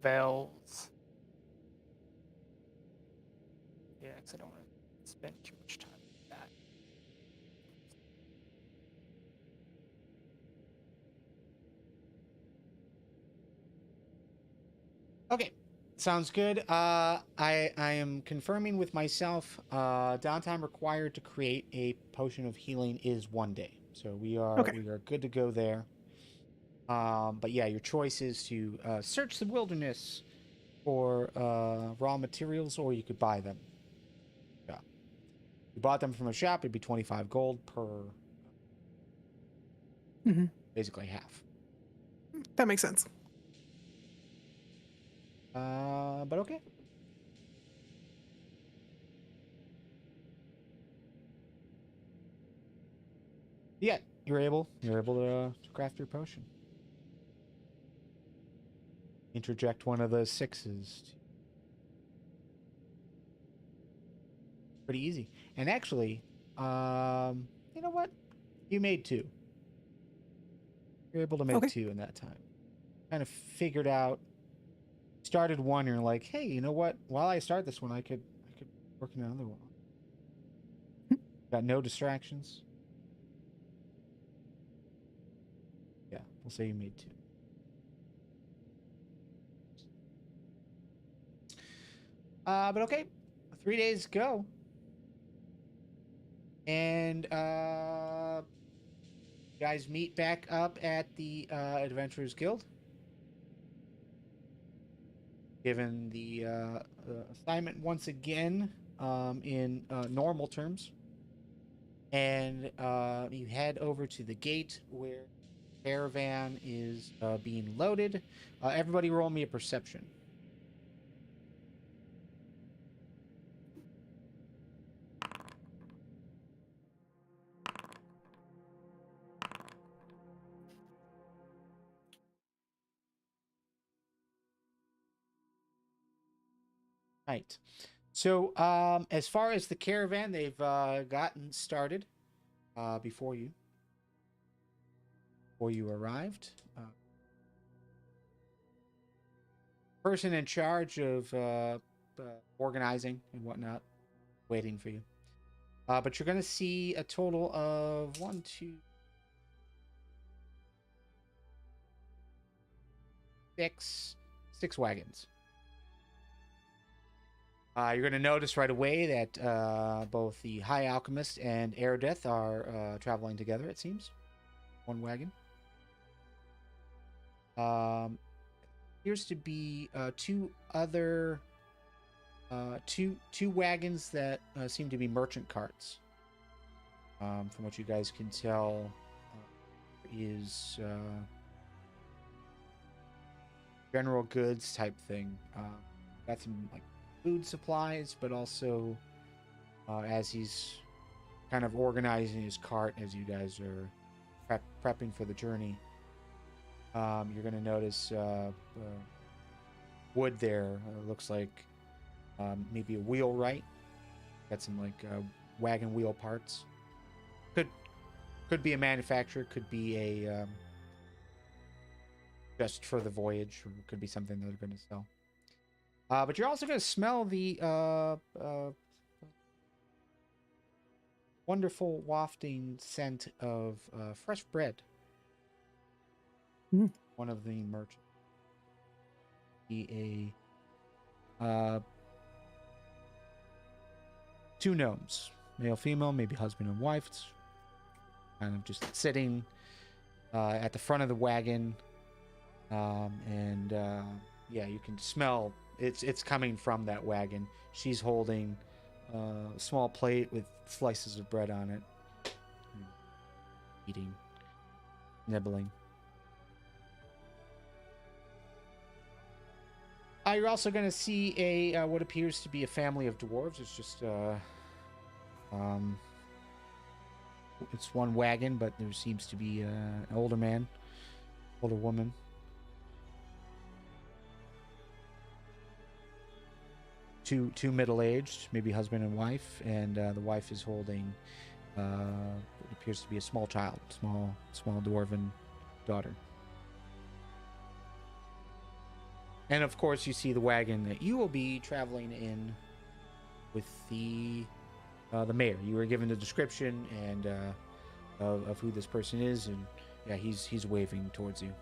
Vels. Yeah, because I don't want to spend too much time with that. Okay, sounds good. I am confirming with myself. Downtime required to create a potion of healing is 1 day, so we are Okay. good to go there. But yeah, your choice is to search the wilderness for raw materials, or you could buy them. Yeah, you bought them from a shop, it'd be 25 gold per, Hmm. basically half. That makes sense. But okay. Yeah, you're able to craft your potion. Interject one of the sixes. Pretty easy. And actually, you know what? You made 2. You're able to make Okay. 2 in that time. Kind of figured out. Started one, and you're like, hey, you know what? While I start this one, I could work on another one. Got no distractions. Yeah, we'll say you made 2. But okay, 3 days go, and you guys meet back up at the Adventurers Guild. Given the assignment once again in normal terms, and you head over to the gate where the caravan is being loaded. Everybody roll me a perception. Right. So as far as the caravan, they've gotten started before you arrived. Person in charge of organizing and whatnot, waiting for you. But you're going to see a total of 1, 2, 6 wagons. You're going to notice right away that both the High Alchemist and Aerodeth are traveling together, it seems. 1 wagon. Appears to be 2 other... two wagons that seem to be merchant carts. From what you guys can tell, is general goods type thing. Got some like food supplies, but also as he's kind of organizing his cart as you guys are prepping for the journey, you're going to notice wood there. Looks like maybe a wheelwright. Got some like wagon wheel parts. Could be a manufacturer. Could be a just for the voyage. Or could be something that they're going to sell. But you're also going to smell the wonderful wafting scent of fresh bread. Mm. One of the merchants. Be a 2 gnomes, male, female, maybe husband and wife. It's kind of just sitting at the front of the wagon, and yeah, you can smell it's coming from that wagon. She's holding a small plate with slices of bread on it, eating, nibbling. You're also going to see a what appears to be a family of dwarves. It's just it's 1 wagon, but there seems to be an older man, older woman. Two middle-aged, maybe husband and wife, and the wife is holding what appears to be a small child, small dwarven daughter. And of course, you see the wagon that you will be traveling in with the mayor. You were given the description and of who this person is, and yeah, he's waving towards you.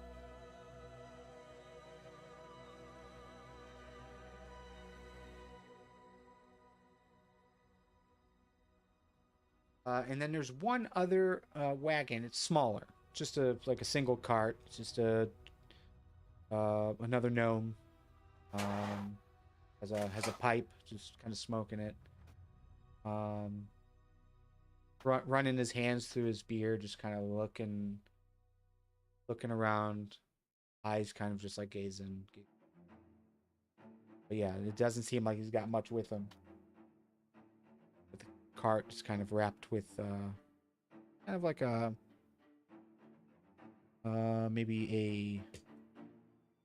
And then there's one other wagon. It's smaller, just like a single cart. It's just another gnome. Has a pipe, just kind of smoking it. Running his hands through his beard, just kind of looking around, eyes kind of just like gazing. But yeah, it doesn't seem like he's got much with him. But the cart is kind of wrapped with kind of like a maybe a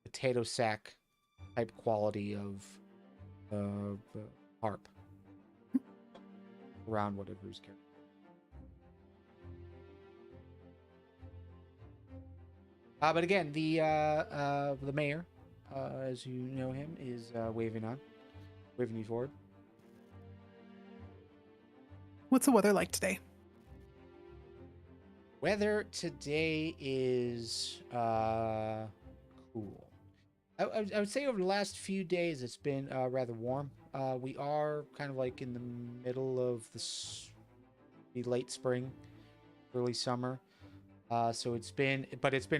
potato sack type quality of harp around whatever he's carrying. But again, the mayor, as you know him, is waving you forward. What's the weather like today? Weather today is cool. I would say over the last few days it's been rather warm. We are kind of like in the middle of the late spring, early summer. So it's been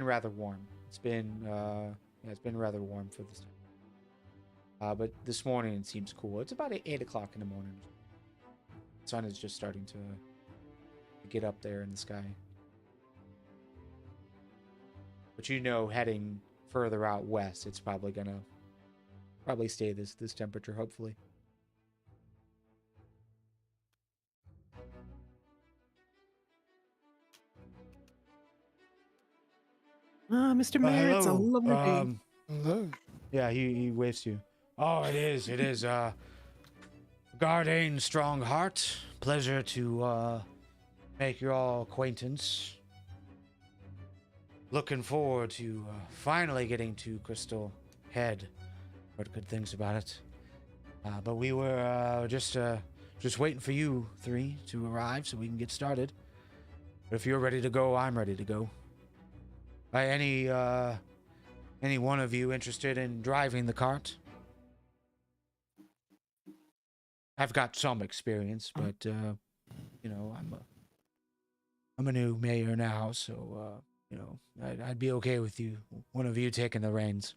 rather warm. It's been rather warm for this time. But this morning it seems cool. It's about 8 o'clock in the morning. The sun is just starting to get up there in the sky. But you know, heading further out west, it's probably gonna stay this temperature, hopefully. Mr. Mayor, it's a Hello. lovely day. Hello. Yeah, he waves to you. Oh, it is. Gardain Strongheart. Pleasure to make your all acquaintance. Looking forward to finally getting to Crystal Head. Heard good things about it. But we were just waiting for you three to arrive so we can get started. But if you're ready to go, I'm ready to go. Any one of you interested in driving the cart? I've got some experience, but you know, I'm a new mayor now, so you know, I'd be okay with one of you taking the reins.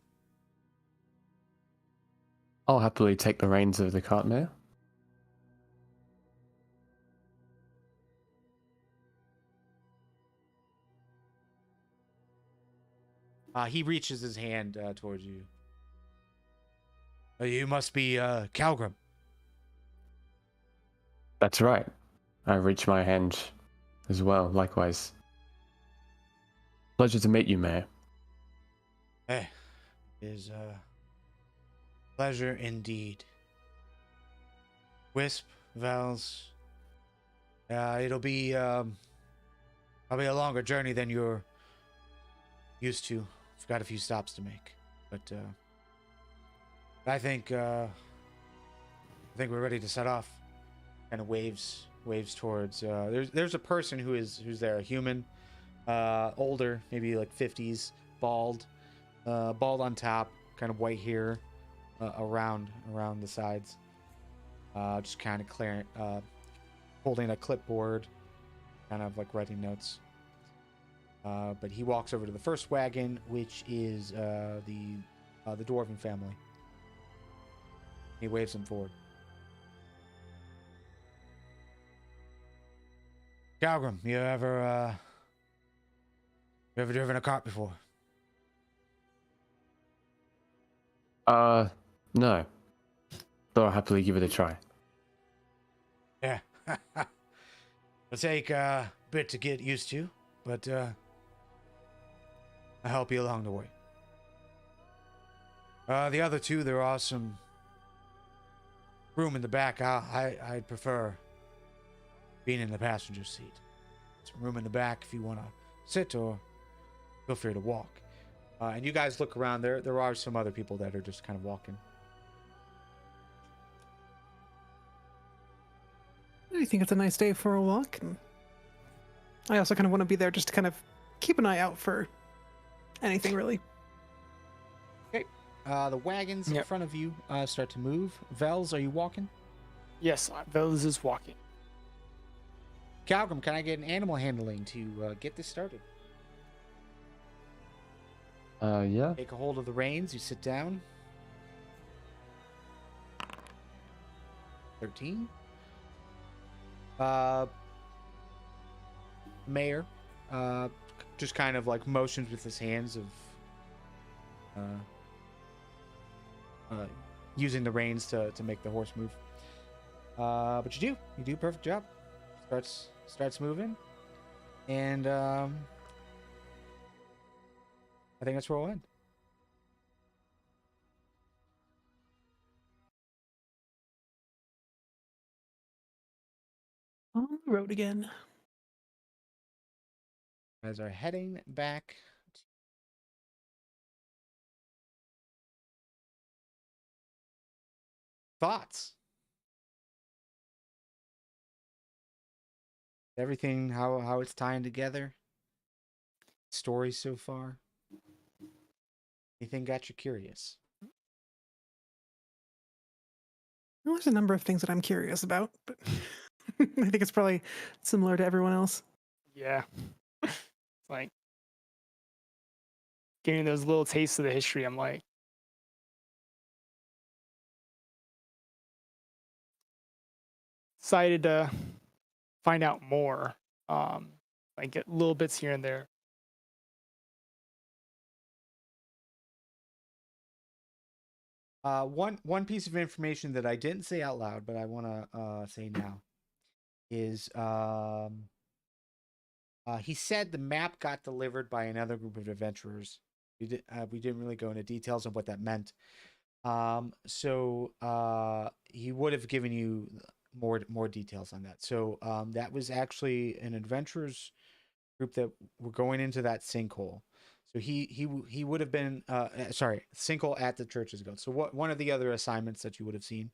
I'll happily take the reins of the cart, Mayor. He reaches his hand towards you. You must be Calgrim. That's right. I reach my hand as well, likewise. Pleasure to meet you, Mayor. It is a pleasure indeed. Wisp, Vals, it'll be probably a longer journey than you're used to. I've got a few stops to make, but I think we're ready to set off. Kind of waves towards. There's a person who's there, a human, older, maybe like 50s, bald on top, kind of white hair around the sides. Just kind of holding a clipboard, kind of like writing notes. But he walks over to the first wagon, which is the dwarven family. He waves them forward. Calgrim, you ever driven a cart before? No. Though I'll happily give it a try. Yeah. It'll take a bit to get used to, but I'll help you along the way. The other two, there are some room in the back. I'd prefer being in the passenger seat. Some room in the back if you want to sit, or feel free to walk. And you guys look around. There are some other people that are just kind of walking. I think it's a nice day for a walk, and I also kind of want to be there just to kind of keep an eye out for anything, really. Okay. The wagons in Yep. front of you start to move. Vels, are you walking? Yes, Vels is walking. Calgrim, can I get an animal handling to get this started? Yeah. Take a hold of the reins. You sit down. 13. Mayor just kind of like motions with his hands of using the reins to make the horse move. But you do a perfect job. Starts moving, and I think that's where we'll end. On the road again. You guys are heading back. Thoughts? Everything, how it's tying together? Story so far? Anything got you curious? Well, there's a number of things that I'm curious about, but I think it's probably similar to everyone else. Yeah. Like getting those little tastes of the history. I'm like, excited to find out more. Like get little bits here and there. One piece of information that I didn't say out loud, but I want to say now is he said the map got delivered by another group of adventurers. We didn't really go into details on what that meant. So he would have given you more details on that. So that was actually an adventurers group that were going into that sinkhole. So he would have been sorry, sinkhole at the Church's Guild. So one of the other assignments that you would have seen.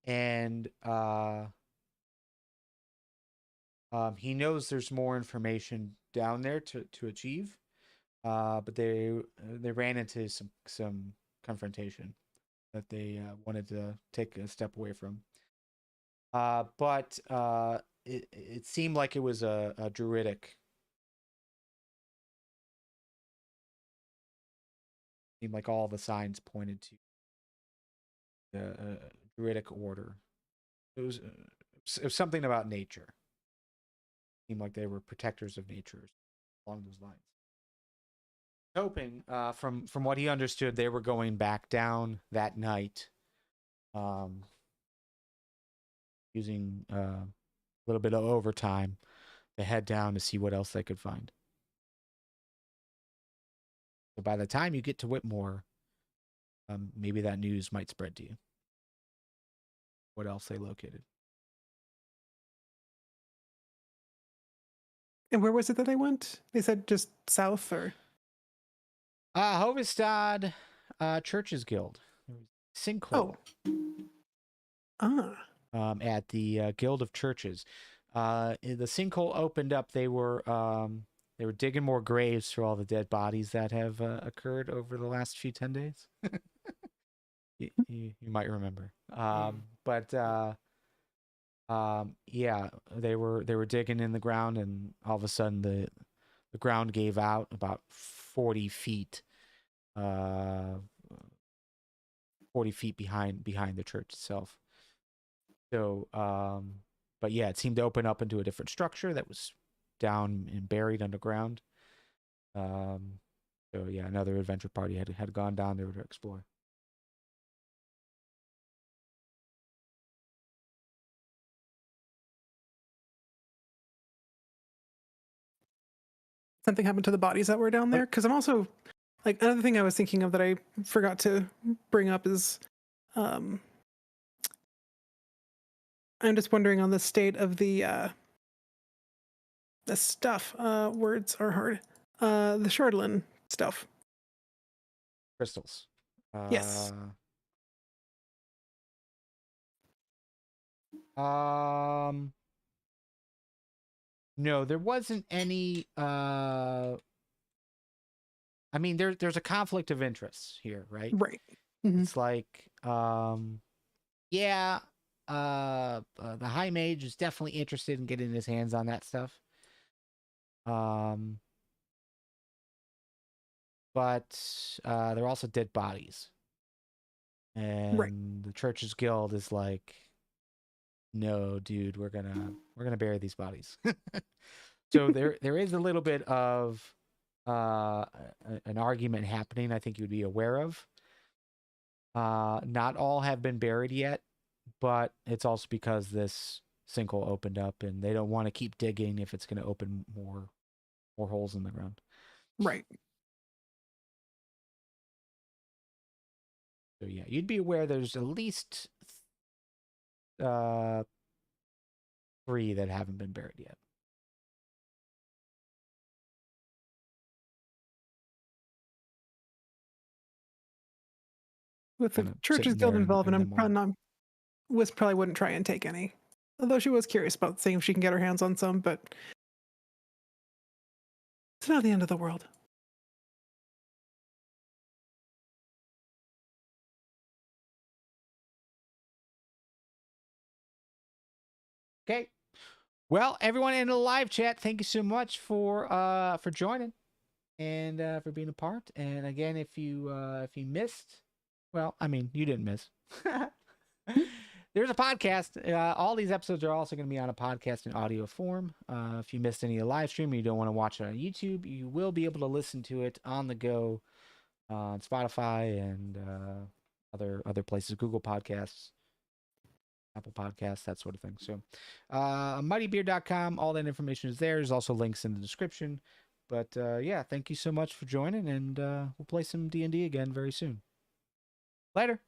And he knows there's more information down there to achieve. But they ran into some confrontation that they wanted to take a step away from. But it seemed like it was a druidic. Seemed like all the signs pointed to a druidic order. It was something about nature. Seemed like they were protectors of nature along those lines. Hoping, from what he understood, they were going back down that night, using a little bit of overtime to head down to see what else they could find. So by the time you get to Whitmore, maybe that news might spread to you. What else they located? And where was it that they went? They said just south, or? Hovedstad, Churches Guild. Sinkhole. Oh. At the Guild of Churches. The sinkhole opened up. They were digging more graves for all the dead bodies that have occurred over the last few 10 days. you might remember. But yeah, they were digging in the ground, and all of a sudden the ground gave out about 40 feet. 40 feet behind the church itself. So, but yeah, it seemed to open up into a different structure that was down and buried underground. So yeah, another adventure party had gone down there to explore. Something happened to the bodies that were down there? Because I'm also, like, another thing I was thinking of that I forgot to bring up is, I'm just wondering on the state of the stuff. Words are hard. The Shardlin stuff. Crystals. Yes. No, there wasn't any. I mean, there's a conflict of interests here, right? Right. Mm-hmm. It's like, yeah, the High Mage is definitely interested in getting his hands on that stuff. But they're also dead bodies, and Right. the Church's Guild is like, no, dude, we're gonna bury these bodies. So there is a little bit of an argument happening. I think you'd be aware of. Not all have been buried yet, but it's also because this sinkhole opened up, and they don't want to keep digging if it's going to open more holes in the ground. Right. So yeah, you'd be aware there's at least 3 that haven't been buried yet. With the Kinda Church's sitting Guild there involved, in and the I'm probably not. Wisp probably wouldn't try and take any. Although she was curious about seeing if she can get her hands on some, but it's not the end of the world. Okay. Well, everyone in the live chat, thank you so much for joining and for being a part. And again, if you missed, well, I mean, you didn't miss. There's a podcast. All these episodes are also going to be on a podcast in audio form. If you missed any of the live stream and you don't want to watch it on YouTube, you will be able to listen to it on the go on Spotify and other places, Google Podcasts, Apple Podcasts, that sort of thing. So mightybeard.com, all that information is there. There's also links in the description. But yeah, thank you so much for joining, and we'll play some D&D again very soon. Later.